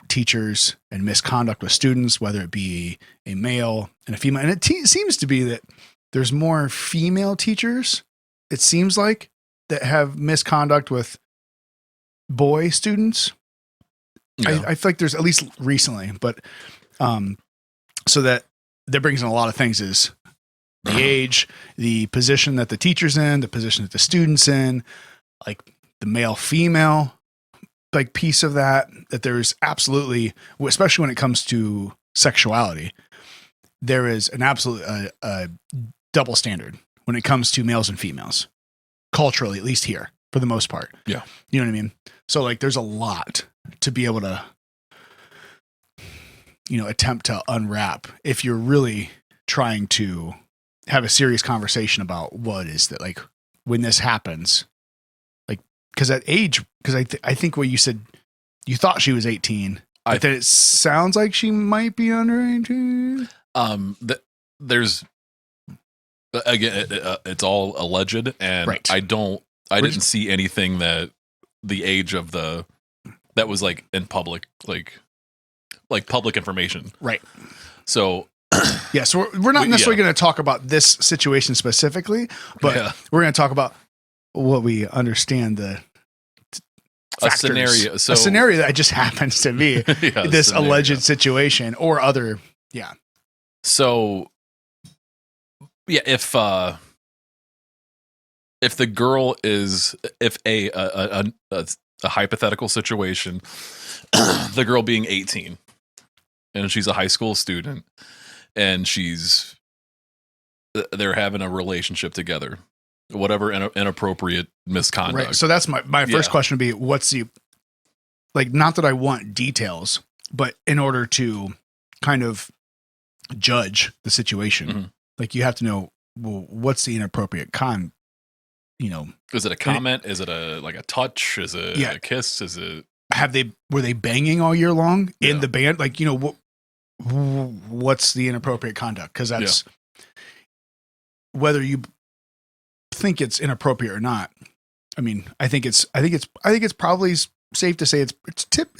teachers and misconduct with students, whether it be a male and a female. And it seems to be that there's more female teachers, it seems like, that have misconduct with boy students. Yeah. I feel like there's, at least recently, but so that brings in a lot of things, is the age, the position that the teacher's in, the position that the student's in, like the male female like piece of that there's absolutely, especially when it comes to sexuality, there is an absolute a double standard when it comes to males and females, culturally, at least here, for the most part. Yeah. You know what I mean? So like there's a lot to be able to, attempt to unwrap if you're really trying to have a serious conversation about what is that, like when this happens, like because at age, because I think what you said, you thought she was 18, but then it sounds like she might be under 18. There's again, it's all alleged, and Right. I didn't see anything that the age of that was like in public, like public information. Right. So Yeah, so we're not necessarily going to talk about this situation specifically, but Yeah. we're going to talk about what we understand the a factors. scenario. So A scenario that just happens to be Yeah, this scenario. alleged situation or other. Yeah. So yeah, if the girl is if a hypothetical situation, the girl being 18 and she's a high school student and they're having a relationship together, whatever inappropriate misconduct. Right. So that's my first Yeah. question would be, what's the, like, not that I want details, but in order to kind of judge the situation, Mhm. like you have to know, well, what's the inappropriate Is it a comment? Is it a touch? Is it Yeah. a kiss? Is it were they banging all year long in Yeah. the band? Like, what's the inappropriate conduct? Because that's whether you think it's inappropriate or not. I mean, I think it's probably safe to say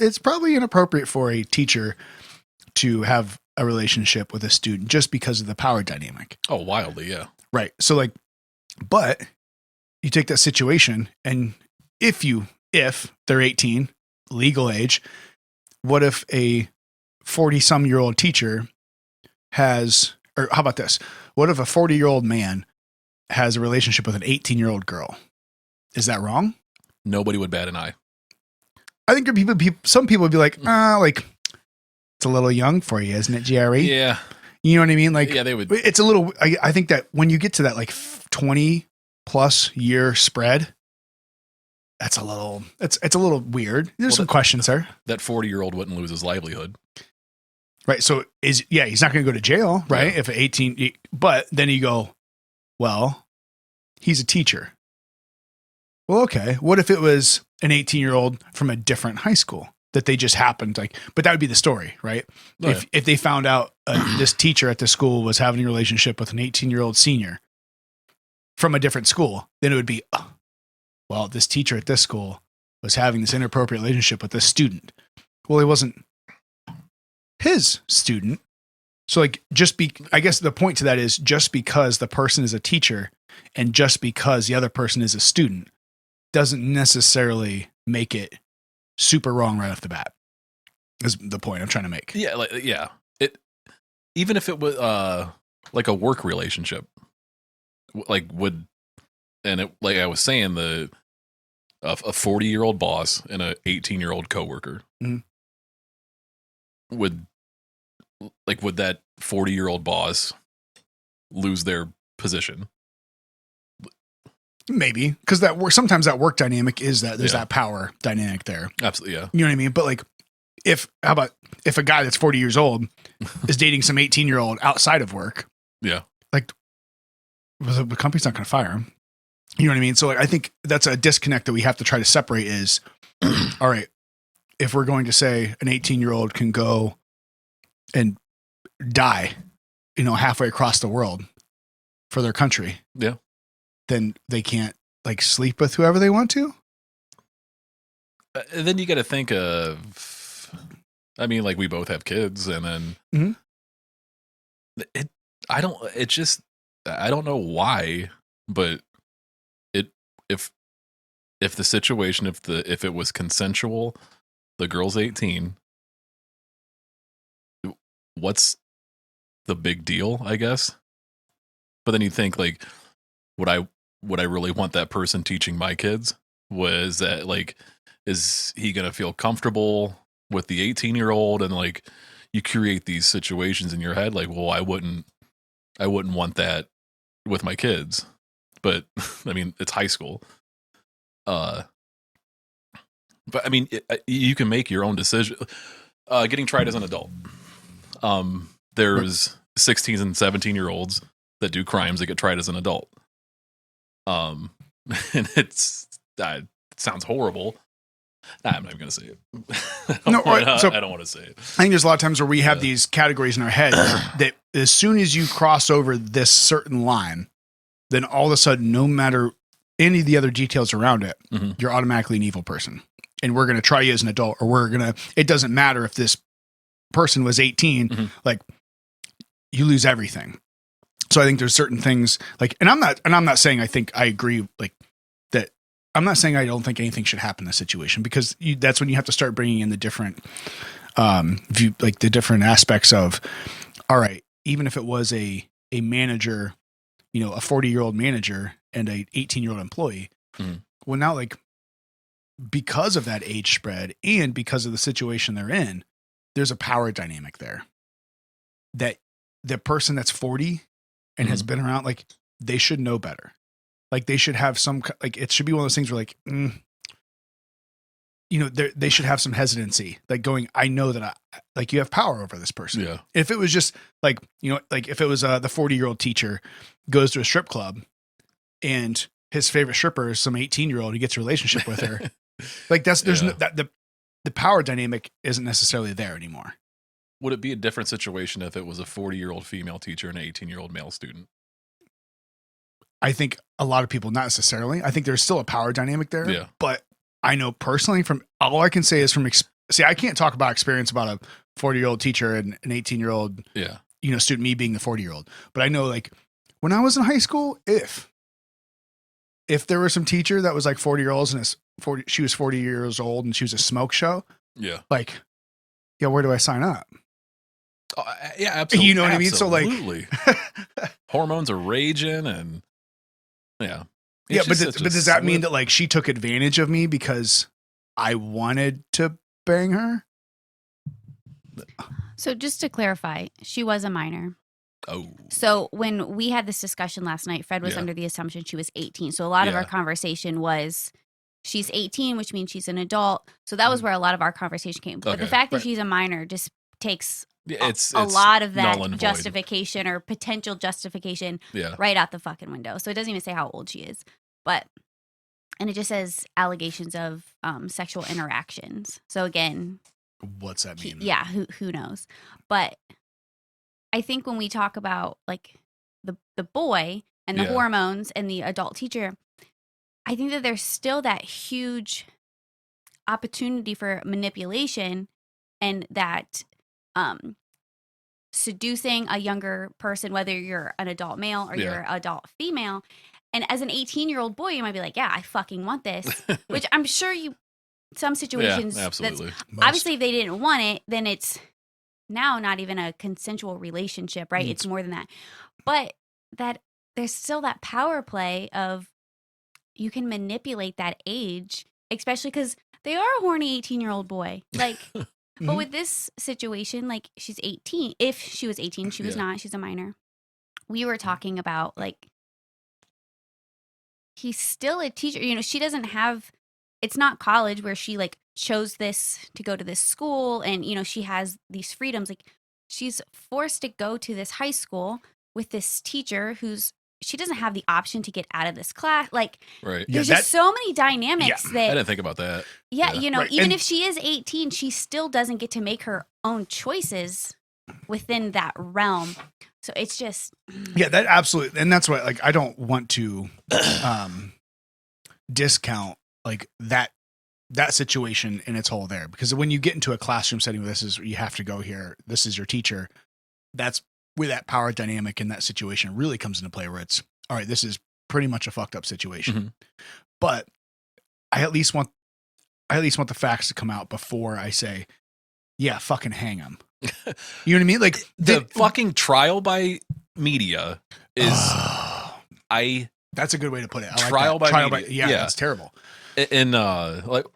it's probably inappropriate for a teacher to have a relationship with a student just because of the power dynamic. oh wildly, yeah. Right. So like, but you take that situation and if they're 18, legal age, what if a 40-some-year-old teacher or how about this? What if a 40-year-old man has a relationship with an 18-year-old girl? Is that wrong? Nobody would bat an eye. I think some people would be like, it's a little young for you, isn't it, Jerry? Yeah. You know what I mean? Like, Yeah, they would. it's a little, I think that when you get to that like 20 plus year spread, it's a little weird. There's some questions there. That 40-year-old wouldn't lose his livelihood. Right. So he's not going to go to jail, right? Yeah. If 18, but then you go, well, he's a teacher. Well, okay. What if it was an 18-year-old from a different high school that they just happened but that would be the story, right? Oh, If they found out this teacher at the school was having a relationship with an 18-year-old senior from a different school, then it would be, well, this teacher at this school was having this inappropriate relationship with this student. Well, he wasn't his student. So like, I guess the point to that is just because the person is a teacher and just because the other person is a student doesn't necessarily make it super wrong right off the bat. Is the point I'm trying to make. Yeah, It even if it was like a work relationship, like I was saying, a 40-year-old boss and a 18-year-old coworker Mhm. would that 40-year-old boss lose their position? Maybe because sometimes that work dynamic is that there's Yeah. that power dynamic there. Absolutely, yeah. You know what I mean? But like, how about if a guy that's 40 years old is dating some 18-year-old outside of work? Yeah. Like, the company's not going to fire him. You know what I mean? So like, I think that's a disconnect that we have to try to separate is, all right, if we're going to say an 18-year-old can go and die, halfway across the world for their country. Yeah. Then they can't like sleep with whoever they want to. And then you got to think of, I mean, like we both have kids, and then Mhm. I don't know why, but if the situation, if it was consensual, the girl's 18, what's the big deal, I guess? But then you think like, would I really want that person teaching my kids? Was that like, is he going to feel comfortable with the 18-year-old? And like, you create these situations in your head. Like, well, I wouldn't want that with my kids, but I mean, it's high school. But I mean, you can make your own decision. Getting tried as an adult. There's 16 and 17-year-olds that do crimes that get tried as an adult. And it's sounds horrible. Nah, I'm not even gonna say it. No, so- I don't want to say it. I think there's a lot of times where we have these categories in our head that as soon as you cross over this certain line, then all of a sudden, no matter any of the other details around it, Mhm. you're automatically an evil person. And we're going to try you as an adult, or it doesn't matter if this person was 18, Mhm. like you lose everything. So I think there's certain things like, and I'm not saying I think I agree like that. I'm not saying I don't think anything should happen in this situation, because that's when you have to start bringing in the different view, like the different aspects of, all right, even if it was a manager, a 40-year-old manager and a 18-year-old employee, Mhm. well, now like because of that age spread and because of the situation they're in, there's a power dynamic there that the person that's 40 and has been around, like they should know better. Like they should have some, like it should be one of those things where like, they should have some hesitancy, like going, I know that like you have power over this person. Yeah. If it was just like, like if it was the 40-year-old teacher goes to a strip club and his favorite stripper is some 18-year-old, he gets a relationship with her. Like there's Yeah. the power dynamic isn't necessarily there anymore. Would it be a different situation if it was a 40-year-old female teacher and an 18-year-old male student? I think a lot of people, not necessarily. I think there's still a power dynamic there. Yeah. But I know personally from all I can say is from, I can't talk about experience about a 40-year-old teacher and an 18-year-old, Yeah. Student, me being the 40-year-old. But I know like when I was in high school, if there was some teacher that was like 40 years old and she was 40 years old and she was a smoke show, Yeah. like, yeah, where do I sign up? Oh, yeah, absolutely. You know what I mean? So like, Absolutely. Hormones are raging and yeah. yeah, It's but just such a does that mean slip. that like she took advantage of me because I wanted to bang her? So just to clarify, she was a minor. Oh. So when we had this discussion last night, Fred was Yeah. under the assumption she was 18. So a lot of our Yeah. conversation was she's 18, which means she's an adult. So that was where a lot of our conversation came. But the Okay. fact that Right. she's a minor just takes Yeah, it's a lot of null that and void. justification or potential justification Yeah. right out the fucking window. So it doesn't even say how old she is. And it just says allegations of sexual interactions. So again, What's that mean? yeah, who knows? But I think when we talk about like the boy and the Yeah. hormones and the adult teacher, I think that there's still that huge opportunity for manipulation, and that seducing a younger person, whether you're an adult male or Yeah. you're an adult female. And as an 18-year-old boy, you might be like, yeah, I fucking want this, which I'm sure some situations, Yeah, absolutely. obviously if they didn't want it, then it's now not even a consensual relationship, right? It's more than that. But that there's still that power play of you can manipulate that age, especially because they are a horny 18-year-old boy. Like, but with this situation, like she's 18. If she was 18, she was Yeah. not. She's a minor. We were talking about like, he's still a teacher. She doesn't have, it's not college where she like chose this to go to this school and, she has these freedoms. Like she's forced to go to this high school with this teacher she doesn't have the option to get out of this class. Like Right. Yeah, there's just so many dynamics I that, didn't think about that. yeah, Yeah. Right, even and- if she is 18, she still doesn't get to make her own choices within that realm. So it's just, Yeah, that absolutely, and that's why like I don't want to discount like that situation in its whole there, because when you get into a classroom setting where you have to go here, this is your teacher, that's where that power dynamic in that situation really comes into play, where it's all right, this is pretty much a fucked up situation. Mhm. But I at least want the facts to come out before I say, yeah, fucking hang him. You know what I mean? Like The fucking trial by media is that's a good way to put it. I like Trial that. by media. Yeah, Yeah. that's terrible. in like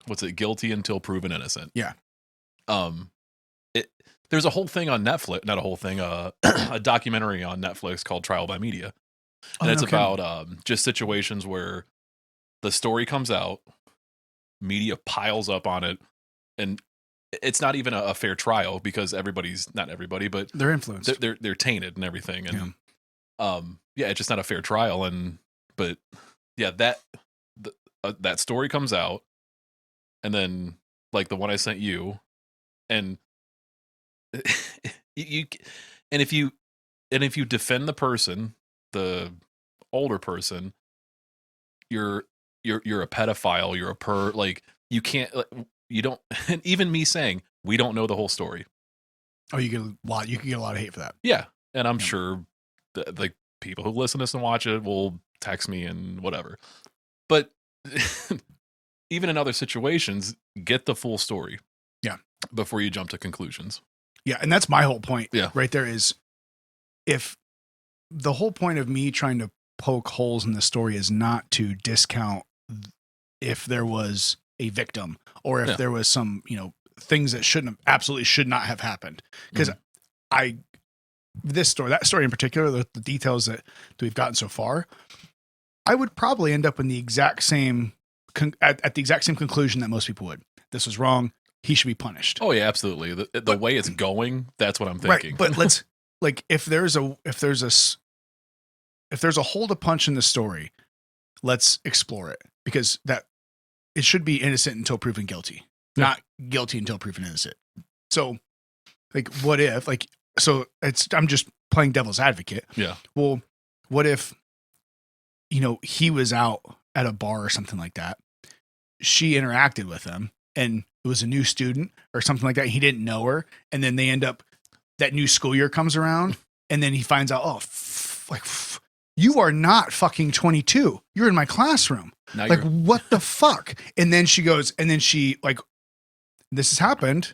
what's it, guilty until proven innocent. Yeah. There's a whole thing on Netflix, not a whole thing, a documentary on Netflix called Trial by Media. And it's about just situations where the story comes out, media piles up on it, and it's not even a fair trial because not everybody, but They're influenced. they're tainted and everything. And it's just not a fair trial. But yeah, that story comes out, and then like the one I sent you, and you and if you defend the person, the older person, you're a pedophile, you're a like you can't, like, you don't, and even me saying we don't know the whole story. Oh, you can get a lot of hate for that. Yeah, and I'm sure that, like, people who listen to this and watch it will text me and whatever. But even in other situations, get the full story. Yeah. Before you jump to conclusions. Yeah, and that's my whole point. Yeah. Right there is, if the whole point of me trying to poke holes in the story is not to discount if there was a victim or if there was some, things that absolutely should not have happened. Because that story in particular, the details that we've gotten so far, I would probably end up in the exact same at the exact same conclusion that most people would. This was wrong. He should be punished. Oh yeah, absolutely. The way it's going, that's what I'm thinking. Right, but let's like if there's a hole to punch in the story, let's explore it, because that it should be innocent until proven guilty, not guilty until proven innocent. So, like, what if I'm just playing devil's advocate. Yeah. Well, what if he was out at a bar or something like that? She interacted with him, and it was a new student or something like that. He didn't know her, and then they end up. That new school year comes around, and then he finds out, you are not fucking 22. You're in my classroom. Now like, what the fuck? And then she goes, and then she this has happened.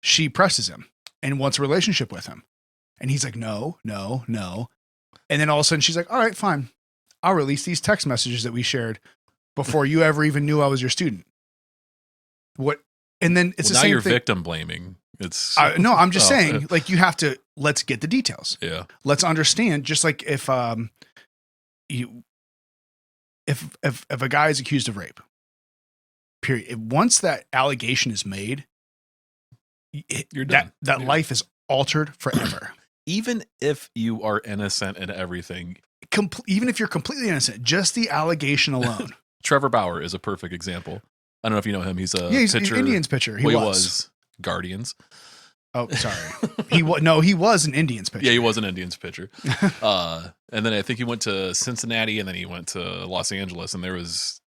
She presses him and wants a relationship with him. And he's like, no. And then all of a sudden she's like, all right, fine. I'll release these text messages that we shared before you ever even knew I was your student. What? And then it's the now same you're thing. Victim blaming. It's no, I'm just saying, like, you have to, let's get the details. Yeah. Let's understand, just like if a guy is accused of rape, period. Once that allegation is made, you're done. That life is altered forever. Even if you are innocent in everything. Even if you're completely innocent, just the allegation alone. Trevor Bauer is a perfect example. I don't know if you know him. He's he's pitcher. an Indians pitcher. He was Guardians. Oh, sorry. He was an Indians pitcher. Yeah, he was an Indians pitcher. And then I think he went to Cincinnati, and then he went to Los Angeles, and there was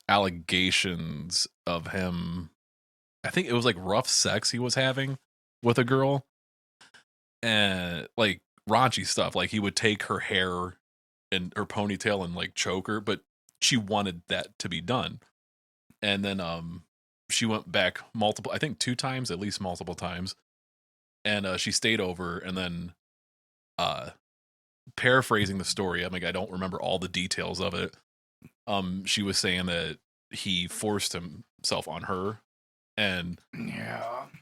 allegations of him. I think it was like rough sex he was having with a girl, and like raunchy stuff. Like he would take her hair and her ponytail and like choke her, but she wanted that to be done. And then she went back multiple, I think 2 times, at least multiple times. And she stayed over, and then paraphrasing the story, I mean, I don't remember all the details of it. She was saying that he forced himself on her. And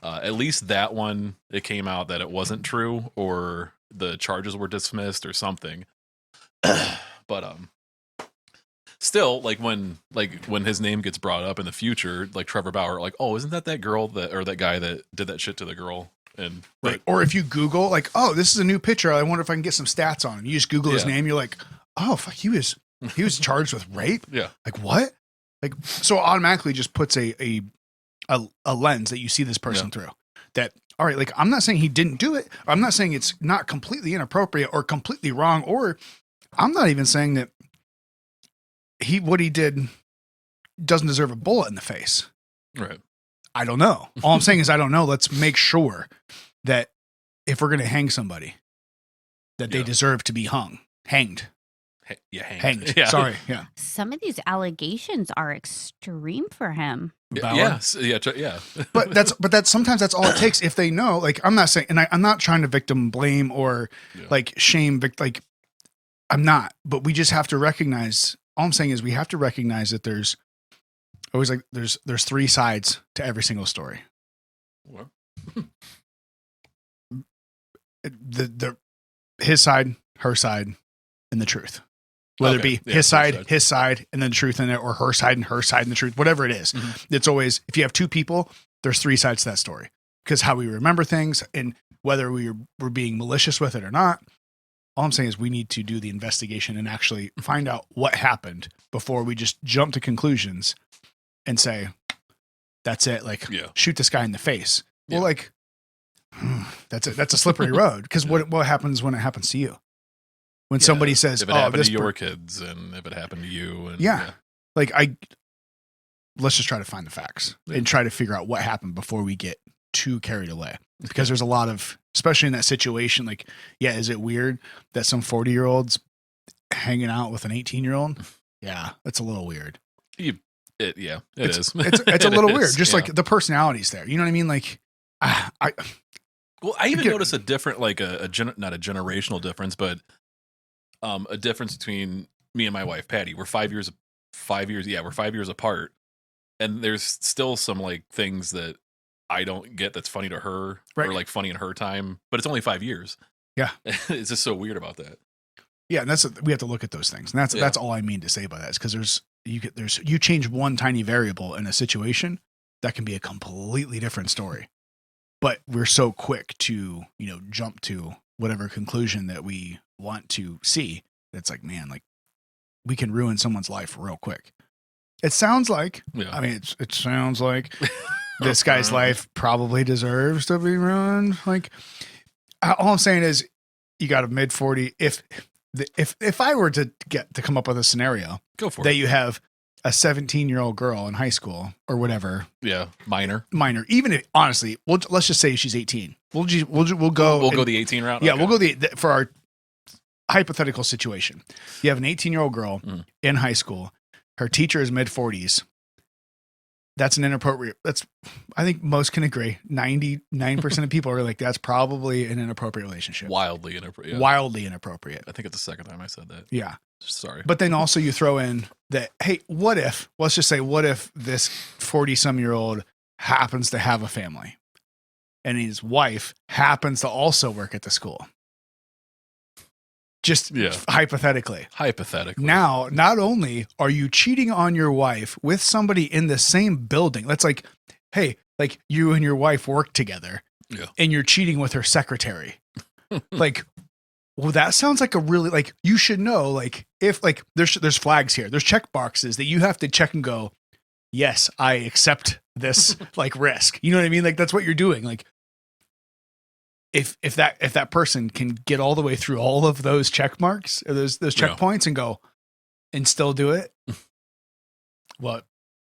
at least that one, it came out that it wasn't true, or the charges were dismissed or something. But still, like when his name gets brought up in the future, like Trevor Bauer, like, oh, isn't that girl or that guy that did that shit to the girl? And right. Or if you Google, like, oh, this is a new pitcher, I wonder if I can get some stats on him. You just Google his name, you're like, oh, fuck, he was charged with rape. Yeah. Like, what? Like, so automatically just puts a lens that you see this person through. That, all right, like, I'm not saying he didn't do it. I'm not saying it's not completely inappropriate or completely wrong, or I'm not even saying that what he did doesn't deserve a bullet in the face. Right. I don't know. All I'm saying is I don't know. Let's make sure that if we're going to hang somebody, that they deserve to be hanged. Hanged. Yeah. Sorry. Yeah. Some of these allegations are extreme for him. Yes. Yeah. but that's sometimes that's all it takes. If they know, like, I'm not saying, and I'm not trying to victim blame or like shame, like, I'm not, but we just have to recognize, all I'm saying is we have to recognize that there's always like, there's 3 sides to every single story. What? His side, her side, and the truth. Whether it be his side, and then the truth in it, or her side and the truth, whatever it is. Mm-hmm. It's always, if you have 2 people, there's 3 sides to that story. Because how we remember things, and whether we're being malicious with it or not, all I'm saying is we need to do the investigation and actually find out what happened before we just jump to conclusions and say, that's it. Like, shoot this guy in the face. Well, like, that's a slippery road. Because what happens when it happens to you? When somebody says, if it happened to your kids and if it happened to you. And, like let's just try to find the facts and try to figure out what happened before we get too carried away. Because there's a lot of, especially in that situation, like, is it weird that some 40-year-old's hanging out with an 18-year-old? Yeah, that's a little weird. It is. It's a little weird. Just like the personalities there. You know what I mean? Like, I even noticed a different, like not a generational difference, but a difference between me and my wife, Patty. We're 5 years. Yeah, we're 5 years apart, and there's still some like things that I don't get that's funny to her or like funny in her time, but it's only 5 years. Yeah, it's just so weird about that. Yeah, and we have to look at those things, and that's all I mean to say by that is because you change one tiny variable in a situation that can be a completely different story, but we're so quick to jump to whatever conclusion that we want to see. It's like, man, like we can ruin someone's life real quick. It sounds like, I mean, it sounds like this guy's life probably deserves to be ruined. Like, all I'm saying is, you got a mid-40. If I were to come up with a scenario, go for that it. You have a 17-year-old girl in high school or whatever. Yeah, minor. Even if, honestly, let's just say she's 18. We'll go the 18 route. Yeah, okay. we'll go for our hypothetical situation. You have an 18-year-old girl in high school. Her teacher is mid-40s. That's an inappropriate. I think most can agree. 99% of people are like, that's probably an inappropriate relationship. Wildly inappropriate. Yeah. Wildly inappropriate. I think it's the second time I said that. Yeah. Sorry. But then also you throw in that, hey, let's just say, what if this 40-some-year-old happens to have a family and his wife happens to also work at the school? Just hypothetically. Now, not only are you cheating on your wife with somebody in the same building, that's like, hey, like you and your wife work together and you're cheating with her secretary. Like, well, that sounds like a really, like, you should know, like, if, like, there's flags here. There's check boxes that you have to check and go, yes, I accept this, like, risk. You know what I mean? Like, that's what you're doing. Like, if that person can get all the way through all of those check marks or those checkpoints and go and still do it, well,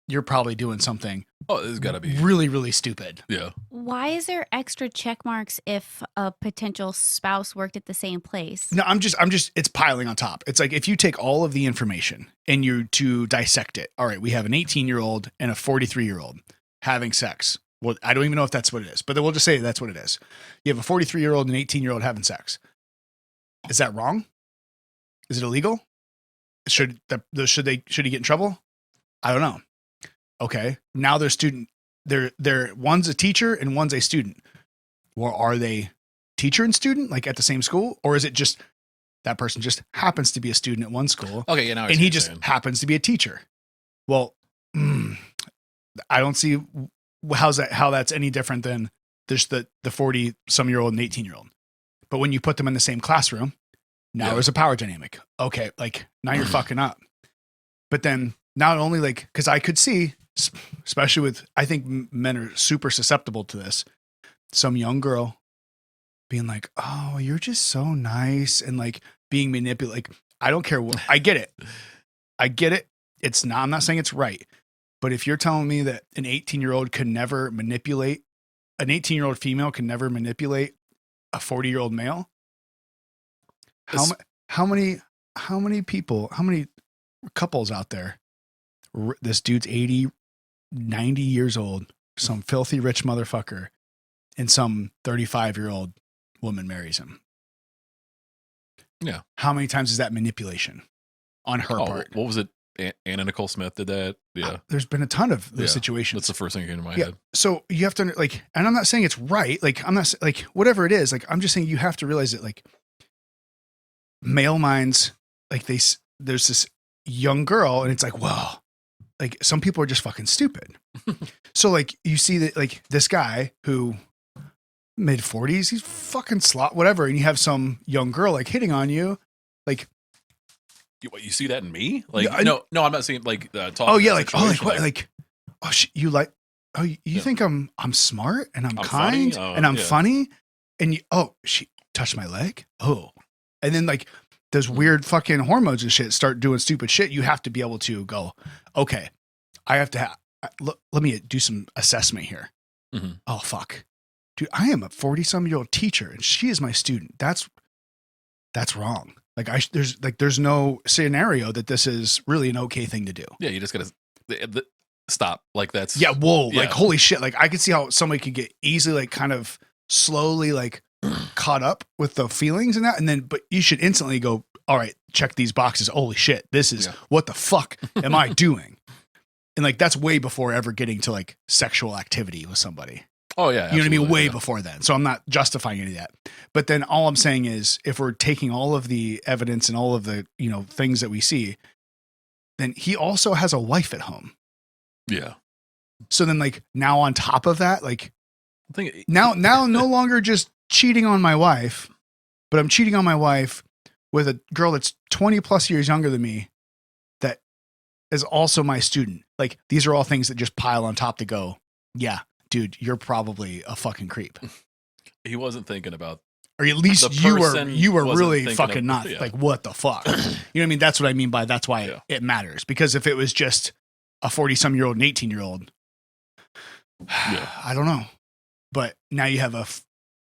you're probably doing something. Oh, it's got to be really, really stupid. Yeah. Why is there extra check marks if a potential spouse worked at the same place? No, I'm just, it's piling on top. It's like, if you take all of the information and you to dissect it. All right, we have an 18-year-old and a 43-year-old having sex. Well, I don't even know if that's what it is, but then we'll just say that's what it is. You have a 43-year-old and an 18-year-old having sex. Is that wrong? Is it illegal? Should he get in trouble? I don't know. Okay. Now they're one's a teacher and one's a student. Well, are they teacher and student, like at the same school? Or is it just that person just happens to be a student at one school? Okay. And he just happens to be a teacher. Well, I don't see how that's any different than just the 40-some-year-old and 18-year-old. But when you put them in the same classroom, now there's a power dynamic. Okay, like now you're fucking up. But then not only like, because I could see, especially with, I think men are super susceptible to this, some young girl being like, oh, you're just so nice, and like being manipulated. Like, I don't care what, I get it. It's not, I'm not saying it's right. But if you're telling me that an 18-year-old could never manipulate, an 18-year-old female can never manipulate a 40-year-old male, how many couples out there, this dude's 80, 90 years old, some filthy rich motherfucker, and some 35-year-old woman marries him? Yeah. How many times is that manipulation on her part? What was it? Anna Nicole Smith did that. Yeah. There's been a ton of those situations. That's the first thing that came to my head. So you have to like, and I'm not saying it's right. Like, I'm not like, whatever it is, like, I'm just saying you have to realize that like male minds, like there's this young girl and it's like, wow, like some people are just fucking stupid. So like you see that like this guy who mid 40s. He's fucking slot, whatever. And you have some young girl like hitting on you. Like, You see that in me? Like, Yeah, no, I'm not saying like talking. oh yeah, about like, oh, like situation, what? Like, oh, you like, oh, you Yeah. think I'm smart and I'm I'm kind funny? Oh, and I'm yeah. funny. And you, oh, she touched my leg. Oh, and then like those Hmm. weird fucking hormones and shit start doing stupid shit. You have to be able to go, okay, I have to let me do some assessment here. Mhm. Oh, fuck. Dude, I am a 40-some-year-old teacher and she is my student. That's wrong. Like there's no scenario that this is really an okay thing to do. Yeah, you just gotta stop. Like that's Yeah, whoa, Yeah. like holy shit. Like I could see how somebody could get easily like kind of slowly like caught up with the feelings and that, and then but you should instantly go, all right, check these boxes. Holy shit, this is Yeah. what the fuck am I doing? And like that's way before ever getting to like sexual activity with somebody. Oh yeah, You know what I mean? absolutely, Way yeah. before then. So I'm not justifying any of that. But then all I'm saying is if we're taking all of the evidence and all of the, things that we see, then he also has a wife at home. Yeah, So then like now on top of that, like I think now no longer just cheating on my wife, but I'm cheating on my wife with a girl that's 20 plus years younger than me that is also my student. Like these are all things that just pile on top to go, yeah, dude, you're probably a fucking creep. he wasn't thinking about. Or at least The you person were wasn't really thinking fucking of- not yeah. like what the fuck. You know what I mean? That's what I mean by that's why Yeah. it matters. Because if it was just a 40-some-year-old and 18-year-old, Yeah. I don't know. But now you have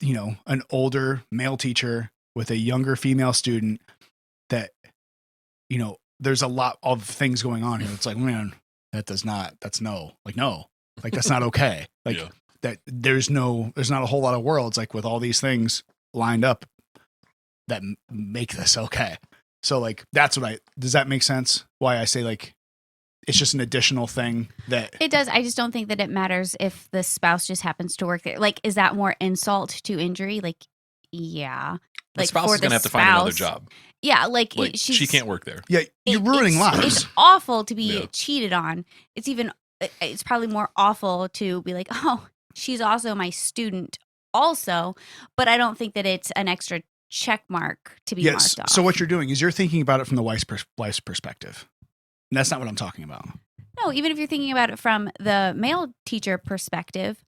an older male teacher with a younger female student that, there's a lot of things going on here. It's like, man, that's not okay. Like Yeah. that there's not a whole lot of worlds like with all these things lined up that make this okay. So like, does that make sense? Why I say like, it's just an additional thing that It does. I just don't think that it matters if the spouse just happens to work there. Like, is that more insult to injury? Like, yeah. The Like spouse for is gonna the have to find another spouse- job. Yeah, like, Like she can't work there. yeah, you're ruining it's, lives. It's awful to be Yeah. cheated on. It's probably more awful to be like, oh, she's also my student also, but I don't think that it's an extra check mark to be Yes. marked off. So what you're doing is you're thinking about it from the wife's perspective. And that's not what I'm talking about. No, even if you're thinking about it from the male teacher perspective,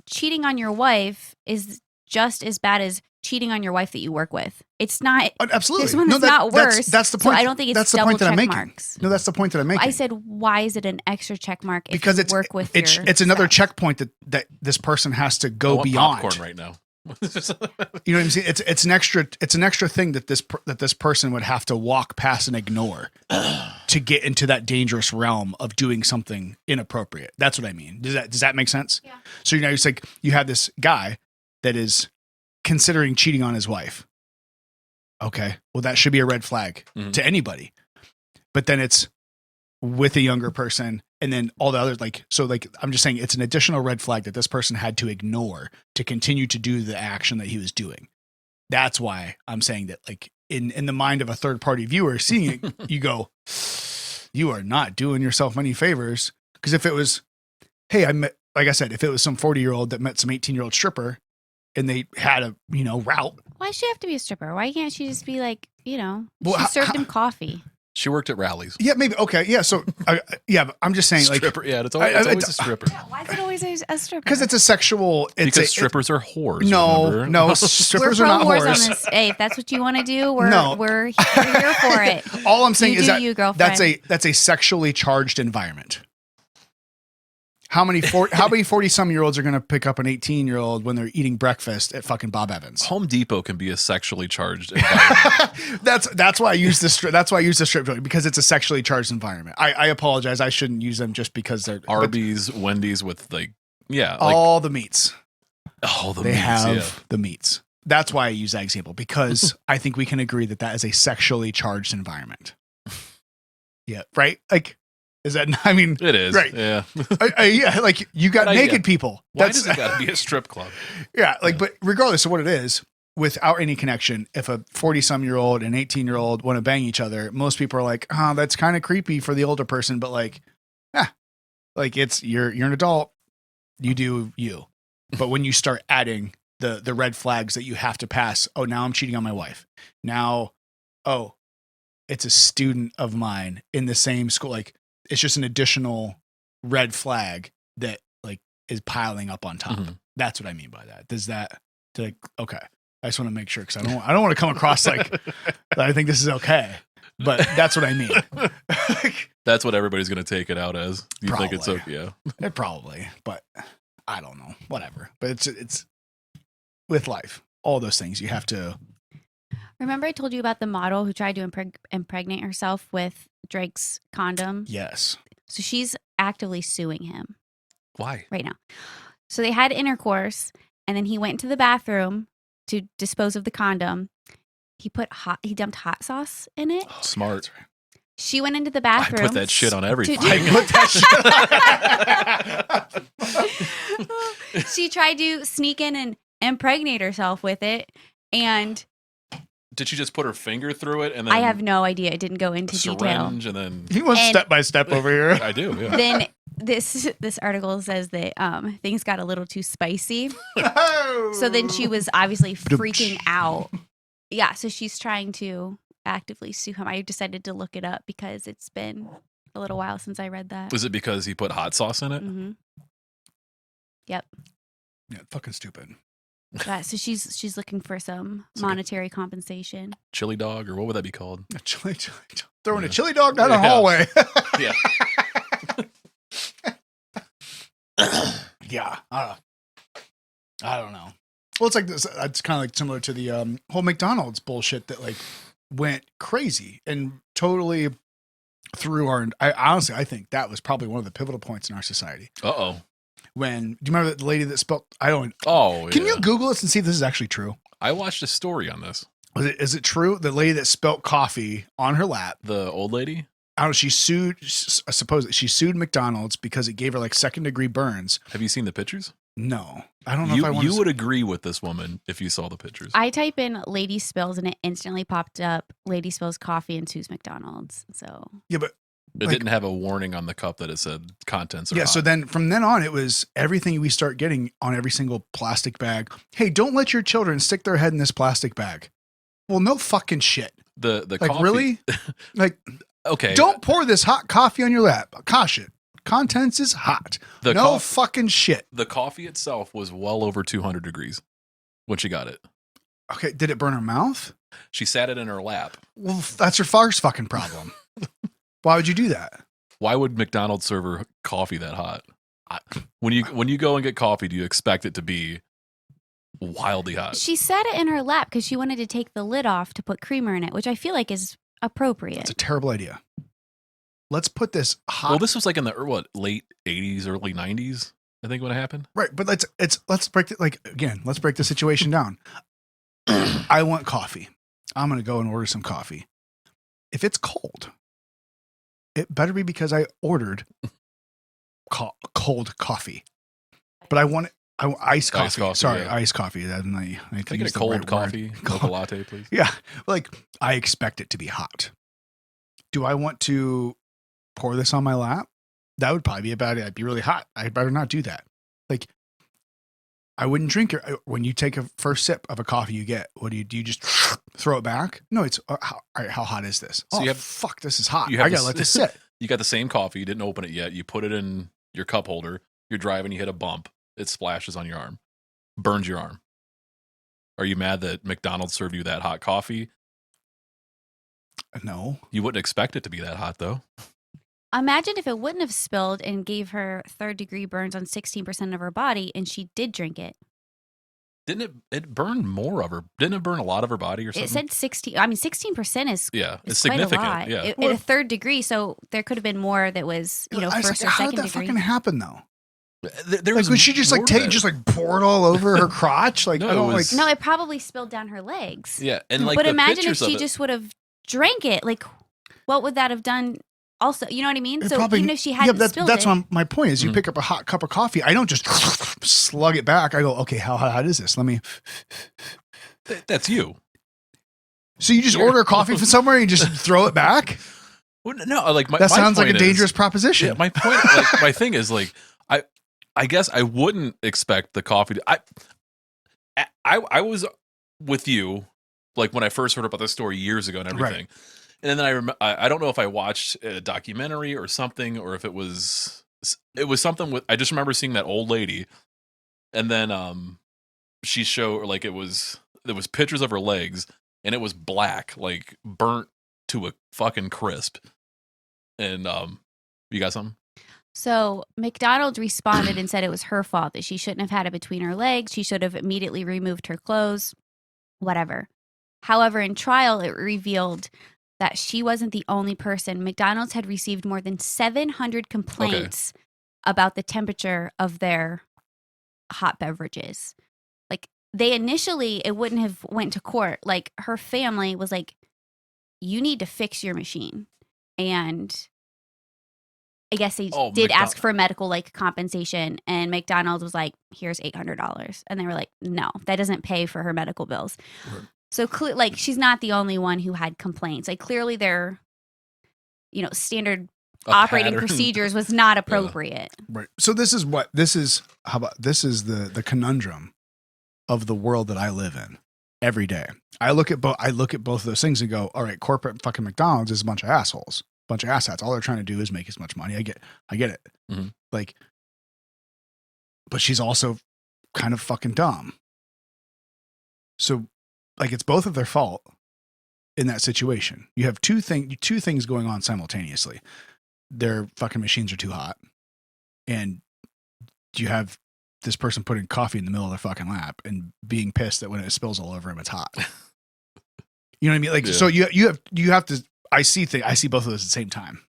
cheating on your wife is just as bad as cheating on your wife that you work with. It's not. Absolutely. This one is No, not worse. That's the So point. I don't think it's that's the double point that I'm check making. marks. No, that's the point that I'm making. I said, why is it an extra check mark if because you it's work with it's your it's another spouse? checkpoint that this person has to I go want beyond. popcorn right now. You know what I'm saying? It's an extra thing that this person would have to walk past and ignore to get into that dangerous realm of doing something inappropriate. That's what I mean. Does that make sense? Yeah. So it's like you have this guy that is considering cheating on his wife. Okay, well that should be a red flag Mhm. to anybody. But then it's with a younger person, and then all the others I'm just saying it's an additional red flag that this person had to ignore to continue to do the action that he was doing. That's why I'm saying that like in the mind of a third party viewer seeing it, you go, you are not doing yourself any favors. Because if it was, hey, like I said, if it was some 40-year-old that met some 18-year-old stripper and they had a route. Why does she have to be a stripper? Why can't she just be like, Well, she served how- him coffee? She worked at rallies. Yeah, maybe. Okay. Yeah. So, but I'm just saying, like, Stripper. Yeah, it's always a stripper. Why is it always a stripper? because it's a sexual. Because strippers are whores. No, remember? no, we're strippers are pro not wars on whores. this. Hey, if that's what you want to do, we're No. we're here for it. All I'm saying You is do that you, girlfriend. that's a sexually charged environment. How many 40-some-year-olds are going to pick up an 18-year-old when they're eating breakfast at fucking Bob Evans? Home Depot can be a sexually charged environment. That's why I use the strip joint because it's a sexually charged environment. I apologize. I shouldn't use them just because they're Arby's, Wendy's with all the meats. all the They meats, have yeah. the meats. That's why I use that example because I think we can agree that is a sexually charged environment. Yeah, right? Like, is that, I mean, It is. Right. Yeah. yeah, like you got But naked people. Why does it got to be a strip club? Yeah, like, but regardless of what it is, without any connection, if a 40-some-year-old and 18-year-old want to bang each other, most people are like, oh, that's kind of creepy for the older person, but like, like you're an adult, you do you. But when you start adding the red flags that you have to pass, oh, now I'm cheating on my wife. Now, oh, it's a student of mine in the same school. Like, it's just an additional red flag that like is piling up on top. Mhm. That's what I mean by that. Okay. I just want to make sure because I don't want to come across like that I think this is okay. But that's what I mean. That's what everybody's going to take it out as. You think it's Probably. okay? Yeah. It probably, but I don't know. Whatever. But it's with life. All those things you have to. Remember I told you about the model who tried to impregnate herself with Drake's condom? Yes. So she's actively suing him Why? right now. So they had intercourse, and then he went into the bathroom to dispose of the condom. He dumped hot sauce in it. Smart. She went into the I bathroom. put that shit on everything. She tried to sneak in and impregnate herself with it, and Did she just put her finger through it and then I have no idea. It didn't go a into detail. syringe and then He wants And- step by step over here. I do, yeah. Then this article says that things got a little too spicy. So then she was obviously freaking out. Yeah, so she's trying to actively sue him. I decided to look it up because it's been a little while since I read that. Was it because he put hot sauce in it? Mm-hmm. Yep. Yeah, fucking stupid. Yeah, so she's looking for some It's like a- monetary compensation. Chili dog, or what would that be called? A chili, throwing a chili dog down the Yeah. hallway. Yeah. Yeah. I don't know. Well, it's like this. It's kind of like similar to the whole McDonald's bullshit that like went crazy and totally threw our. I think that was probably one of the pivotal points in our society. Uh-oh. When do you remember the lady that spelled? I don't. Oh, Can yeah. you Google this and see if this is actually true? I watched a story on this. Is it true? The lady that spelt coffee on her lap. The old lady? I don't know. She sued. Supposedly, she sued McDonald's because it gave her like 2nd-degree burns. Have you seen the pictures? No, I don't know if I want You to. would agree with this woman if you saw the pictures. I type in lady spills and it instantly popped up lady spills coffee and sues McDonald's. So Yeah, but It like- didn't have a warning on the cup that it said contents are yeah. hot. So then from then on, it was everything we start getting on every single plastic bag. Hey, don't let your children stick their head in this plastic bag. Well, no fucking shit. the Like coffee, really? Like okay. don't pour this hot coffee on your lap. Caution. Contents is hot. The no coff- fucking shit. The coffee itself was well over 200 degrees when she got it. Okay, did it burn her mouth? She sat it in her lap. Well, that's her first fucking problem. Why would you do that? Why would McDonald's serve her coffee that hot? When you go and get coffee, do you expect it to be wildly hot? she sat it in her lap because she wanted to take the lid off to put creamer in it, which I feel like is appropriate. It's a terrible idea. Let's put this hot. Well, this was like in the late 80s, early 90s, I think when it happened. Right, but let's break it let's break the situation down. I want coffee. I'm gonna go and order some coffee. If it's cold, it better be because I ordered cold coffee. But I want iced coffee. Iced coffee, Sorry, yeah. iced coffee. I Can I get a use the cold right word. coffee, mocha latte, please? Yeah, like I expect it to be hot. Do I want to pour this on my lap? That would probably be a bad idea. It'd be really hot. I better not do that. Like, I wouldn't drink it. When you take a first sip of a coffee you get, what do? You just throw it back? No, it's, all right, how hot is this? So Oh, you have- fuck, this is hot. you have I gotta this- let this sit. You got the same coffee, you didn't open it yet. You put it in your cup holder. You're driving, you hit a bump. It splashes on your arm, burns your arm. Are you mad that McDonald's served you that hot coffee? No. You wouldn't expect it to be that hot, though. Imagine if it wouldn't have spilled and gave her 3rd-degree burns on 16% of her body and she did drink it. Didn't it burn more of her? Didn't it burn a lot of her body or something? It said 16. I mean, 16% is yeah, it's quite significant. a lot. Yeah. At a 3rd degree, so there could have been more that was, I was first like, or how did 2nd that degree. fucking happen though? There Like, was would she just like more take, to just that. like pour it all over her crotch? Like, No, I don't it was- like. No, it probably spilled down her legs. Yeah, and like but the imagine if pictures of she it- just would have drank it. Like, what would that have done? Also, you know what I mean? It So probably- even if she yeah, hadn't that's spilled that's it, my point is you Mhm. pick up a hot cup of coffee. I don't just slug it back. I go, okay, how hot is this? Let me. That's you. So you just You're- order coffee from somewhere and you just throw it back? Well, no, like my That my sounds like a point is- dangerous proposition. Yeah, my point, like my thing is like I guess I wouldn't expect the coffee. I was with you like when I first heard about this story years ago and everything, and then I don't know if I watched a documentary or something, or if it was something with. I just remember seeing that old lady, and then she showed like there was pictures of her legs, and it was black, like burnt to a fucking crisp. And you got something? So McDonald's responded and said it was her fault, that she shouldn't have had it between her legs. She should have immediately removed her clothes, whatever. However, in trial, it revealed that she wasn't the only person. McDonald's had received more than 700 complaints about the temperature of their hot beverages. Like, they initially, it wouldn't have went to court. Like, her family was like, you need to fix your machine. And I guess they did ask for medical like compensation, and McDonald's was like, here's $800. And they were like, no, that doesn't pay for her medical bills. Right. So like, she's not the only one who had complaints. Like, clearly their, standard operating procedures was not appropriate. Yeah. Right. So this is the conundrum of the world that I live in every day. I look at both of those things and go, all right, corporate fucking McDonald's is a bunch of assholes. Bunch of assets. All they're trying to do is make as much money. I get it. Mm-hmm. Like, but she's also kind of fucking dumb. So, like, it's both of their fault in that situation. You have two things going on simultaneously. Their fucking machines are too hot, and you have this person putting coffee in the middle of their fucking lap and being pissed that when it spills all over him, it's hot. You know what I mean? Like, so you have to. I see both of those at the same time.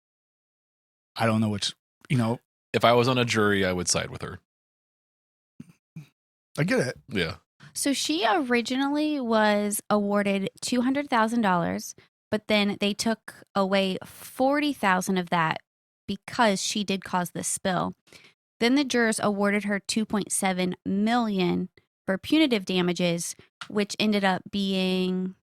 I don't know which, If I was on a jury, I would side with her. I get it. Yeah. So she originally was awarded $200,000, but then they took away $40,000 of that because she did cause this spill. Then the jurors awarded her $2.7 million for punitive damages, which ended up being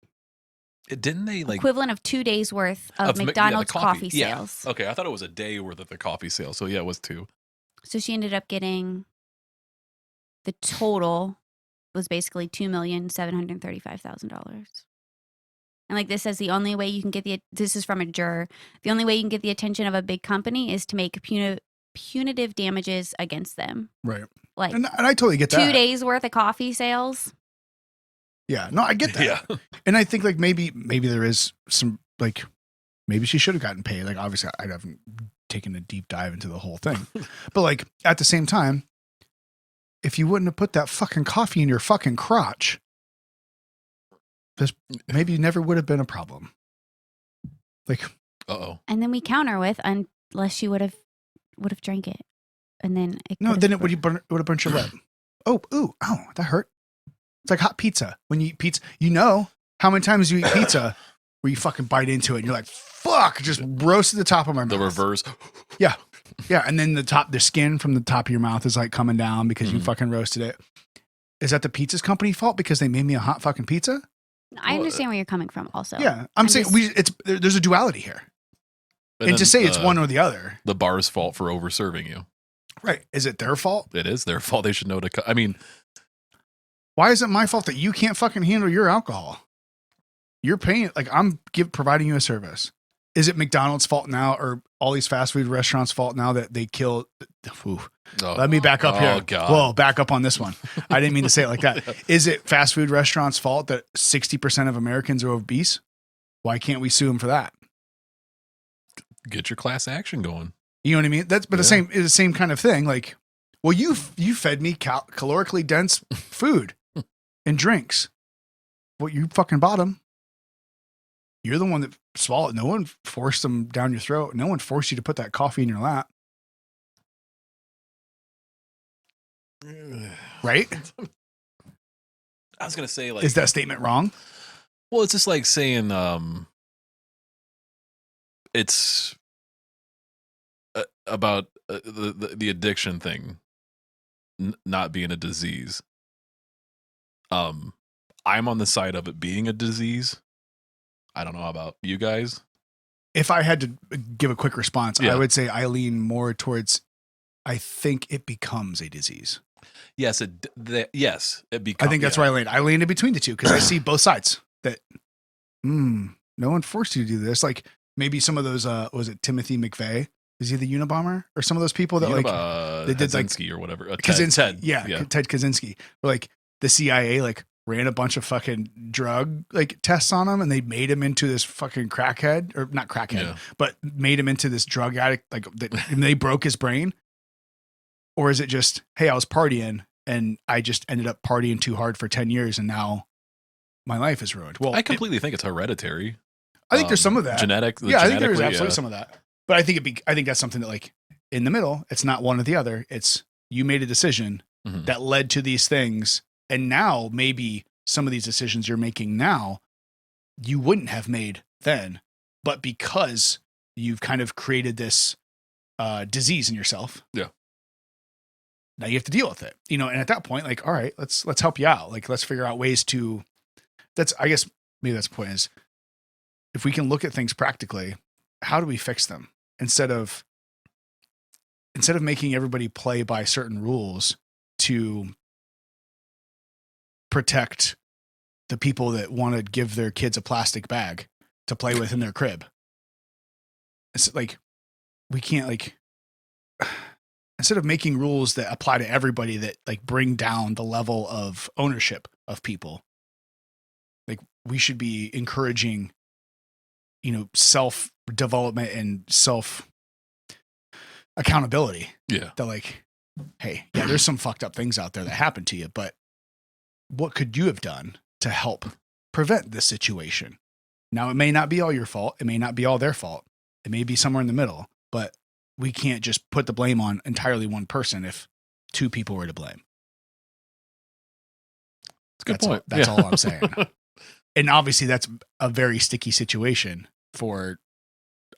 Didn't they like equivalent of 2 days worth of McDonald's coffee sales? Okay, I thought it was a day worth of the coffee sales. So yeah, it was 2. So she ended up getting, the total was basically $2,735,000. And like this says, the only way you can get this is from a juror, the only way you can get the attention of a big company is to make punitive damages against them. Right. Like, and I totally get that. 2 days worth of coffee sales. Yeah, no, I get that. Yeah. And I think like maybe there is some, like, maybe she should have gotten paid. Like, obviously I haven't taken a deep dive into the whole thing, but like at the same time, if you wouldn't have put that fucking coffee in your fucking crotch, this maybe never would have been a problem. Like, and then we counter with, unless she would have drank it, and then it would have burnt your lip. Ow, that hurt. It's like hot pizza. When you eat pizza, how many times you eat pizza where you fucking bite into it and you're like, fuck, just roasted the top of my mouth. The reverse. Yeah. Yeah. And then the skin from the top of your mouth is like coming down because you fucking roasted it. Is that the pizza's company fault because they made me a hot fucking pizza? I understand where you're coming from also. Yeah. I'm saying there's a duality here. And to say it's one or the other. The bar's fault for over serving you. Right. Is it their fault? It is their fault. They should know to I mean, why is it my fault that you can't fucking handle your alcohol? You're paying, like, I'm providing you a service. Is it McDonald's fault now, or all these fast food restaurants' fault now that they kill? Let me back up here. God. Whoa, back up on this one. I didn't mean to say it like that. Is it fast food restaurants' fault that 60% of Americans are obese? Why can't we sue them for that? Get your class action going. You know what I mean? That's the same kind of thing. Like, well, you fed me calorically dense food and drinks. Well, you fucking bought them. You're the one that swallowed. No one forced them down your throat. No one forced you to put that coffee in your lap. Right? I was going to say, like, is that statement wrong? Well, it's just like saying, it's about the addiction thing not being a disease. I'm on the side of it being a disease. I don't know about you guys. If I had to give a quick response, I would say I lean more towards I think it becomes a disease. Yes, it becomes. I think that's where I land. I land in between the two because I see both sides. That no one forced you to do this. Like maybe some of those. Was it Timothy McVeigh? Is he the Unabomber or some of those people that they did Kaczynski or whatever? Kaczynski, Ted. yeah, Ted Kaczynski. Or like the CIA like ran a bunch of fucking drug like tests on him and they made him into this fucking crackhead or not crackhead, but made him into this drug addict. Like and they broke his brain. Or is it just, hey, I was partying and I just ended up partying too hard for 10 years and now my life is ruined? Well, I completely think it's hereditary. I think there's some of that. I think there's absolutely some of that. But I think that's something that like in the middle, it's not one or the other. It's you made a decision that led to these things. And now maybe some of these decisions you're making now, you wouldn't have made then. But because you've kind of created this disease in yourself. Yeah. Now you have to deal with it, and at that point, like, all right, let's help you out. Like, let's figure out ways to, I guess maybe that's the point is if we can look at things practically, how do we fix them instead of making everybody play by certain rules to protect the people that want to give their kids a plastic bag to play with in their crib. It's like, we can't like, instead of making rules that apply to everybody that like bring down the level of ownership of people, like we should be encouraging, self development and self accountability. Yeah. That like, hey, yeah, there's some fucked up things out there that happen to you, but what could you have done to help prevent this situation? Now, it may not be all your fault. It may not be all their fault. It may be somewhere in the middle, but we can't just put the blame on entirely one person if two people were to blame. That's a good point. That's all I'm saying. And obviously that's a very sticky situation for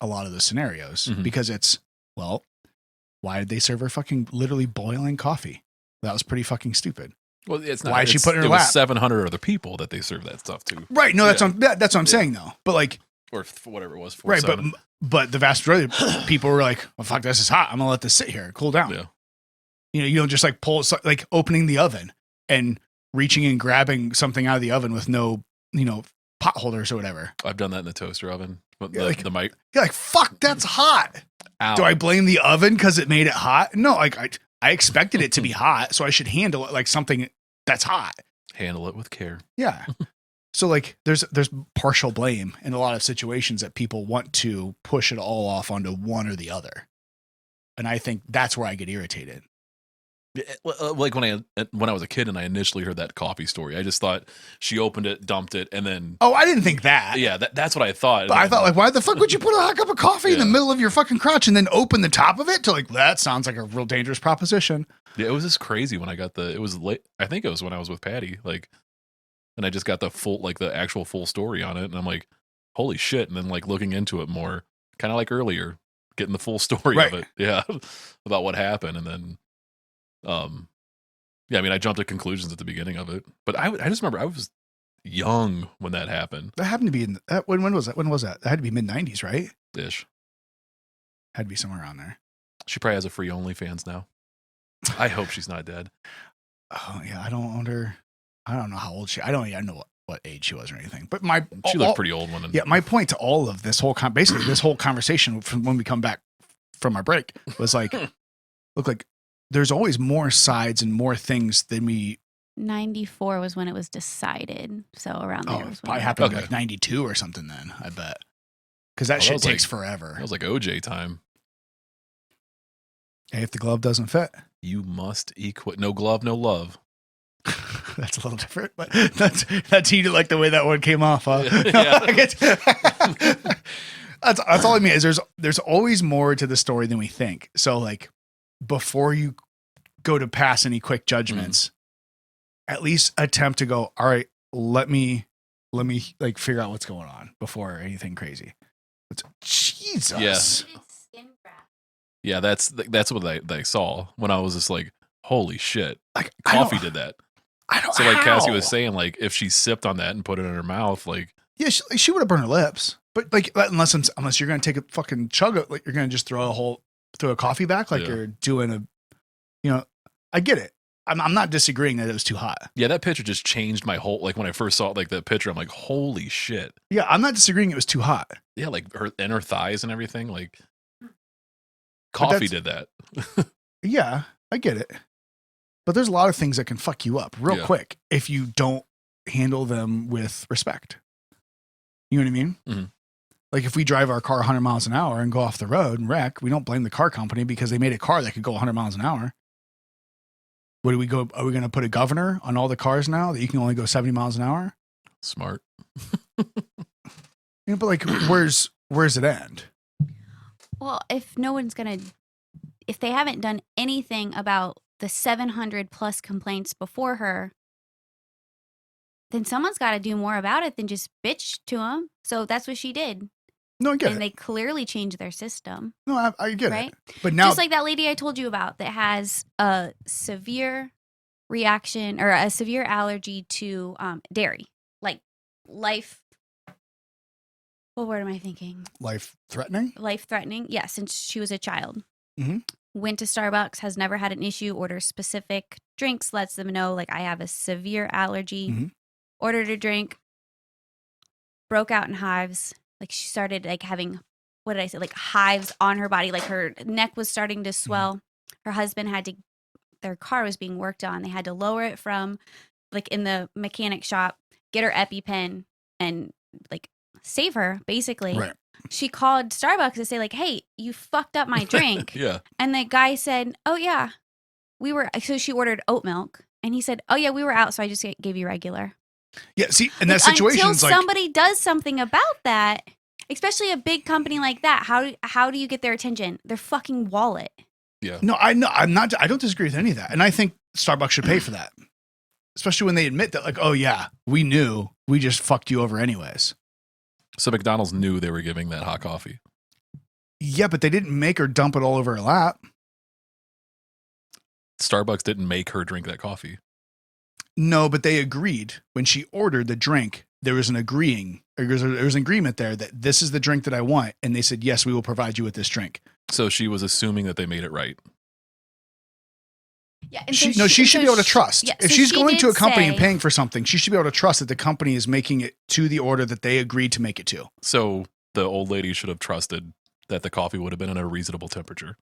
a lot of the scenarios because it's, well, why did they serve her fucking literally boiling coffee? That was pretty fucking stupid. Well, it's not. Why is she putting her it lap? Was 700 other people that they served that stuff to. Right. No, that's what I'm saying though. But like, or whatever it was. Right. But the vast majority of people were like, well, fuck, this is hot. I'm going to let this sit here and cool down. Yeah. You don't just like pull, like opening the oven and reaching and grabbing something out of the oven with no, pot holders or whatever. I've done that in the toaster oven. The mic. You're like, fuck, that's hot. Ow. Do I blame the oven because it made it hot? No, like I expected it to be hot, so I should handle it like something that's hot. Handle it with care. Yeah. So like there's partial blame in a lot of situations that people want to push it all off onto one or the other. And I think that's where I get irritated. Like when I was a kid and I initially heard that coffee story, I just thought she opened it, dumped it, and then. Oh, I didn't think that. Yeah, that's what I thought. But I thought, like, why the fuck would you put a hot cup of coffee in the middle of your fucking crotch and then open the top of it to like, that sounds like a real dangerous proposition. Yeah, it was just crazy when I got it was late. I think it was when I was with Patty, like, and I just got the actual full story on it. And I'm like, holy shit. And then like looking into it more, kind of like earlier, getting the full story of it. Yeah. About what happened. And then, yeah, I mean, I jumped to conclusions at the beginning of it, but I just remember I was young when that happened. That happened to be in when was that? When was that? That had to be mid-90s, right? Ish. Had to be somewhere around there. She probably has a free OnlyFans now. I hope she's not dead. Oh yeah, I don't know how old I don't even know what age she was or anything. But she looked pretty old when. Yeah, my point to all of this whole basically this whole conversation from when we come back from our break was like, look, like there's always more sides and more things than we. 94 was when it was decided, so around there. Was probably happened like 92 or something. Then I bet because that shit takes forever. That was like OJ time. Hey, if the glove doesn't fit, you must equip. No glove, no love. That's a little different, but that's you like the way that one came off. Huh? Yeah. That's all I mean is there's always more to the story than we think. So like before you go to pass any quick judgments, at least attempt to go, all right, let me like figure out what's going on before anything crazy. Jesus. Yeah, that's what I saw when I was just like, holy shit. Like coffee did that. I don't. So like Cassie was saying, like if she sipped on that and put it in her mouth, like yeah, she would have burned her lips. But like unless you're gonna take a fucking chug of, like you're gonna just throw a coffee back like you're doing You know, I get it. I'm not disagreeing that it was too hot. Yeah, that picture just changed my whole, like when I first saw like that picture, I'm like, holy shit. Yeah, I'm not disagreeing it was too hot. Yeah, like her thighs and everything. Like But coffee that's- did that. Yeah, I get it. But there's a lot of things that can fuck you up real Yeah. quick if you don't handle them with respect. You know what I mean? Mhm. Like if we drive our car 100 miles an hour and go off the road and wreck, we don't blame the car company because they made a car that could go 100 miles an hour. Where do we go? Are we going to put a governor on all the cars now that you can only go 70 miles an hour? Smart. You know, but like, where's it end? Well, if no one's going to, if they haven't done anything about the 700 plus complaints before her, then someone's got to do more about it than just bitch to them. So that's what she did. No, I get And it. they clearly changed their system, No, I get right? it. But now, Just like that lady I told you about that has a severe reaction or a severe allergy to dairy, like life. What word am I thinking? life threatening. Life threatening. Yes, since she was a child. Mhm. Went to Starbucks, has never had an issue, orders specific drinks, lets them know, like, I have a severe allergy. Mhm. Ordered a drink, broke out in hives. Like, she started, like, having, what did I say, like, hives on her body. Like, her neck was starting to swell. Her husband had to, their car was being worked on. They had to lower it from, like, in the mechanic shop, get her EpiPen, and, like, save her, basically. Right. She called Starbucks to say, like, hey, you fucked up my drink. Yeah. And the guy said, oh, yeah, so she ordered oat milk. And he said, oh, yeah, we were out, so I just gave you regular. Yeah. See, in that Like, situation, until it's like, somebody does something about that, especially a big company like that, how do you get their attention? Their fucking wallet. Yeah. no, I don't disagree with any of that. And I think Starbucks should pay for that. Especially when they admit that, like, oh, yeah, we knew. We just fucked you over anyways. So McDonald's knew they were giving that hot coffee. Yeah, but they didn't make her dump it all over her lap. Starbucks didn't make her drink that coffee. No, but they agreed when she ordered the drink. There was an agreement there that this is the drink that I want, and they said yes, we will provide you with this drink. So she was assuming that they made it right. Yeah, She should be able to trust. Yeah, If so she's she going to a did company and say- paying for something, she should be able to trust that the company is making it to the order that they agreed to make it to. So the old lady should have trusted that the coffee would have been at a reasonable temperature.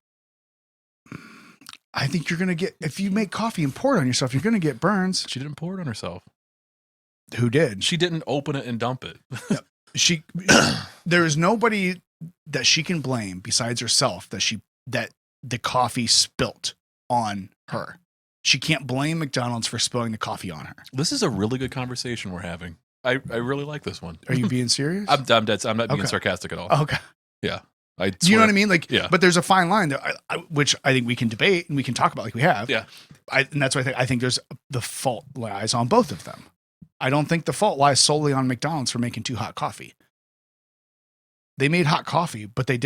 I think you're going to get, if you make coffee and pour it on yourself, you're going to get burns. She didn't pour it on herself. Who did? She didn't open it and dump it. There is nobody that she can blame besides herself that the coffee spilt on her. She can't blame McDonald's for spilling the coffee on her. This is a really good conversation we're having. I really like this one. Are you being serious? I'm dead. I'm not being Okay. sarcastic at all. Okay. Do you know what I mean? Like, Yeah. But there's a fine line there, which I think we can debate and we can talk about, like we have. Yeah. And that's why I think there's the fault lies on both of them. I don't think the fault lies solely on McDonald's for making too hot coffee. They made hot coffee, but they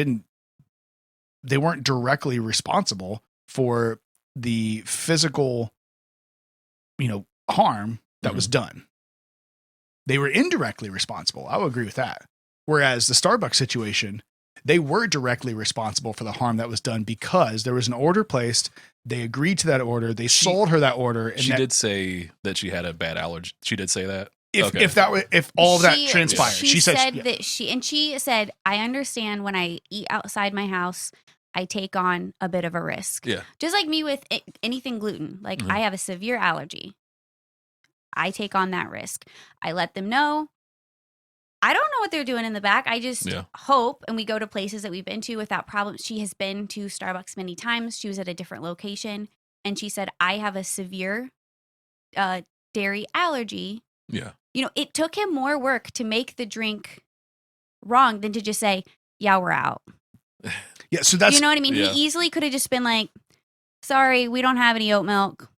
weren't directly responsible for the physical, harm that was done. They were indirectly responsible. I will agree with that. Whereas the Starbucks situation, they were directly responsible for the harm that was done because there was an order placed. They agreed to that order. They sold her that order. And She that, did say that she had a bad allergy. She did say that. if Okay. if all of that She- transpired. She said, said yeah. that she said, I understand when I eat outside my house, I take on a bit of a risk. Yeah. Just like me with anything gluten. Like, Mhm. I have a severe allergy. I take on that risk. I let them know. I don't know what they're doing in the back. I just Yeah. hope, and we go to places that we've been to without problems. She has been to Starbucks many times. She was at a different location, and she said, I have a severe dairy allergy. Yeah. It took him more work to make the drink wrong than to just say, yeah, we're out. Yeah, so that's You know what I mean? Yeah. He easily could have just been like, sorry, we don't have any oat milk.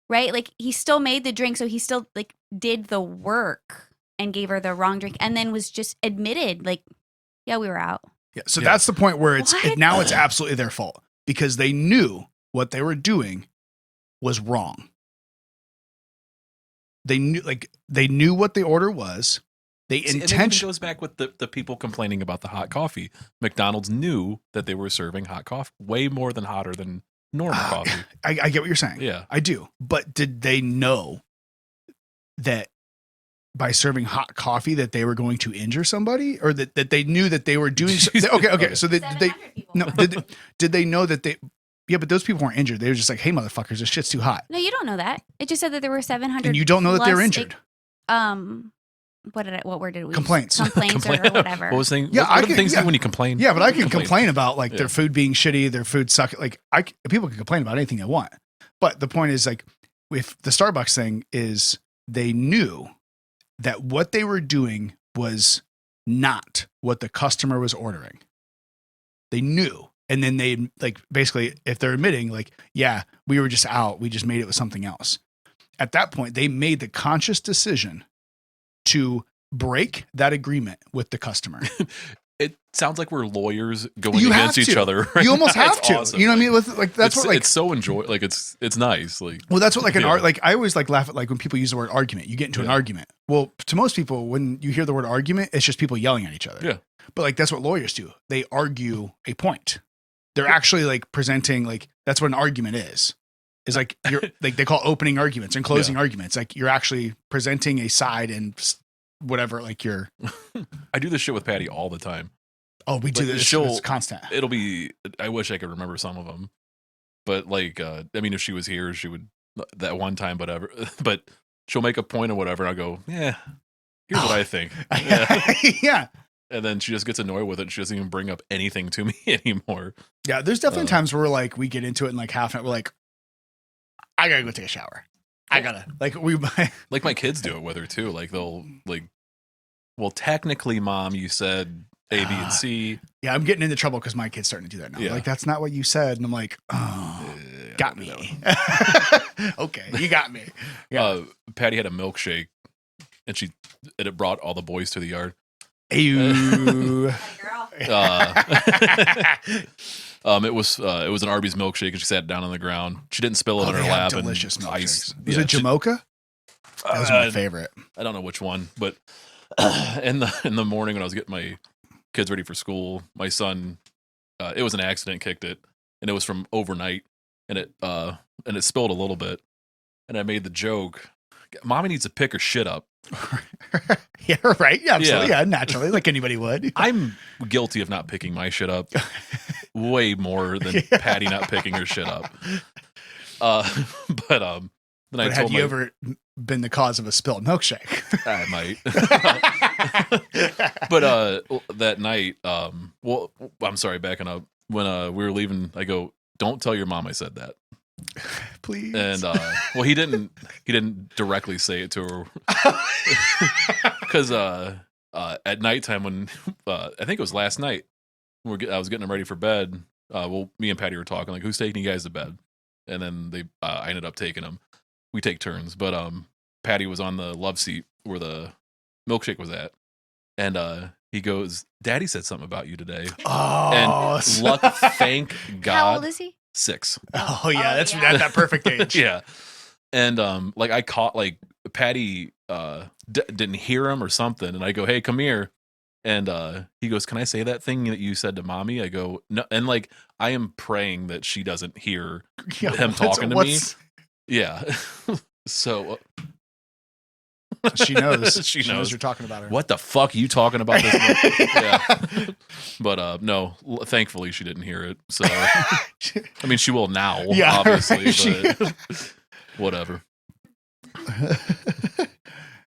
Right? Like, he still made the drink, so he still like did the work and gave her the wrong drink and then was just admitted, like, yeah, we were out. yeah, so Yeah. that's the point where What? now it's absolutely their fault because they knew what they were doing was wrong. They knew what the order was. They And it even intentionally goes back with the people complaining about the hot coffee. McDonald's knew that they were serving hot coffee way more than hotter than normal coffee. I get what you're saying. Yeah. I do. But did they know that by serving hot coffee that they were going to injure somebody, or that they knew that they were doing okay. So did they no did they know that they but those people weren't injured. They were just like, hey motherfuckers, this shit's too hot. No, you don't know that. It just said that there were 700. And you don't know that they were plus injured. What word did we Complaints. use? Complaints or whatever. What was thing? Yeah, what I are the can- things yeah. when you complain? Yeah, but I can complain about like Yeah. their food being shitty, their food suck. Like people can complain about anything they want. But the point is, like, with the Starbucks thing, is they knew that what they were doing was not what the customer was ordering. They knew. And then they, like, basically, if they're admitting, like, yeah, we were just out, we just made it with something else. At that point, they made the conscious decision to break that agreement with the customer. It sounds like we're lawyers going You against have each to. other. Right You almost now. have It's to. awesome. You know what I mean? With like that's it's, what like it's so like it's nice. Like well, that's what like an Yeah. art. Like I always like laugh at like when people use the word argument. You get into an Yeah. argument. Well, to most people, when you hear the word argument, it's just people yelling at each other. Yeah. But like that's what lawyers do. They argue a point. They're actually like presenting like that's what an argument is. Is like you're like they call opening arguments and closing arguments. Like you're actually presenting a side and whatever. Like you're. I do this shit with Patty all the time. Oh, we do Like, this. she'll- It's constant. It'll be. I wish I could remember some of them, but like, I mean, if she was here, she would that one time, whatever. But she'll make a point or whatever, and I'll go, yeah. Here's what I think. Yeah. Yeah. And then she just gets annoyed with it. And she doesn't even bring up anything to me anymore. Yeah. There's definitely times where like we get into it in like half an hour. We're like, I gotta go take a shower. I gotta like we. Like my kids do it with her too. Like they'll like, well, technically, Mom, you said A, B, and C. Yeah, I'm getting into trouble because my kid's starting to do that now. Yeah. Like, that's not what you said. And I'm like, oh, got don't do me. that Okay, you got me. Yeah. Patty had a milkshake, and it brought all the boys to the yard. Ew. It was an Arby's milkshake, and she sat down on the ground. She didn't spill it on her They have lap. delicious and milkshakes. ice. Was Yeah, it Jamocha? That was my favorite. I don't know which one, but in the morning when I was getting my kids ready for school, my son, it was an accident, kicked it, and it was from overnight, and it spilled a little bit, and I made the joke, Mommy needs to pick her shit up. Yeah, right. Yeah, absolutely. Yeah. Yeah, naturally, like anybody would. I'm guilty of not picking my shit up way more than Patty not picking her shit up. But then I But told had you ever been the cause of a spilled milkshake? I might. But that night, well, I'm sorry, backing up. When we were leaving, I go, "Don't tell your mom I said that." Please. And well, he didn't directly say it to her because at nighttime when I think it was last night, I was getting them ready for bed. Well, me and Patty were talking like, "Who's taking you guys to bed?" And then I ended up taking them. We take turns, but Patty was on the love seat where the milkshake was at, and he goes, "Daddy said something about you today." Oh, And luck, thank God. How old is he? 6. Oh yeah, Oh, that's yeah. that perfect age. Yeah. And like I caught like Patty didn't hear him or something, and I go, "Hey, come here." And he goes, "Can I say that thing that you said to Mommy?" I go, "No." And like I am praying that she doesn't hear Yeah, him talking to me. Yeah. So She knows. She She knows knows. you're talking about her. what the fuck are you talking about this month? Yeah. But no, thankfully she didn't hear it. So I mean she will now, Yeah, obviously, right. but whatever.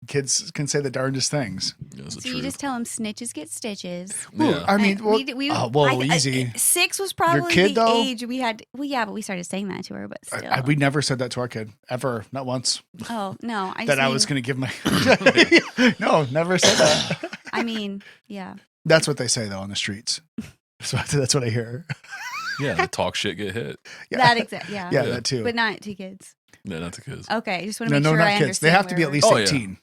Kids can say the darndest things. Yeah, that's the So you truth. just tell him snitches get stitches. Yeah. I mean, well, I- easy. 6 was probably kid, the though? age we had. Well, yeah, but we started saying that to her. But still, We never said that to our kid ever, not once. oh no, That I was going to give my. No, never said that. I mean, yeah. That's what they say though on the streets. That's what I hear. Yeah, the talk shit get hit. Yeah. That exact. Yeah. Yeah, that too. But not to kids. No, not the kids. Okay, just want to No, make no, sure not I kids. They understand have to be where at least Oh, yeah. 18.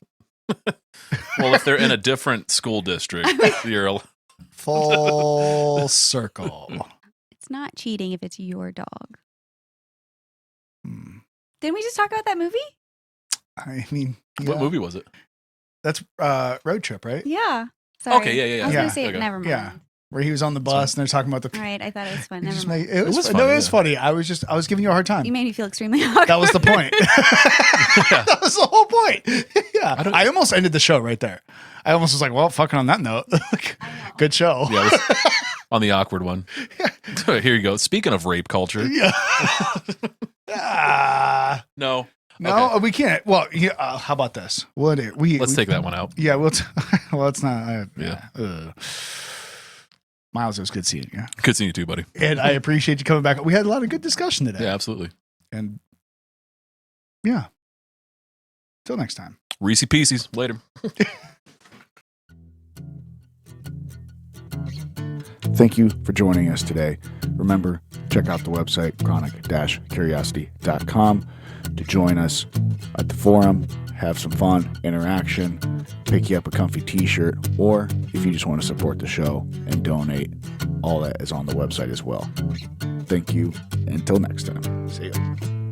Well, if they're in a different school district, you're Full circle. it's not cheating if it's your dog. Hmm. Didn't we just talk about that movie? I mean, What yeah. movie was it? That's Road Trip, right? Yeah. Sorry. Okay, yeah. I was Yeah. gonna say Okay. never mind. Yeah. where he was on the bus and they're talking about the. All right, I thought it was fun. You Never just mind. make- it was was fun. No, funny, it was yeah. funny. I was giving you a hard time. You made me feel extremely awkward. That was the point. That was the whole point. Yeah. I almost ended the show right there. I almost was like, well, fucking on that note. Good show. Yeah, it was on the awkward one. Here you go. Speaking of rape culture. Yeah. No. No, Okay. we can't. Well, yeah, how about this? Let's take that one out. Yeah, well, it's not. Yeah. Miles, it was good seeing you. Good seeing you too, buddy. And I appreciate you coming back. We had a lot of good discussion today. Yeah, absolutely. And yeah. Till next time. Reese Pieces. Later. Thank you for joining us today. Remember, check out the website, chronic-curiosity.com, to join us at the forum, have some fun, interaction, pick you up a comfy t-shirt, or if you just want to support the show and donate, all that is on the website as well. Thank you. Until next time. See you.